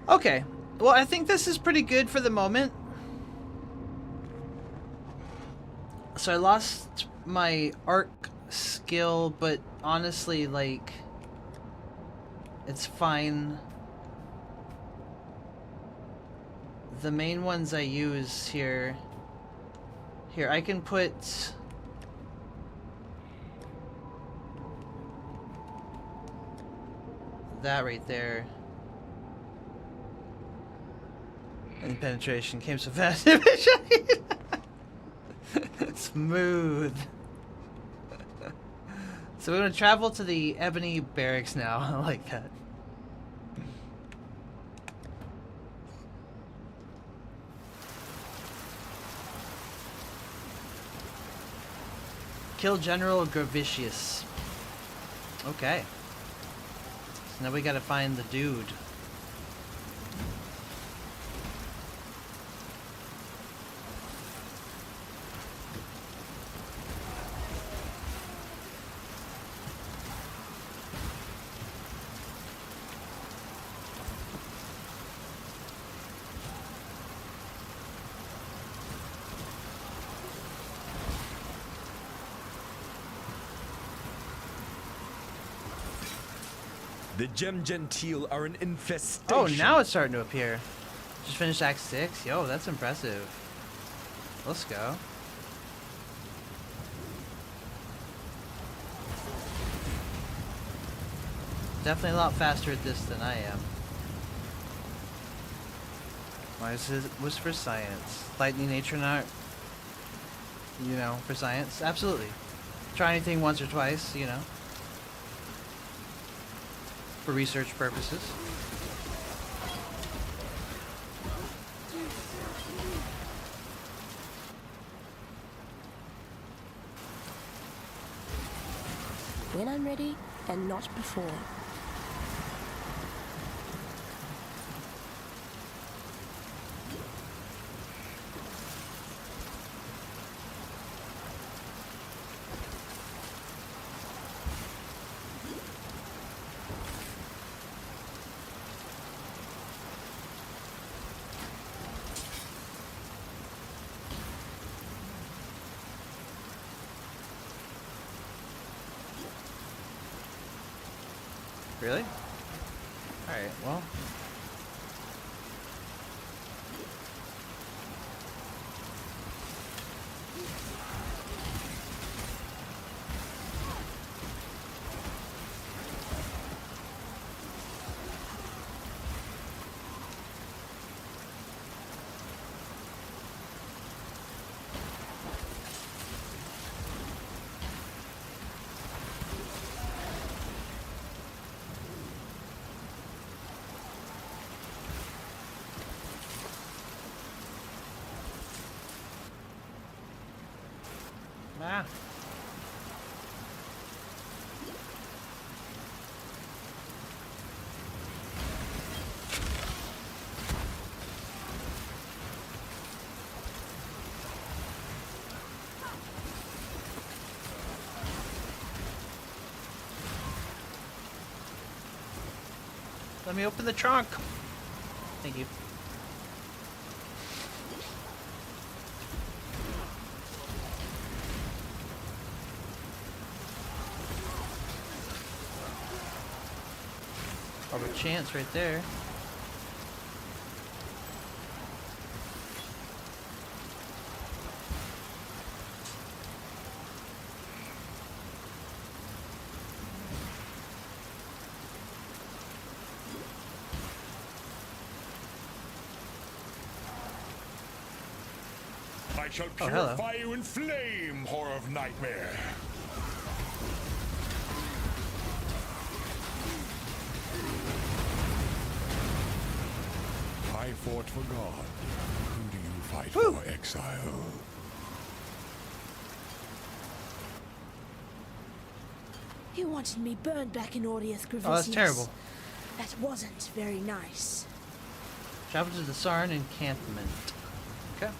Okay. Well, I think this is pretty good for the moment. So I lost my arc skill, but honestly, like, it's fine. The main ones I use here. Here, I can put that right there. And penetration came so fast. Smooth. So we're gonna travel to the Ebony Barracks now. I like that. Kill General Gravicius. Okay. So now we gotta find the dude. The Gem Gentile are an infestation. Oh, now it's starting to appear. Just finished Act 6. Yo, that's impressive. Let's go. Definitely a lot faster at this than I am. Why is it was for science? Lightning nature not, you know, for science? Absolutely. Try anything once or twice, you know. For research purposes. When I'm ready, and not before. Really? Alright, well. Ah. Let me open the trunk. Thank you. A chance right there. I shall hello. purify you in flame, horror of nightmare. I fought for God. Who do you fight for, exile? You wanted me burned back in Audius Gravicius. Oh, that's terrible. That wasn't very nice. Travel to the Sarn encampment. Okay.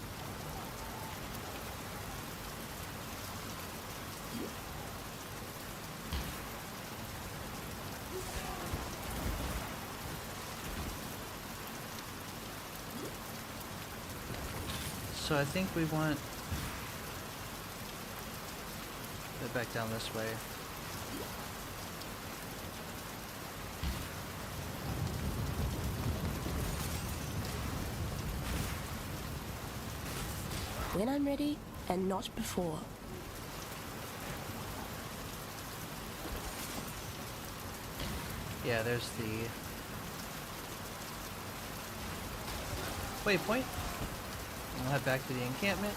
So I think we want... Get back down this way. When I'm ready, and not before. Yeah, there's the waypoint. We'll head back to the encampment.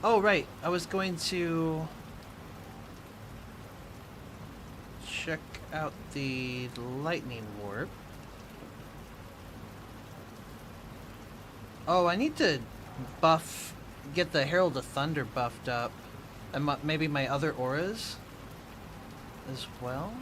Oh, right. I was going to check out the lightning warp. Oh, I need to get the Herald of Thunder buffed up. And maybe my other auras as well.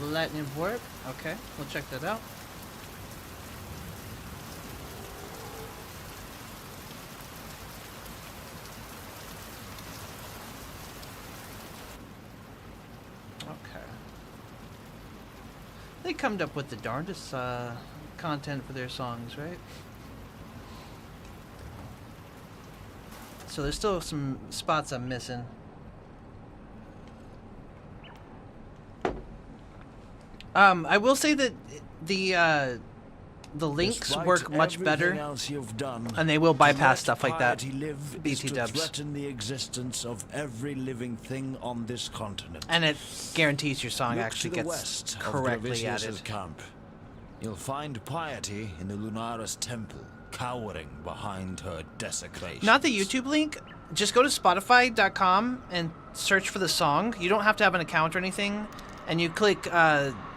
Lightning warp. Okay, we'll check that out. Okay. They come up with the darndest content for their songs, right? So there's still some spots I'm missing. I will say that the links work much better, and they will bypass stuff like that. BT dubs, threaten the existence of every living thing on this continent. And it guarantees your song Look actually to the gets west correctly of Gravisius's added. camp. You'll find piety in the Lunaris temple, cowering behind her desecration. Not the YouTube link. Just go to Spotify.com and search for the song. You don't have to have an account or anything, and you click.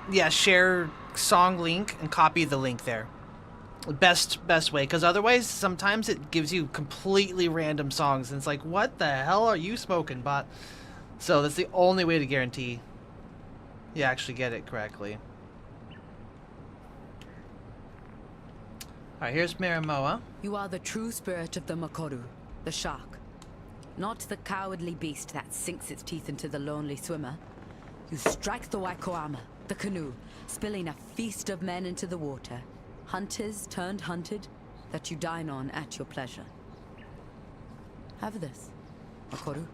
Yeah, share song link and copy the link there. Best way, because otherwise sometimes it gives you completely random songs and it's like, what the hell are you smoking, bot? So that's the only way to guarantee you actually get it correctly. Alright, here's Marimoa. You are the true spirit of the Makoru, the shark. Not the cowardly beast that sinks its teeth into the lonely swimmer. You strike the Waikoama, the canoe, spilling a feast of men into the water. Hunters turned hunted, that you dine on at your pleasure. Have this, Makoru.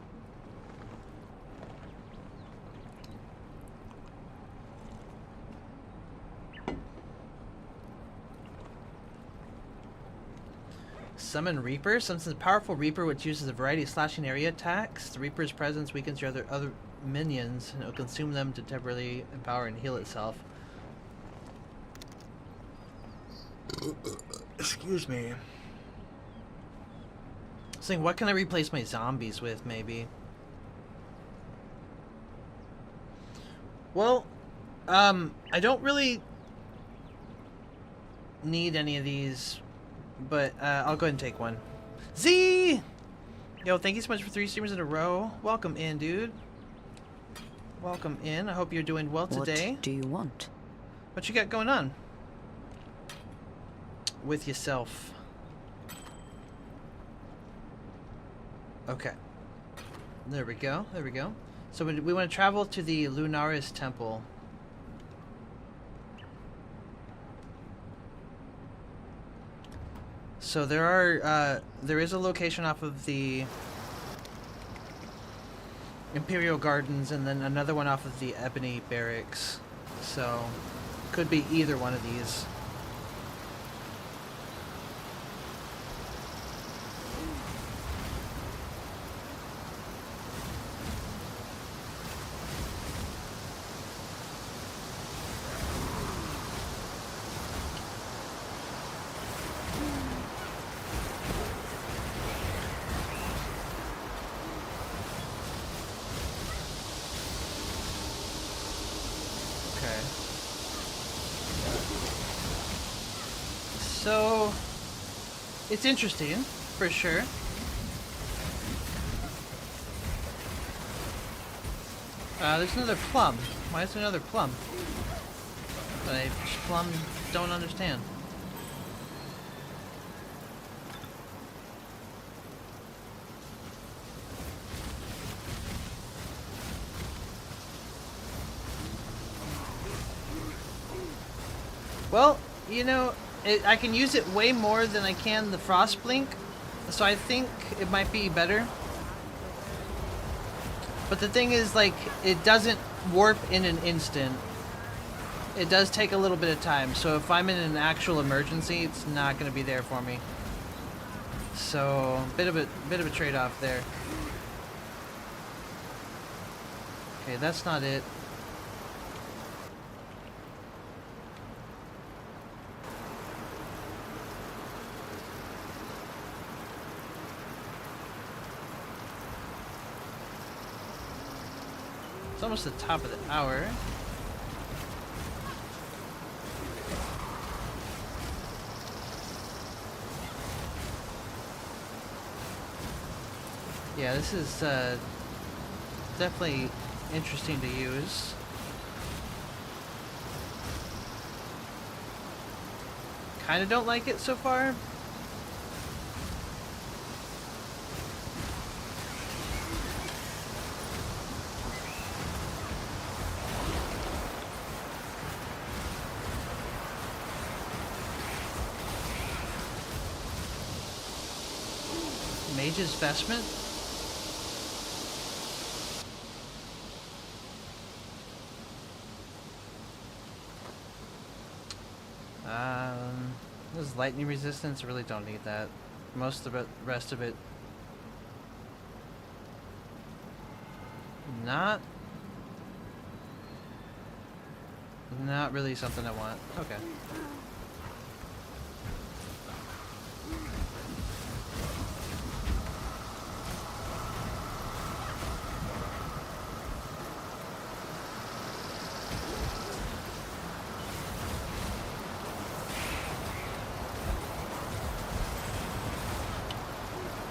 Summon Reaper. Summons a powerful Reaper which uses a variety of slashing area attacks. The Reaper's presence weakens your other minions and it will consume them to temporarily empower and heal itself. Excuse me. Saying, what can I replace my zombies with, maybe? Well, I don't really need any of these, but I'll go ahead and take one. Z! Yo, thank you so much for 3 streamers in a row. Welcome in, dude. Welcome in. I hope you're doing well today. What do you want? What you got going on with yourself? Okay. There we go. There we go. So we want to travel to the Lunaris Temple. So there is a location off of the Imperial Gardens and then another one off of the Ebony Barracks. So could be either one of these. So, it's interesting, for sure. There's another plum. Why is there another plum? I plum don't understand. Well, you know, I can use it way more than I can the Frost Blink, so I think it might be better. But the thing is, like, it doesn't warp in an instant. It does take a little bit of time, so if I'm in an actual emergency, it's not going to be there for me. So, bit of a trade-off there. Okay, that's not it. It's almost the top of the hour. Yeah, this is definitely interesting to use. Kinda don't like it so far. Mage's Vestment? This is lightning resistance. Really don't need that. Most of it, rest of it, not really something I want. Okay.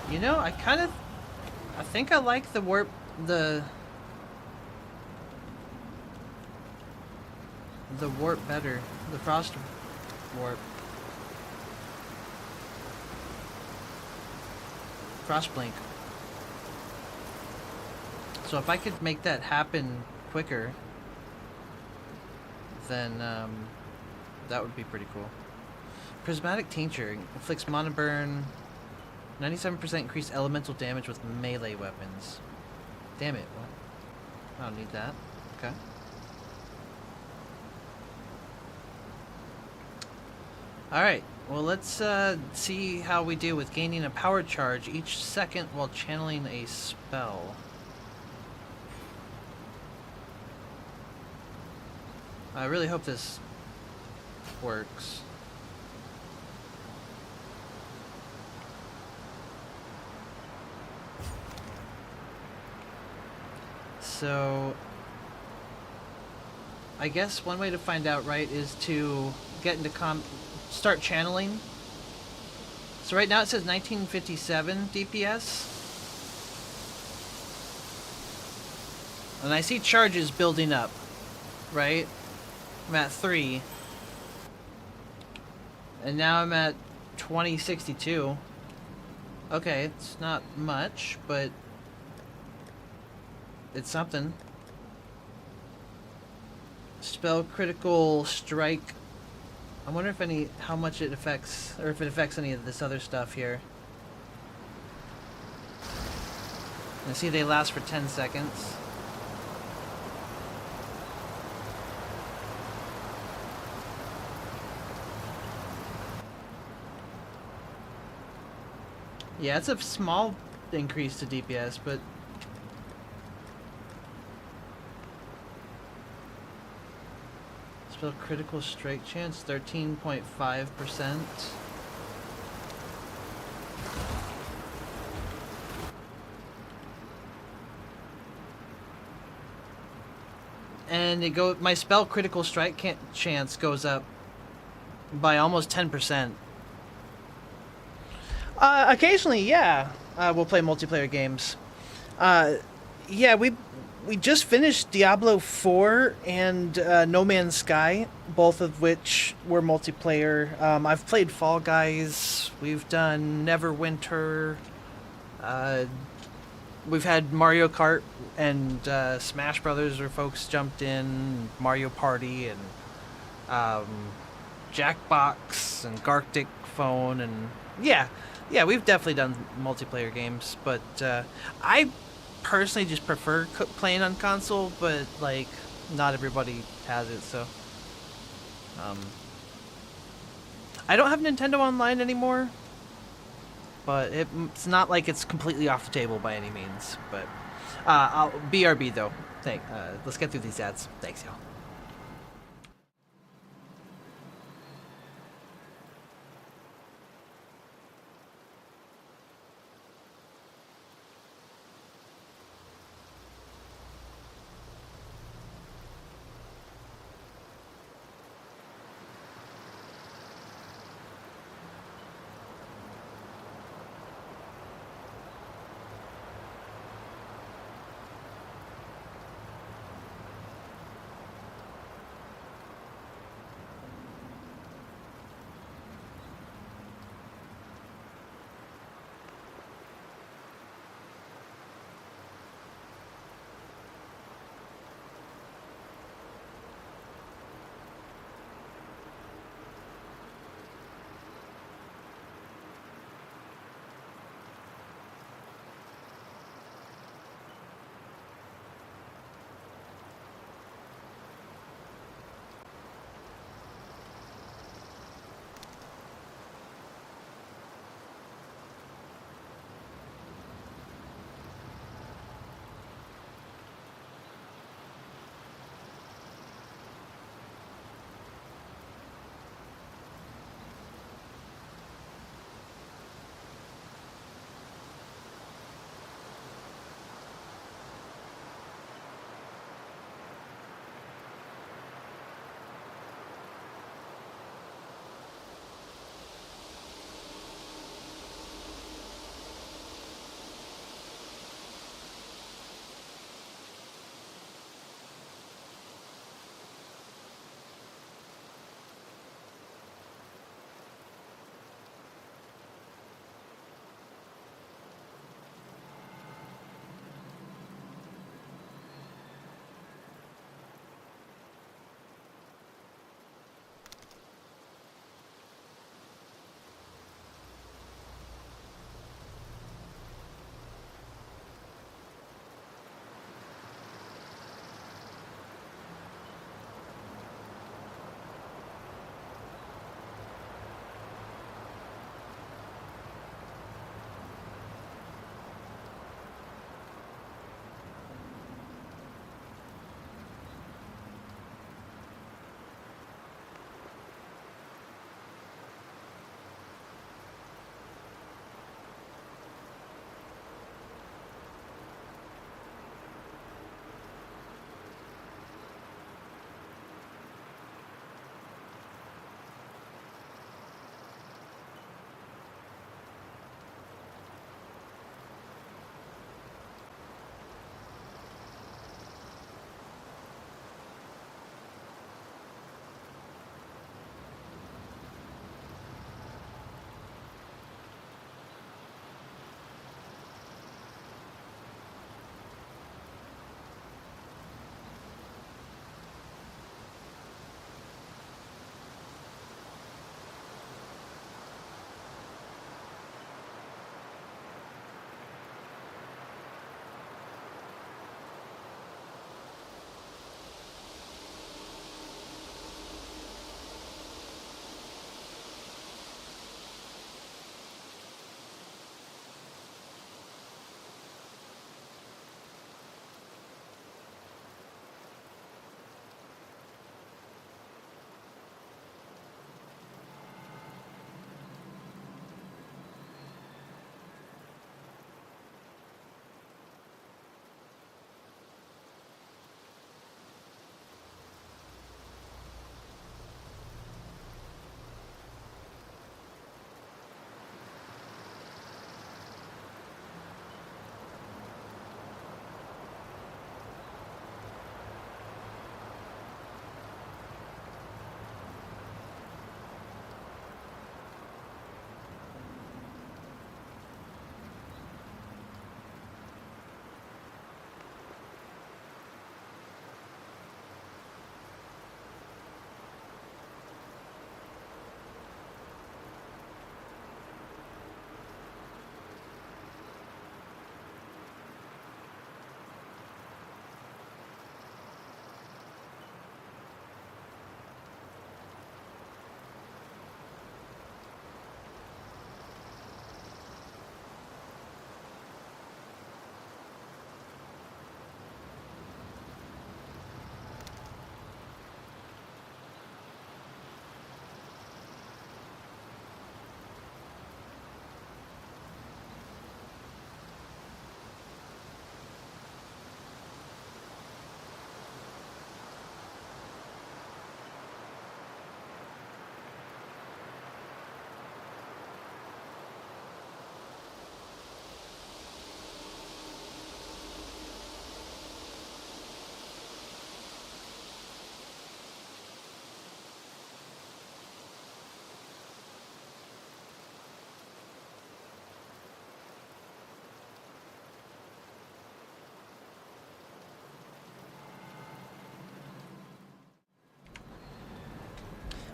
You know, I think I like the warp, the warp better, the frost warp. Frost blink. So if I could make that happen quicker, then that would be pretty cool. Prismatic Tincture inflicts mana burn. 97% increased elemental damage with melee weapons. Damn it, what? I don't need that. Okay. Alright, well let's see how we do with gaining a power charge each second while channeling a spell. I really hope this works. So, I guess one way to find out, right, is to get into start channeling. So right now it says 1957 DPS. And I see charges building up, right? I'm at 3. And now I'm at 2062. Okay, it's not much, but it's something. Spell critical strike. I wonder if how much it affects, or if it affects any of this other stuff here. I see they last for 10 seconds. Yeah, it's a small increase to DPS, but spell critical strike chance 13.5%. And my spell critical strike chance goes up by almost 10%. Occasionally, yeah. We'll play multiplayer games. Yeah, we just finished Diablo 4 and No Man's Sky, both of which were multiplayer. I've played Fall Guys. We've done Neverwinter. We've had Mario Kart and Smash Brothers where folks jumped in, Mario Party and Jackbox and Gartic Phone, and yeah, we've definitely done multiplayer games, but I personally just prefer playing on console, but like not everybody has it, so I don't have Nintendo Online anymore, but it's not like it's completely off the table by any means. But BRB though. Let's get through these ads. Thanks, y'all.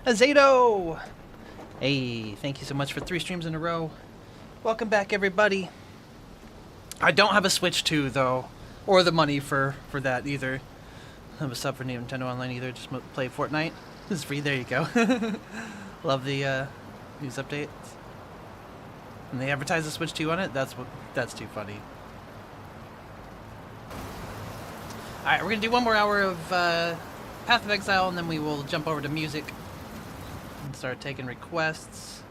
Azato! Hey, thank you so much for 3 streams in a row. Welcome back, everybody. I don't have a Switch 2, though. Or the money for that, either. I don't have a sub for Nintendo Online, either. Just play Fortnite. This is free. There you go. Love the news updates. And they advertise the Switch 2 on it? That's too funny. Alright, we're going to do 1 more hour of Path of Exile, and then we will jump over to music and start taking requests.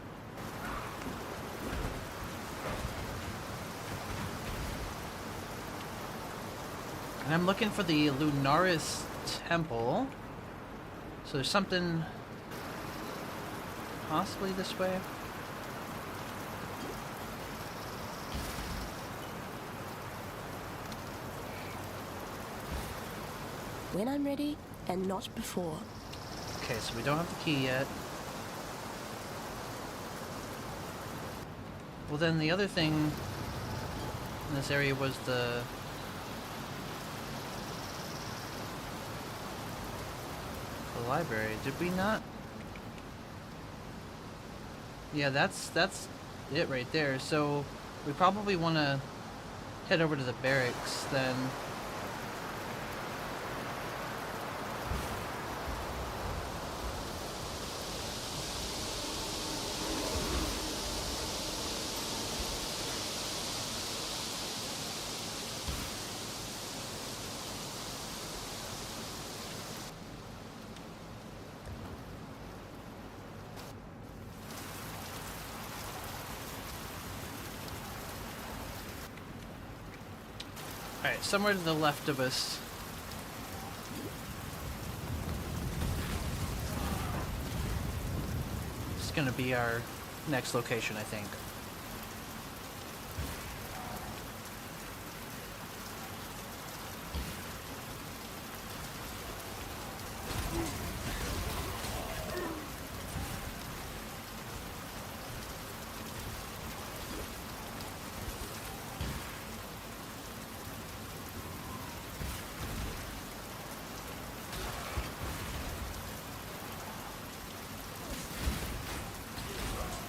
And I'm looking for the Lunaris Temple. So there's something possibly this way. When I'm ready, and not before. Okay, so we don't have the key yet. Well, then the other thing in this area was the library. Did we not? Yeah, that's it right there. So we probably want to head over to the barracks then. Alright, somewhere to the left of us. It's gonna be our next location, I think.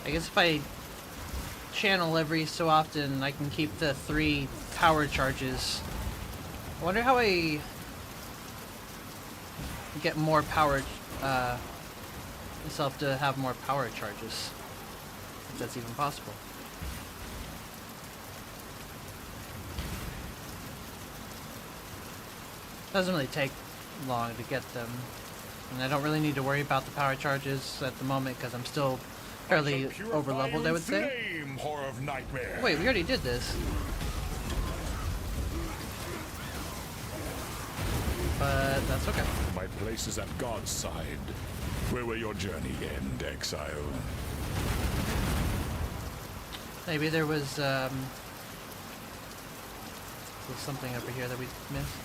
I guess if I channel every so often, I can keep the 3 power charges. I wonder how I get more power, myself to have more power charges, if that's even possible. Doesn't really take long to get them, and I don't really need to worry about the power charges at the moment because I'm still fairly over leveled, I would say. Flame, horror of nightmare. Wait, we already did this. But that's okay. My place is at God's side. Where will your journey end, exile? Maybe there was something over here that we missed.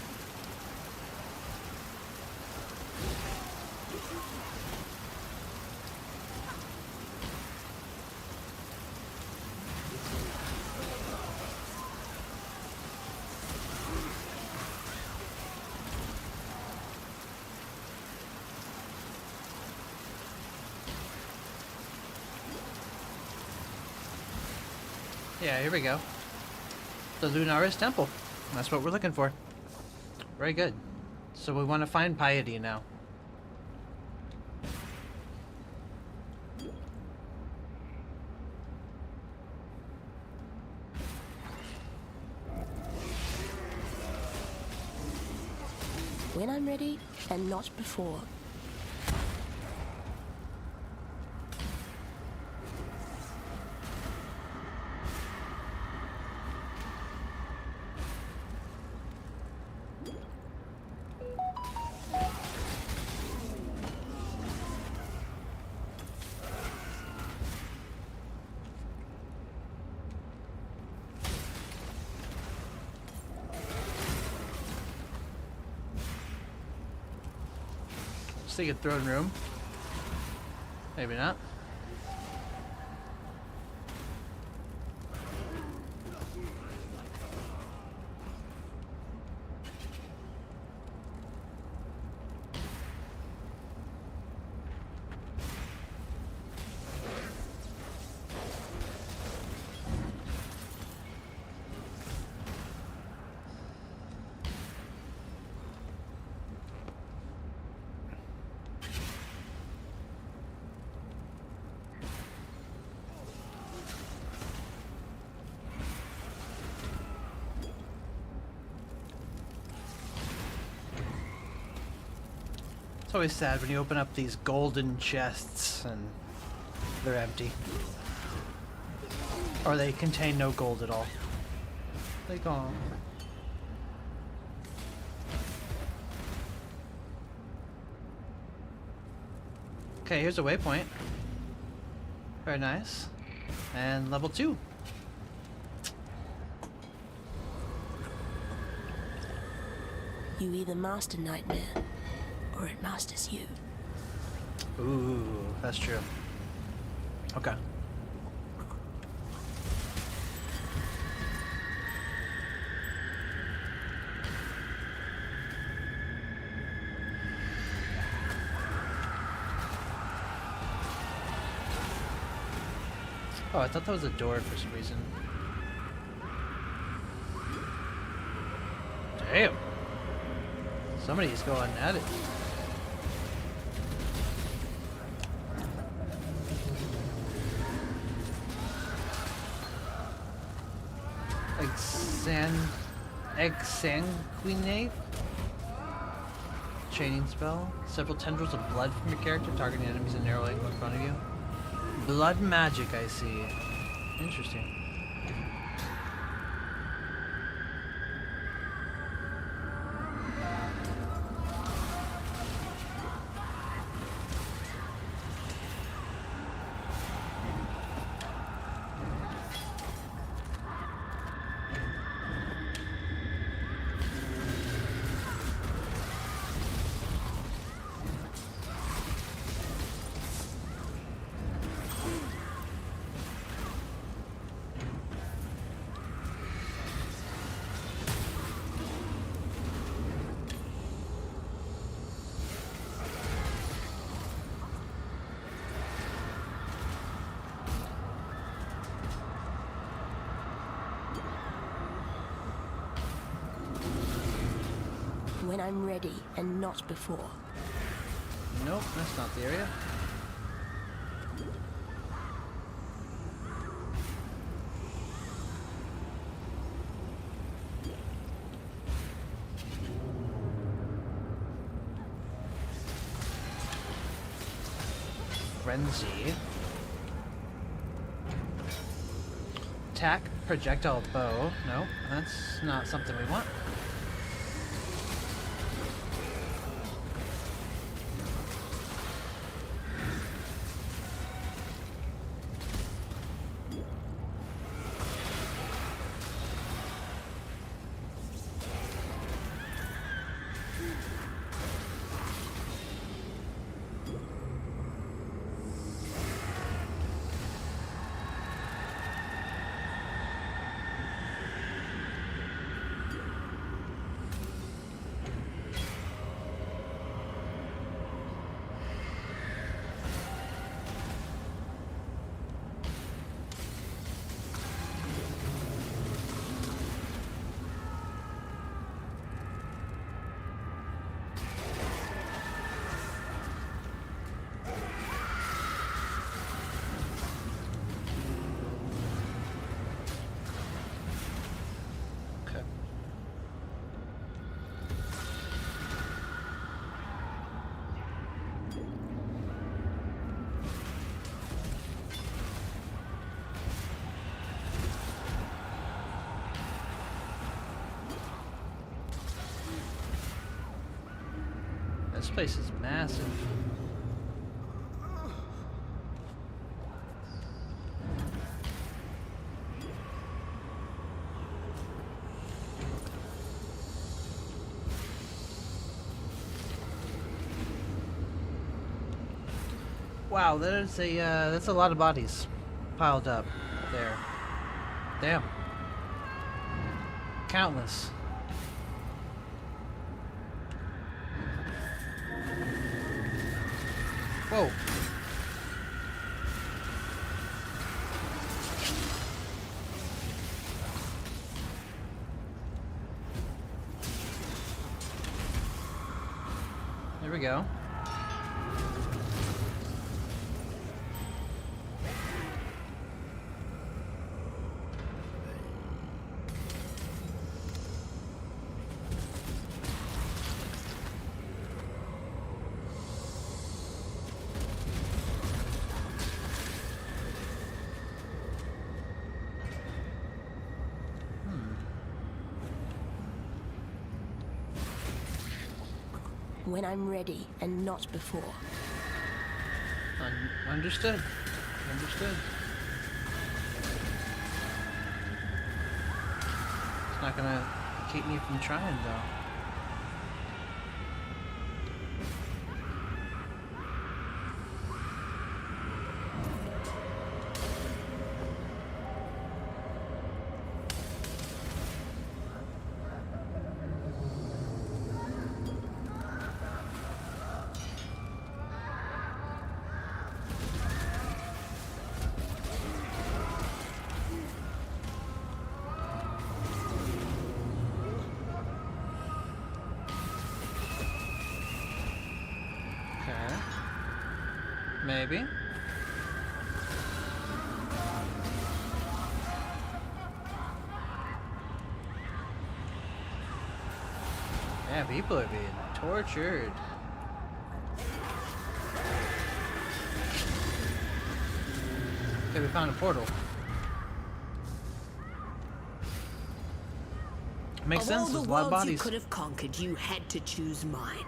Yeah, here we go. The Lunaris Temple. That's what we're looking for. Very good. So we want to find piety now. When I'm ready, and not before. See a throne room. Maybe not. It's always sad when you open up these golden chests and they're empty. Or they contain no gold at all. Like, oh. Okay, here's a waypoint. Very nice. And level 2. You either master Nightmare, or it masters you. Ooh, that's true. Okay. Oh, I thought that was a door for some reason. Damn. Somebody's going at it. Exsanguinate? Chaining spell. Several tendrils of blood from your character targeting enemies in narrow angle in front of you. Blood magic, I see. Interesting. When I'm ready, and not before. Nope, that's not the area. Frenzy. Attack, projectile bow. No, that's not something we want. This place is massive. Wow, that's a lot of bodies piled up there. Damn. Countless. Whoa. There we go. when I'm ready and not before. Understood. Understood. It's not gonna keep me from trying, though. Maybe. Yeah, people are being tortured. Okay, we found a portal. Makes sense. There's a lot of bodies. You could have conquered, you had to choose mine.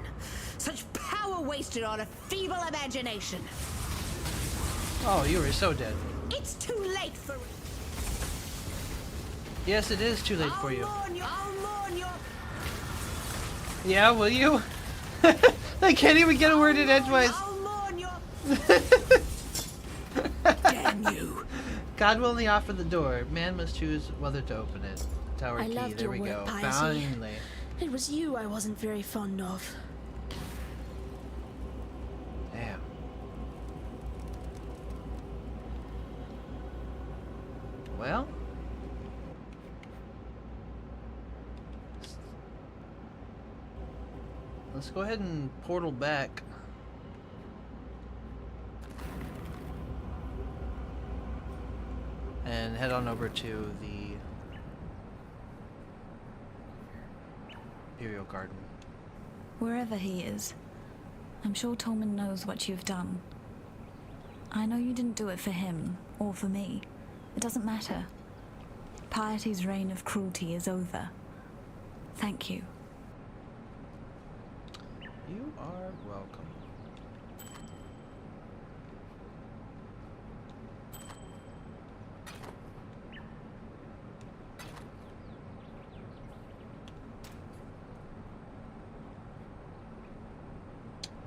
Such power wasted on a feeble imagination. Oh, you were so dead. It's too late for it. Yes, it is too late for you. I'll mourn your... Yeah, will you? I can't even get a word in edgewise. I'll mourn your... Damn you. God will only offer the door. Man must choose whether to open it. Tower I key. loved There your we go. work, Piety. Finally. It was you I wasn't very fond of. Damn. Well. Let's go ahead and portal back. And head on over to the Imperial Garden. Wherever he is, I'm sure Tolman knows what you've done. I know you didn't do it for him, or for me. It doesn't matter. Piety's reign of cruelty is over. Thank you. You are welcome.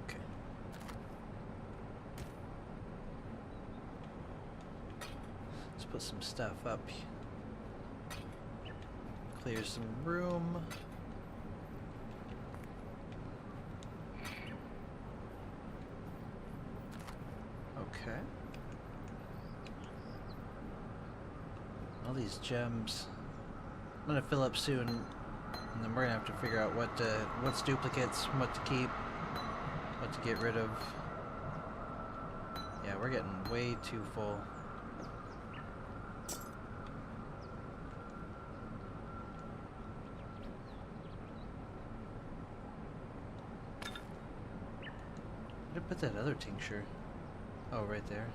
Okay. Let's put some stuff up. Clear some room. Okay. All these gems. I'm gonna fill up soon, and then we're gonna have to figure out what's duplicates, what to keep, what to get rid of. Yeah, we're getting way too full. Where did I put that other tincture? Oh, right there.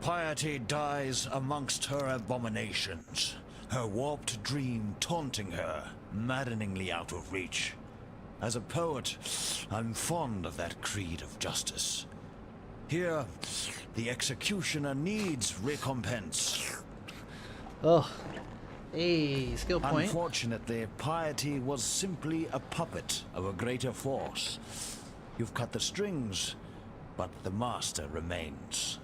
Piety dies amongst her abominations, her warped dream taunting her, maddeningly out of reach. As a poet, I'm fond of that creed of justice. Here, the executioner needs recompense. Oh, hey, skill point. Unfortunately, Piety was simply a puppet of a greater force. You've cut the strings, but the master remains.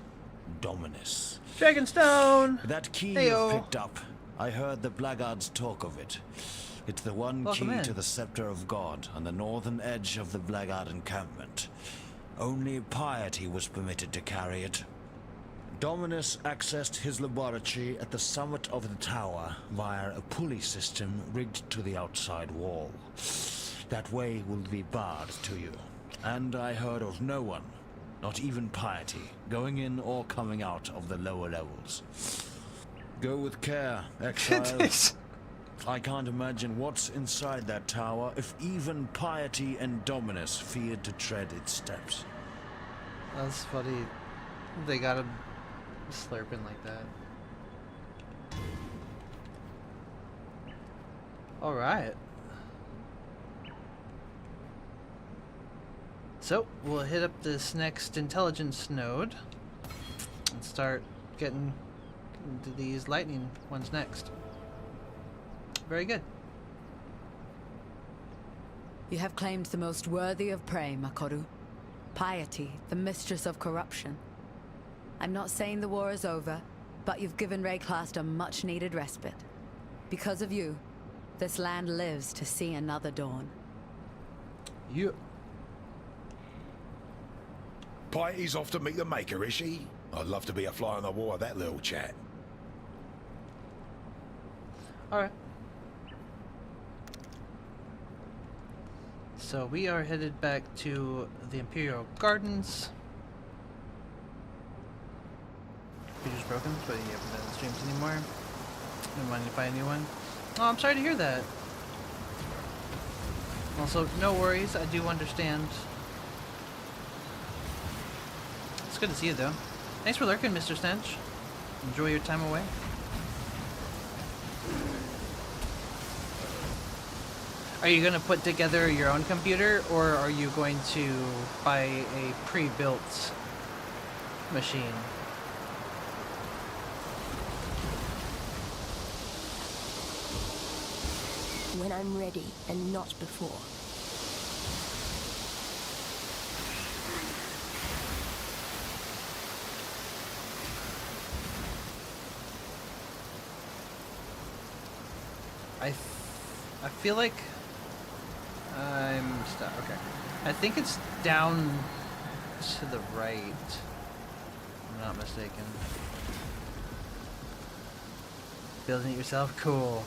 Dominus. Dragonstone! That key Heyo. you picked up, I heard the blackguards talk of it. It's the one Welcome key in. to the Scepter of God on the northern edge of the blackguard encampment. Only Piety was permitted to carry it. Dominus accessed his laboratory at the summit of the tower via a pulley system rigged to the outside wall. That way will be barred to you. And I heard of no one, not even Piety, going in or coming out of the lower levels. Go with care, exile. I can't imagine what's inside that tower if even Piety and Dominus feared to tread its steps. That's funny. They got him slurping like that. Alright. So, we'll hit up this next intelligence node and start getting into these lightning ones next. Very good. You have claimed the most worthy of prey, Makoru. Piety, the mistress of corruption. I'm not saying the war is over, but you've given Rayclast a much-needed respite. Because of you, this land lives to see another dawn. You... Piety's off to meet the Maker, is she? I'd love to be a fly on the wall of that little chat. Alright. So we are headed back to the Imperial Gardens. Computer's broken, but you haven't done the streams anymore. Don't mind if I buy a new one. Oh, I'm sorry to hear that. Also, no worries, I do understand. It's good to see you, though. Thanks for lurking, Mr. Stench. Enjoy your time away. Are you going to put together your own computer, or are you going to buy a pre-built machine? When I'm ready, and not before. I feel like I'm stuck. Okay, I think it's down to the right. I'm not mistaken. Building it yourself, cool.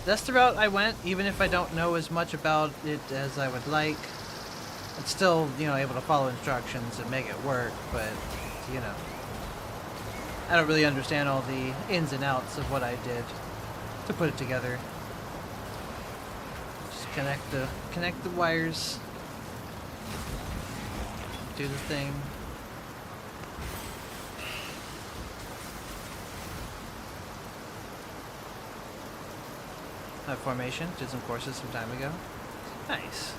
That's the route I went, even if I don't know as much about it as I would like. It's still, you know, able to follow instructions and make it work, but, you know, I don't really understand all the ins and outs of what I did to put it together. Just connect the wires, do the thing. Formation, did some courses some time ago. Nice.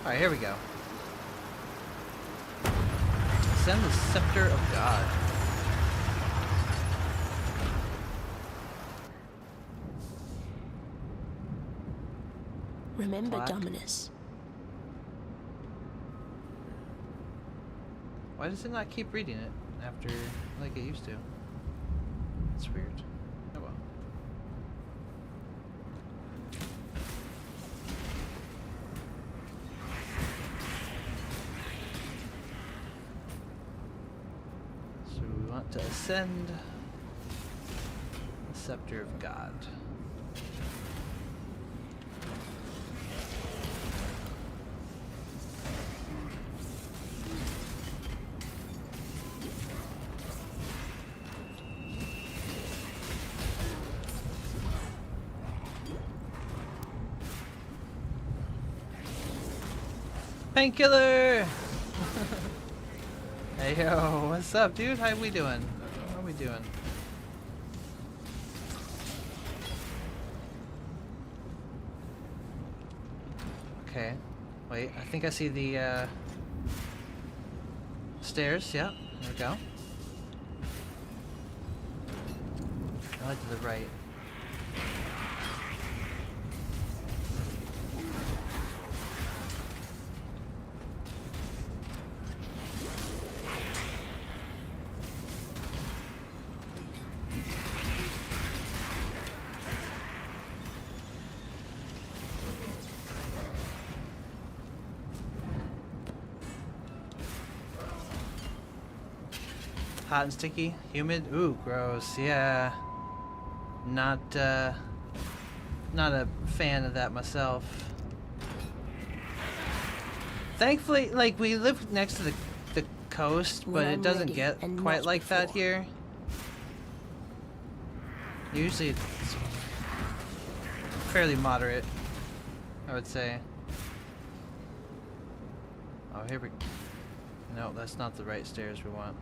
Alright, here we go. Send the Scepter of God. Remember Black. Dominus. Why does it not keep reading it after, like it used to? It's weird. Oh well. So we want to ascend the Scepter of God. Painkiller! Hey yo, what's up, dude? How we doing? How we doing? Okay. Wait, I think I see the stairs. Yeah, there we go. I like to the right. Hot and sticky, humid. Ooh, gross. Yeah, not a fan of that myself. Thankfully, like, we live next to the coast, but it doesn't get quite like that here. Usually it's fairly moderate, I would say. Oh, here we... No, that's not the right stairs we want.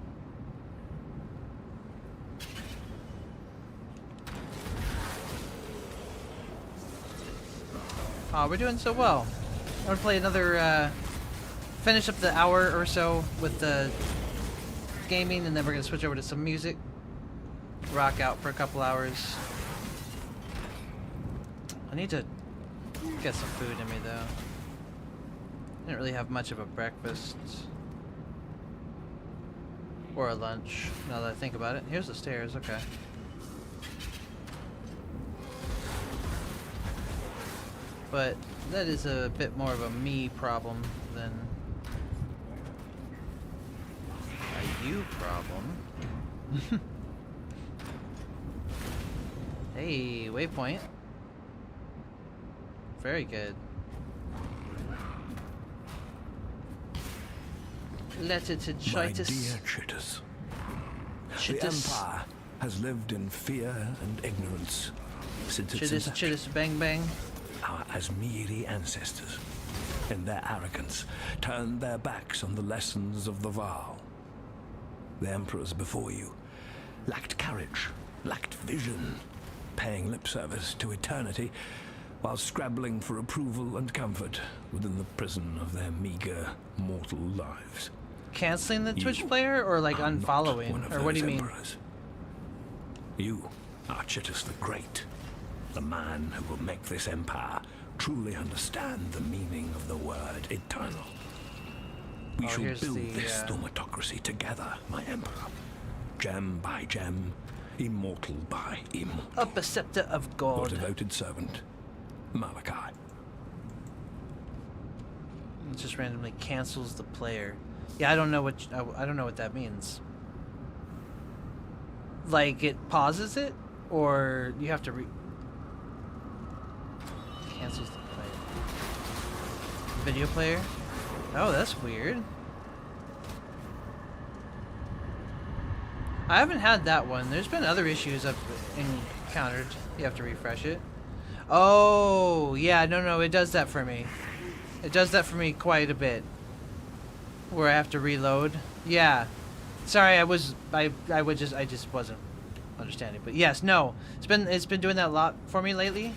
Oh, we're doing so well. I'm gonna play another, finish up the hour or so with the gaming, and then we're gonna switch over to some music. Rock out for a couple hours. I need to get some food in me, though. Didn't really have much of a breakfast. Or a lunch, now that I think about it. Here's the stairs, okay. But that is a bit more of a me problem than a you problem. Hey, waypoint. Very good. Let it My dear Chitus, the Empire has lived in fear and ignorance since its inception. Chitus, bang bang. Our Asmiri ancestors, in their arrogance, turned their backs on the lessons of the Val. The emperors before you lacked courage, lacked vision, paying lip service to eternity while scrabbling for approval and comfort within the prison of their meager mortal lives. Canceling the Twitch player or like unfollowing? Or what do you mean? Emperors. You are Chitus the Great, the man who will make this empire truly understand the meaning of the word eternal. We shall build this thaumatocracy together, my emperor. Gem by gem, immortal by immortal. A Preceptor of God. Your devoted servant, Malachi. It just randomly cancels the player. Yeah, I don't know what I don't know what that means. Like it pauses it, or you have to cancels the player. Video player? Oh, that's weird. I haven't had that one. There's been other issues I've encountered. You have to refresh it. Oh, yeah, no, it does that for me. It does that for me quite a bit. Where I have to reload. Yeah. Sorry, I just wasn't understanding. But yes, no. It's been doing that a lot for me lately.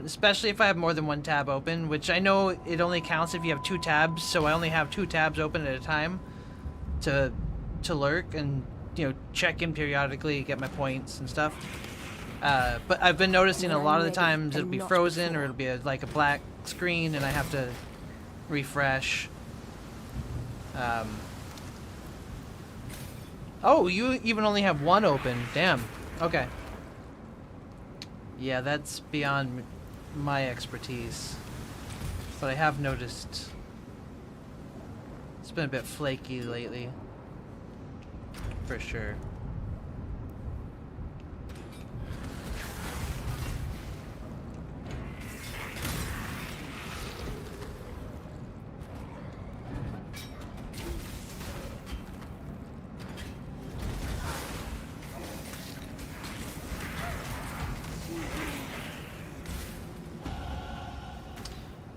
Especially if I have more than one tab open, which I know it only counts if you have 2 tabs, so I only have 2 tabs open at a time to lurk and, you know, check in periodically, get my points and stuff. But I've been noticing a lot of the times it'll be frozen or it'll be like a black screen and I have to refresh. Oh, you even only have 1 open. Damn. Okay. Yeah, that's beyond my expertise. But I have noticed it's been a bit flaky lately. For sure.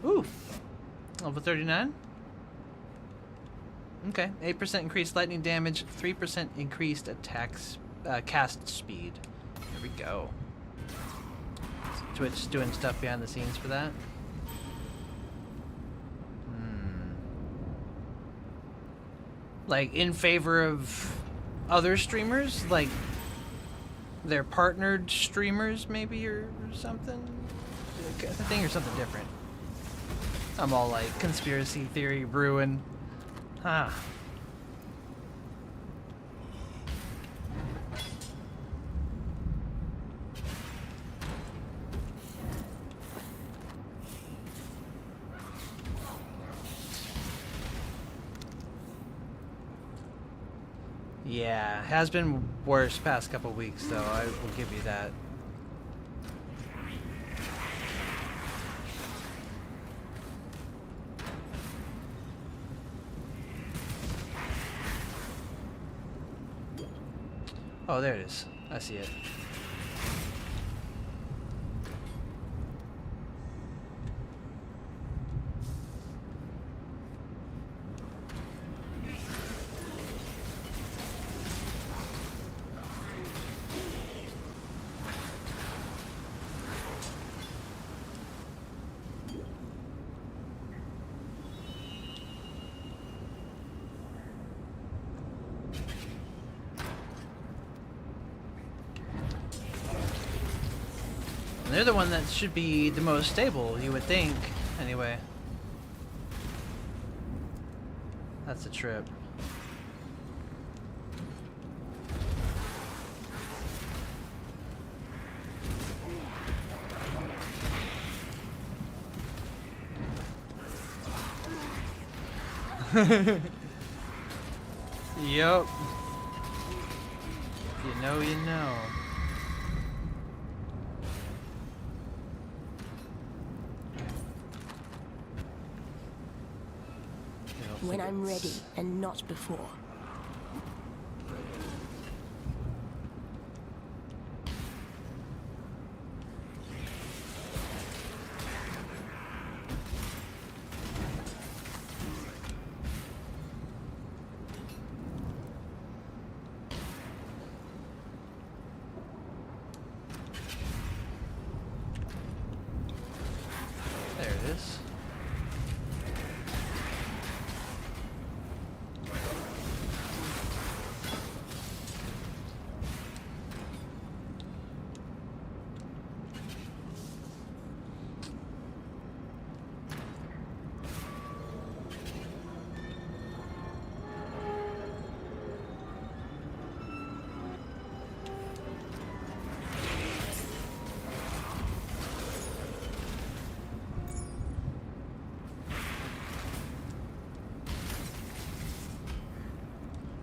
Ooh, level 39. Okay, 8% increased lightning damage, 3% increased cast speed. There we go. Twitch doing stuff behind the scenes for that. Like in favor of other streamers, like their partnered streamers, maybe, or something. I think or something different. I'm all like conspiracy theory brewing. Huh. Yeah, has been worse past couple weeks though, I will give you that. Oh, there it is. I see it. And they're the one that should be the most stable, you would think, anyway. That's a trip. Yup. You know, you know. When I'm ready, and not before. There it is.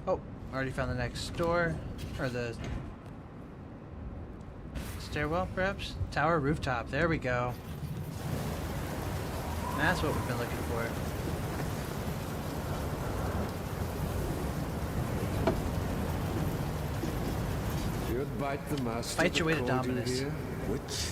Oh, already found the next door, or the stairwell, perhaps? Tower rooftop, there we go. That's what we've been looking for. You'd bite the master. Fight your way to that called you Dominus. here? Which?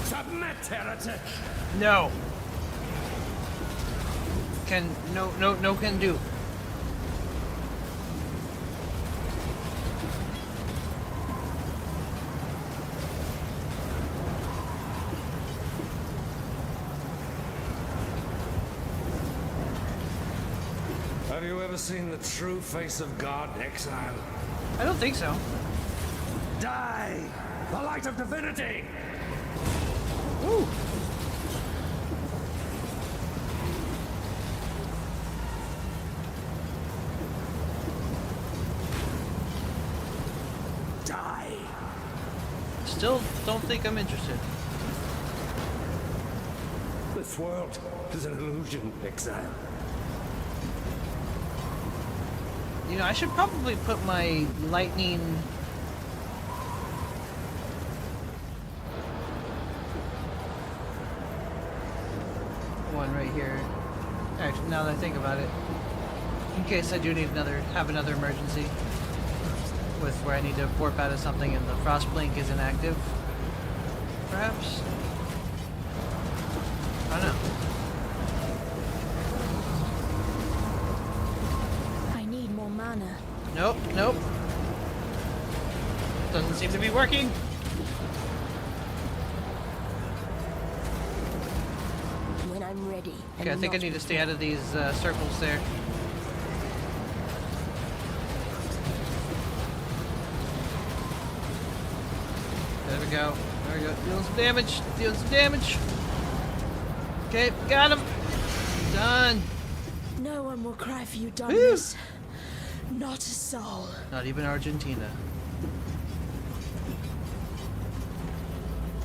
Submit, heretic! No. No can do. Have you ever seen the true face of God, Exile? I don't think so. Die! The light of divinity! Ooh. Die! Still don't think I'm interested. This world is an illusion, Exile. You know, I should probably put my lightning... one right here. Actually, now that I think about it. In case I do need have another emergency. With where I need to warp out of something and the frost blink is inactive. Perhaps? I don't know. I need more mana. Nope, nope. Doesn't seem to be working. When I'm ready. Okay, I think I need to stay out of these circles there. There we go. There we go. Dealing some damage. Dealing some damage. Okay, got him. Done. No one will cry for you, Dominus. Not a soul. Not even Argentina.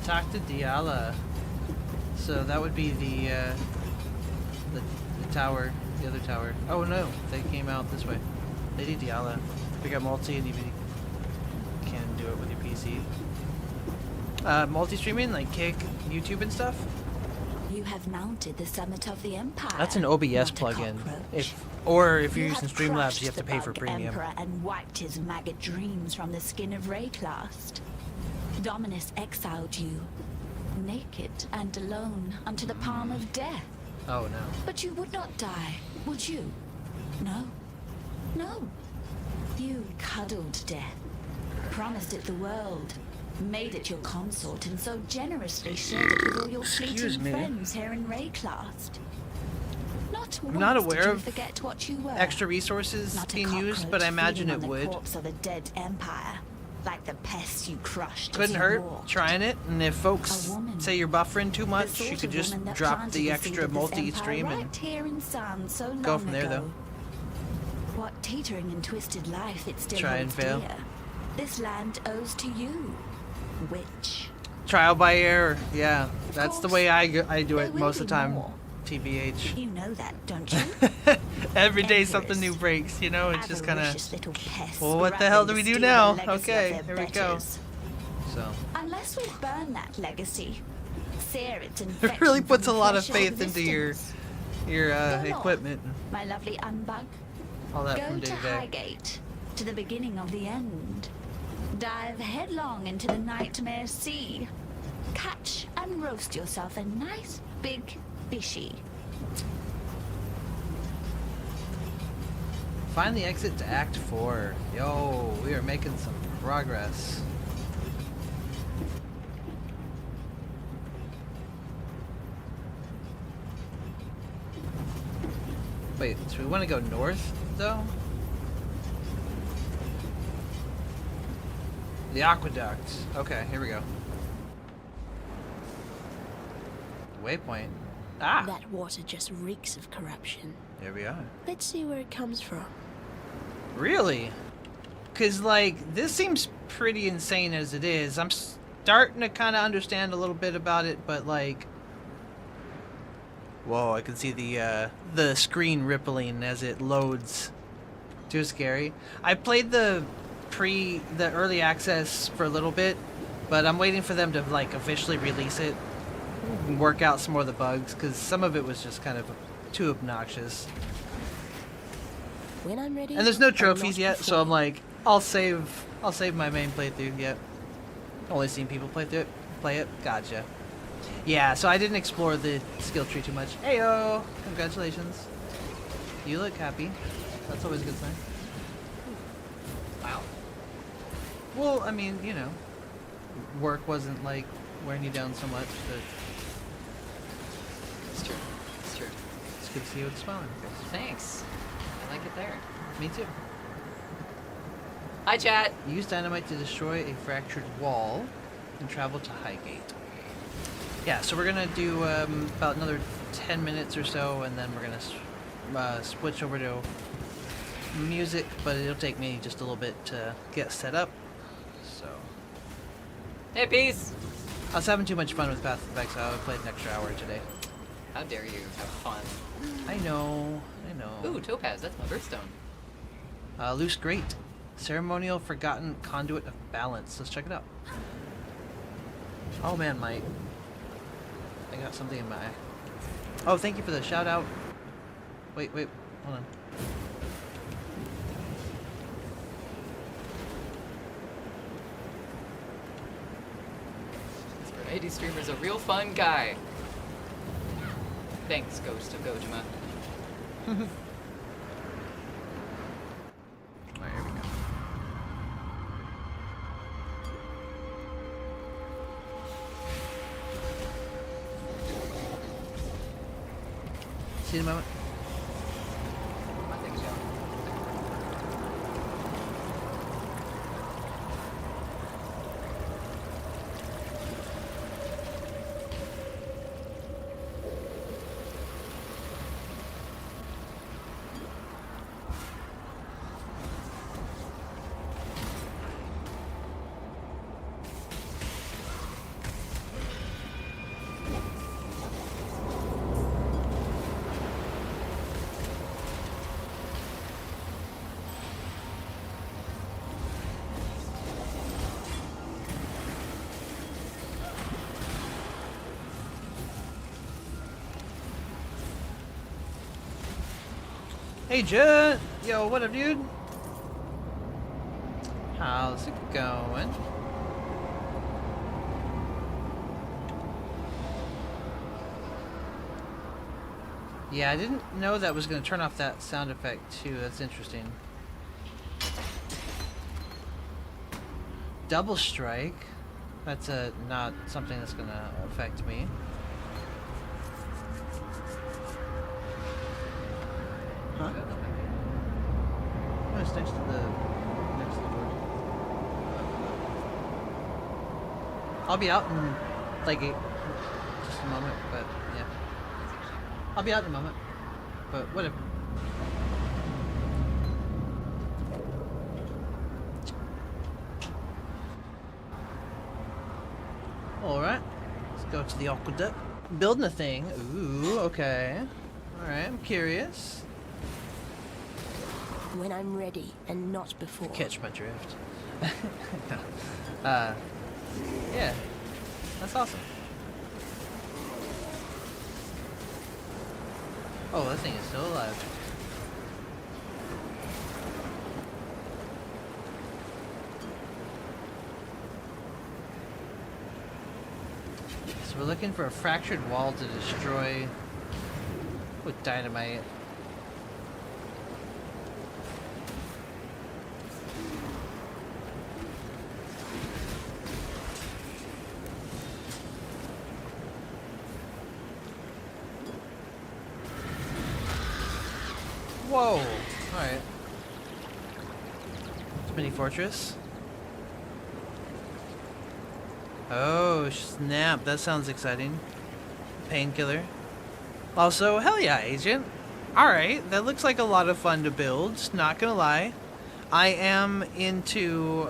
Attack the Diala. So that would be the tower, the other tower. Oh no, they came out this way. Lady Diala. We got multi and you can do it with your PC. Multi-streaming, like Kick, YouTube and stuff? You have mounted the summit of the Empire. That's an OBS plugin. Or if you're using have Streamlabs, crushed you have to the pay for Bug premium. Emperor and wiped his maggot dreams from the skin of Rayclast. Dominus exiled you, naked and alone, unto the palm of death. Oh no. But you would not die, would you? No. No. You cuddled death, promised it the world, made it your consort, and so generously shared it with all your fleeting friends here in Rayclast. I'm not aware did you of forget what you were. extra resources Not a being used, but I cockroach imagine feeding it on the would. corpse of a dead empire, like the pests you crushed. as Couldn't you hurt walked. trying it, and if folks A woman. say you're buffering too The much, sort you could of just woman that drop planted the seed extra of this multi-stream empire and right here in San so long go from there, ago. though. What teetering and twisted life it still Try and holds fail. dear. This land owes to you, witch. Trial by error. Yeah, that's the way I do there it will most of be the time. more. TBH. You know that, don't you? Every day something new breaks, you know? It's just kind Avaricious of. little pests Well, what the grabbing hell do to we do steal now? the legacy Okay, of their here we go. betters. So. Unless we burn that legacy, sear it and It really puts a lot of faith into your equipment and my lovely unbug. all that Go from day to to day. Highgate, to the beginning of the end. Dive headlong into the nightmare sea. Catch and roast yourself a nice big fishy. Find the exit to Act 4. Yo, we are making some progress. Wait, so we want to go north, though? The aqueduct. Okay, here we go. Waypoint. Ah! That water just reeks of corruption. There we are. Let's see where it comes from. Really? Because, like, this seems pretty insane as it is. I'm starting to kind of understand a little bit about it, but, like... Whoa, I can see the screen rippling as it loads. Too scary. I played the early access for a little bit, but I'm waiting for them to, like, officially release it and work out some more of the bugs, because some of it was just kind of too obnoxious. When I'm ready. And there's no but trophies not yet, so I'm before. like, I'll save my main playthrough yet. Only seen people play it. Gotcha. Yeah, so I didn't explore the skill tree too much. Heyo! Congratulations. You look happy. That's always a good sign. Wow. Well, I mean, you know, work wasn't like wearing you down so much that. It's true. It's true. It's good to see you with a smile on your face. Thanks. I like it there. Me too. Hi, chat. Use dynamite to destroy a fractured wall and travel to Highgate. Yeah, so we're gonna do about another 10 minutes or so, and then we're gonna switch over to music, but it'll take me just a little bit to get set up. So. Hey, peace. I was having too much fun with Path of Exile. I played an extra hour today. How dare you have fun? I know. Ooh, Topaz. That's my birthstone. Loose Grate. Ceremonial Forgotten Conduit of Balance. Let's check it out. Oh man, I got something in my eye. Oh, thank you for the shout out. Wait, hold on. This variety streamer's a real fun guy. Thanks, Ghost of Gojima. Alright, here we go. See you in a moment. I think so. Agent! Yo, what up, dude? How's it going? Yeah, I didn't know that was going to turn off that sound effect too. That's interesting. Double strike. That's not something that's going to affect me. Huh? Oh, it's next to the door. I'll be out in like just a moment, but yeah. I'll be out in a moment, but whatever. Alright, let's go to the aqueduct. Building a thing. Ooh, okay. Alright, I'm curious. When I'm ready and not before. Catch my drift. Yeah, that's awesome. Oh, that thing is still alive. So we're looking for a fractured wall to destroy with dynamite. Whoa! Alright. Mini fortress. Oh, snap. That sounds exciting. Painkiller. Also, hell yeah, Agent. Alright, that looks like a lot of fun to build. Not gonna lie. I am into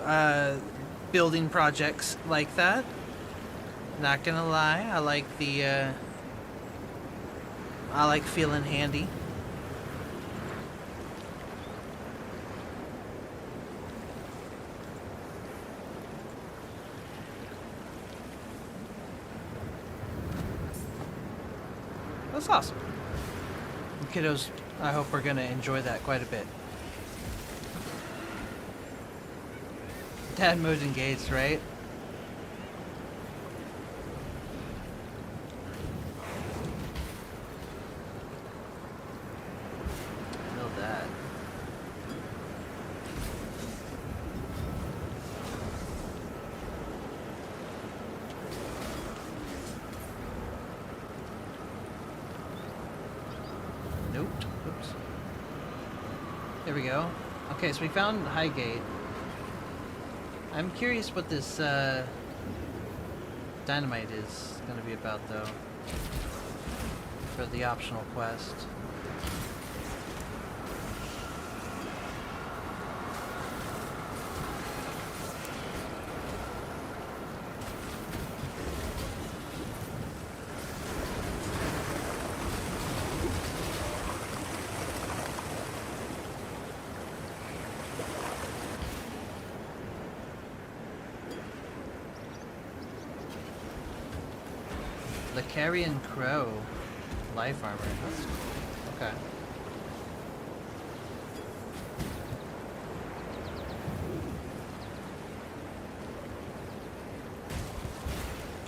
building projects like that. Not gonna lie. I like the I like feeling handy. That's awesome. And kiddos, I hope we're gonna enjoy that quite a bit. Dad mode engaged, right? Build that. Nope. Oops. There we go. Okay, so we found Highgate. I'm curious what this dynamite is going to be about, though, for the optional quest. The Carrion Crow life armor. That's cool. Okay.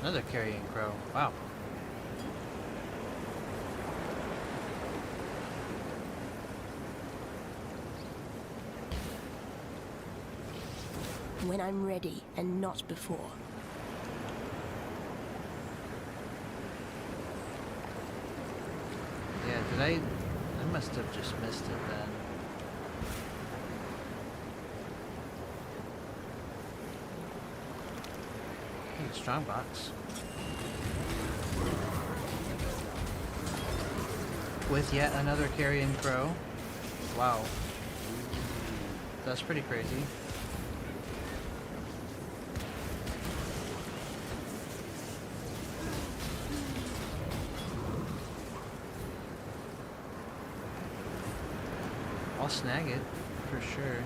Another Carrion Crow. Wow. When I'm ready and not before. Yeah, did I must have just missed it then. Hey, strong box. With yet another Carrion Crow. Wow. That's pretty crazy. I'll snag it, for sure.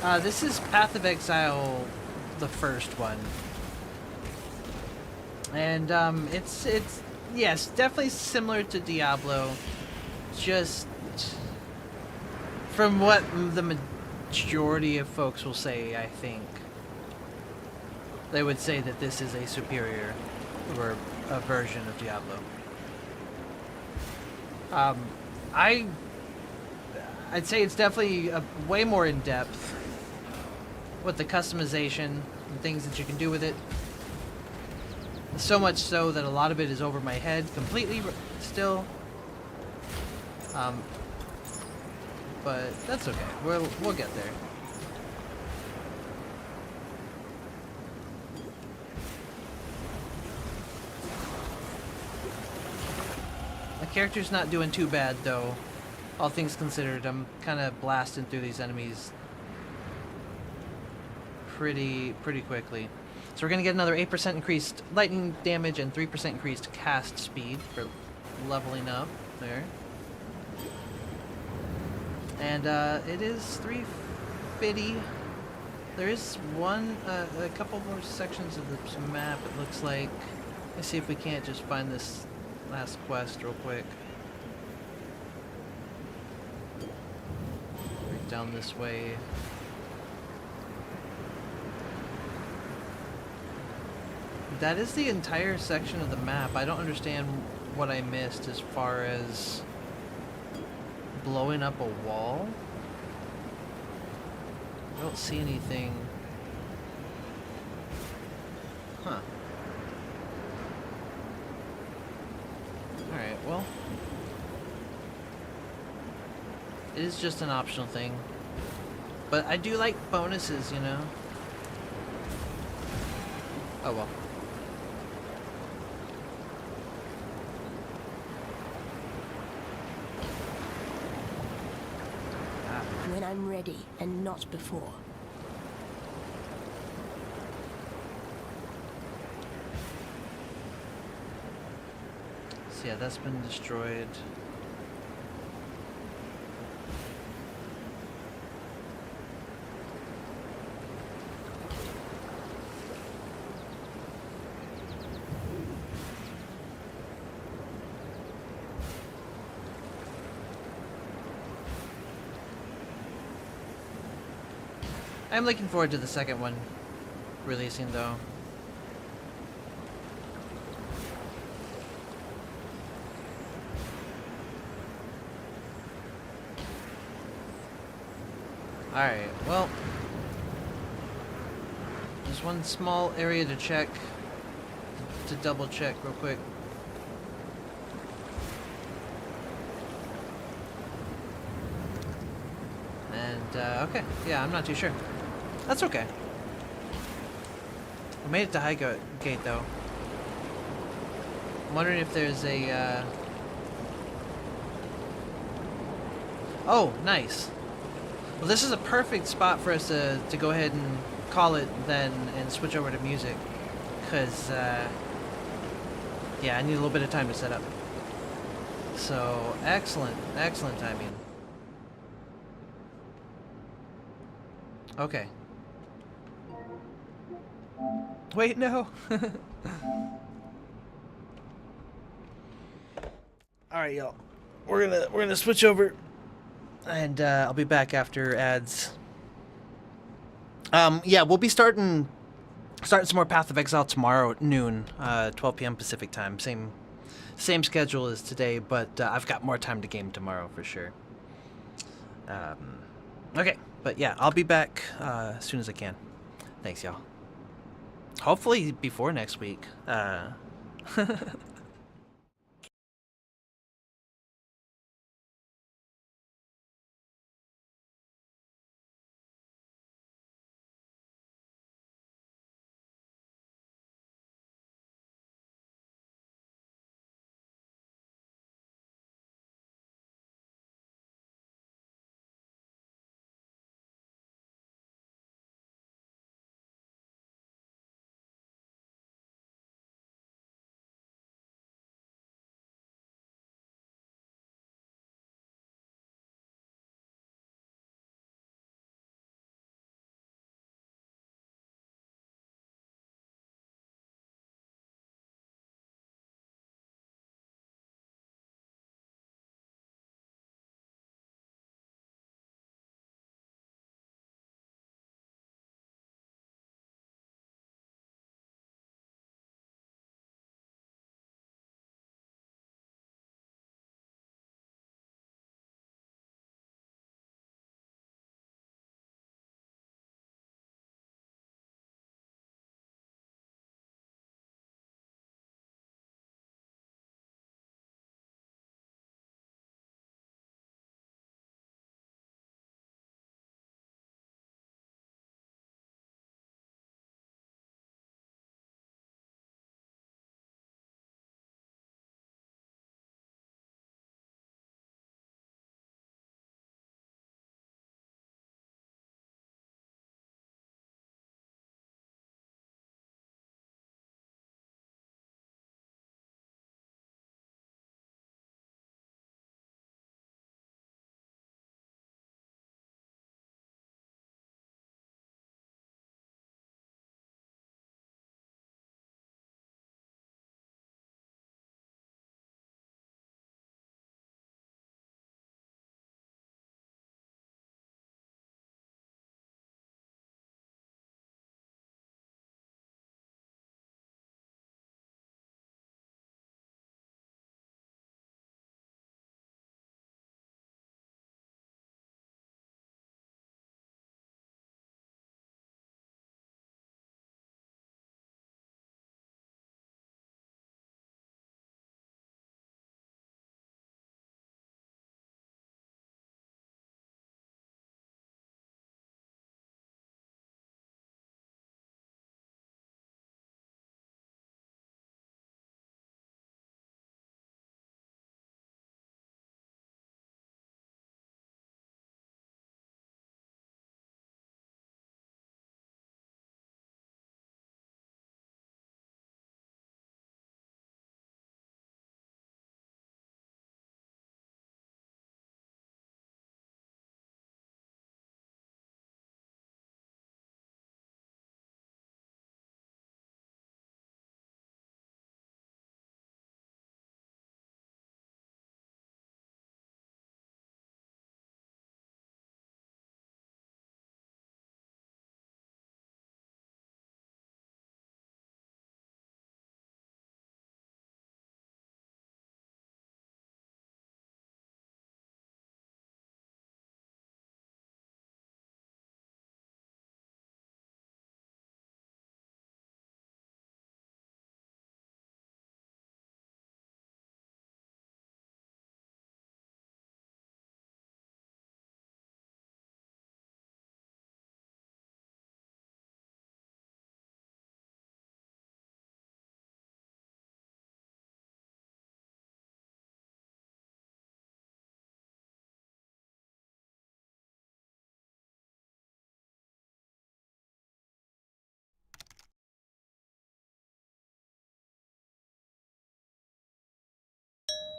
This is Path of Exile, the first one. And, it's, yes, definitely similar to Diablo. Just, from what the majority of folks will say, I think, they would say that this is a superior or a version of Diablo. I'd say it's definitely way more in depth with the customization and things that you can do with it. So much so that a lot of it is over my head completely still. But that's okay. We'll get there. My character's not doing too bad though. All things considered, I'm kind of blasting through these enemies pretty quickly. So we're gonna get another 8% increased lightning damage and 3% increased cast speed for leveling up there. And it is 350. There is a couple more sections of this map, it looks like. Let's see if we can't just find this last quest real quick. Right down this way. That is the entire section of the map. I don't understand what I missed as far as blowing up a wall. I don't see anything. Huh. Alright, well. It is just an optional thing. But I do like bonuses, you know? Oh well. When I'm ready, and not before. So yeah, that's been destroyed. I'm looking forward to the second one releasing though. Alright, well, there's one small area to check, to double check real quick. And, okay, yeah, I'm not too sure. That's okay. We made it to High Gate though. I'm wondering if there's a, Oh, nice. Well, this is a perfect spot for us to go ahead and call it then and switch over to music. Because, yeah, I need a little bit of time to set up. So, excellent timing. Okay. Wait, no. Alright, y'all. We're gonna switch over. And I'll be back after ads. Yeah, we'll be starting some more Path of Exile tomorrow at noon, 12 p.m. Pacific time. Same schedule as today, but I've got more time to game tomorrow for sure. Okay, but yeah, I'll be back as soon as I can. Thanks, y'all. Hopefully before next week.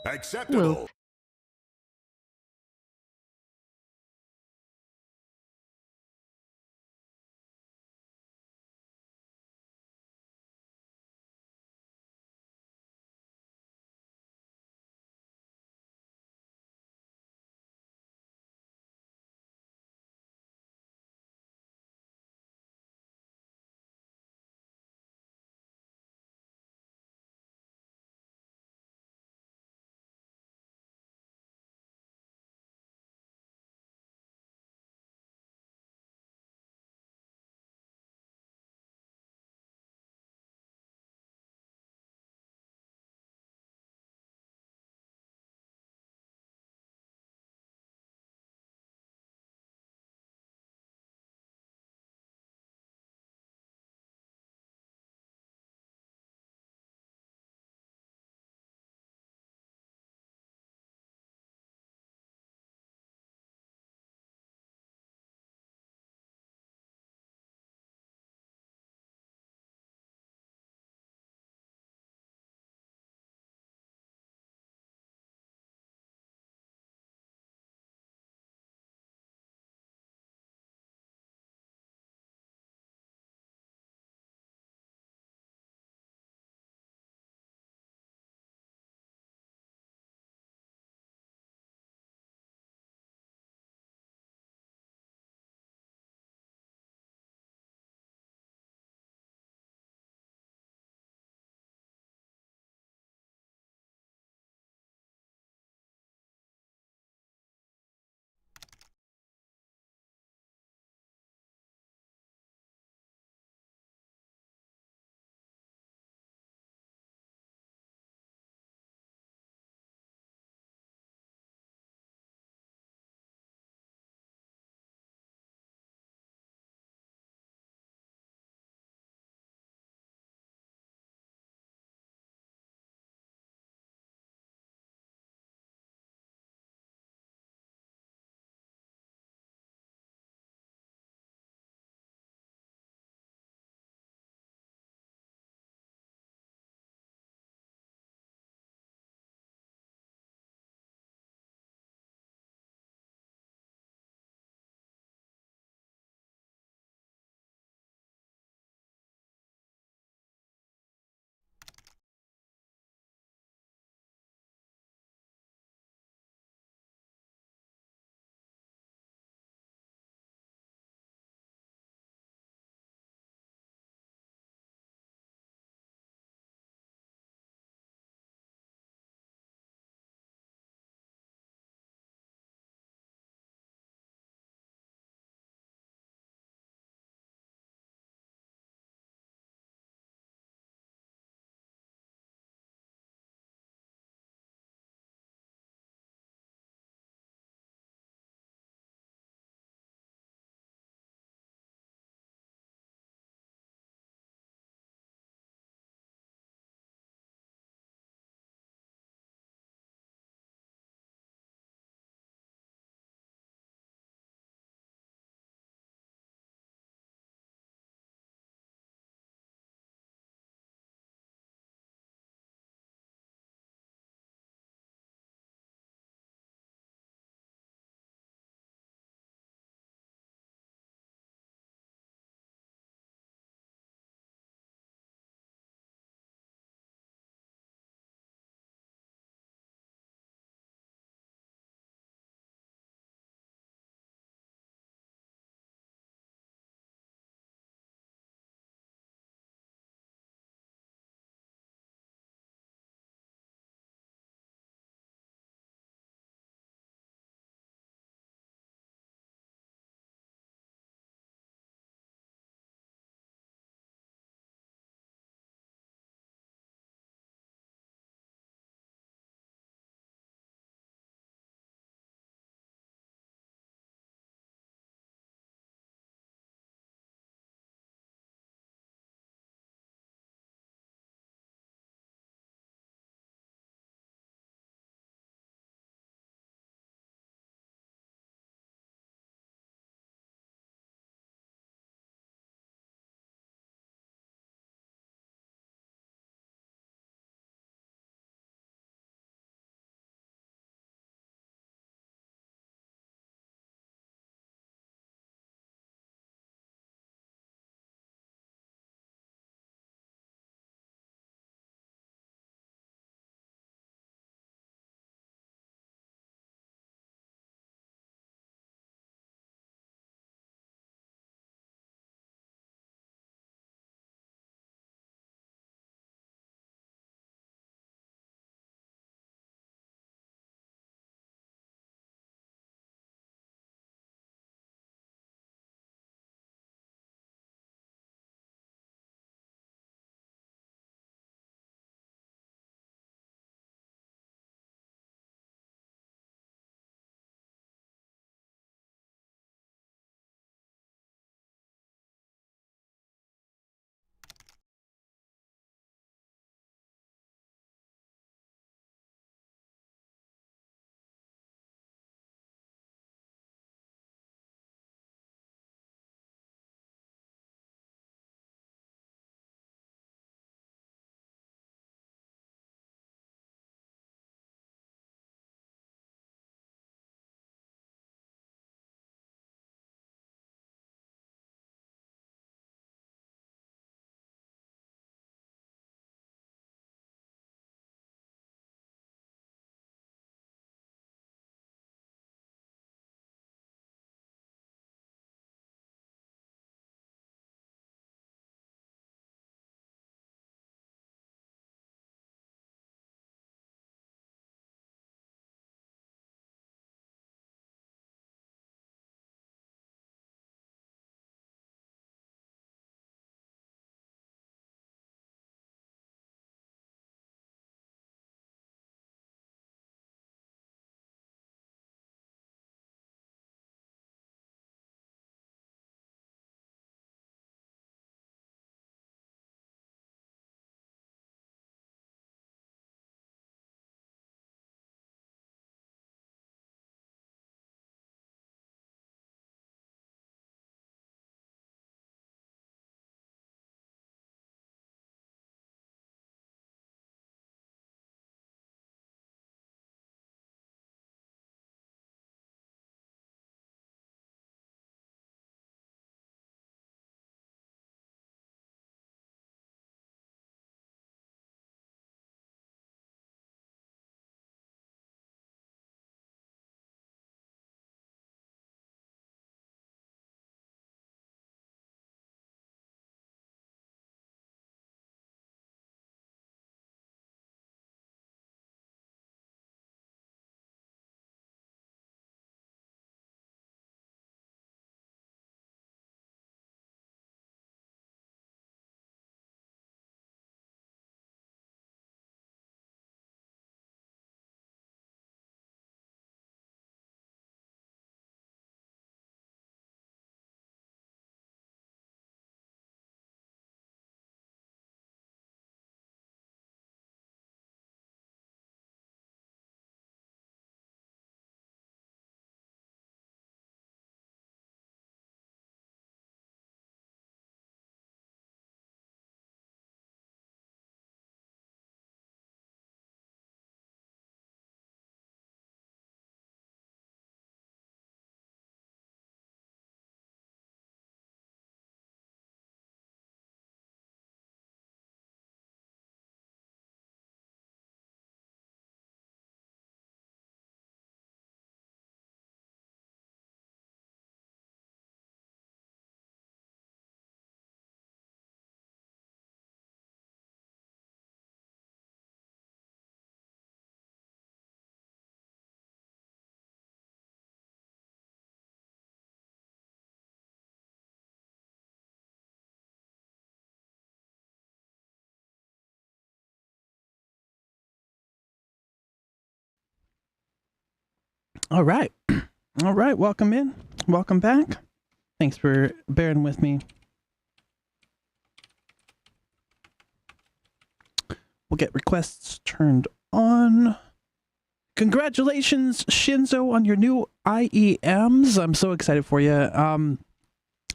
Acceptable. All right. All right. Welcome in. Welcome back. Thanks for bearing with me. We'll get requests turned on. Congratulations, Shinzo, on your new IEMs. I'm so excited for you. I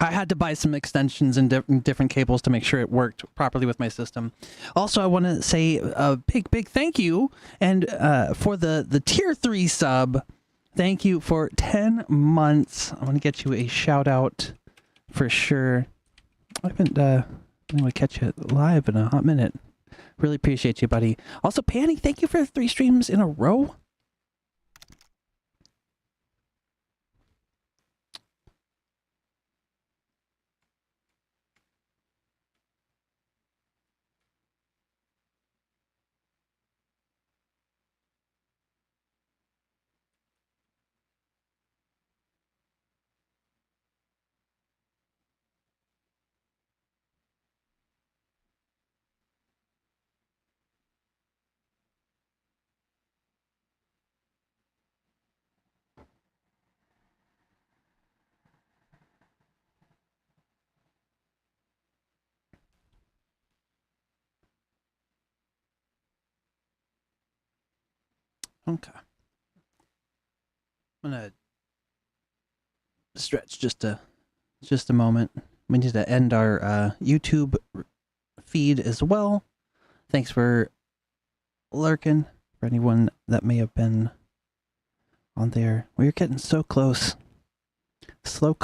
had to buy some extensions and different cables to make sure it worked properly with my system. Also, I want to say a big thank you and for the tier 3 sub. Thank you for 10 months. I want to get you a shout out for sure. I haven't been able to catch you live in a hot minute. Really appreciate you, buddy. Also, Panny, thank you for 3 streams in a row. Okay. I'm gonna stretch just a moment. We need to end our YouTube feed as well. Thanks for lurking. For anyone that may have been on there, we're getting so close. Slow.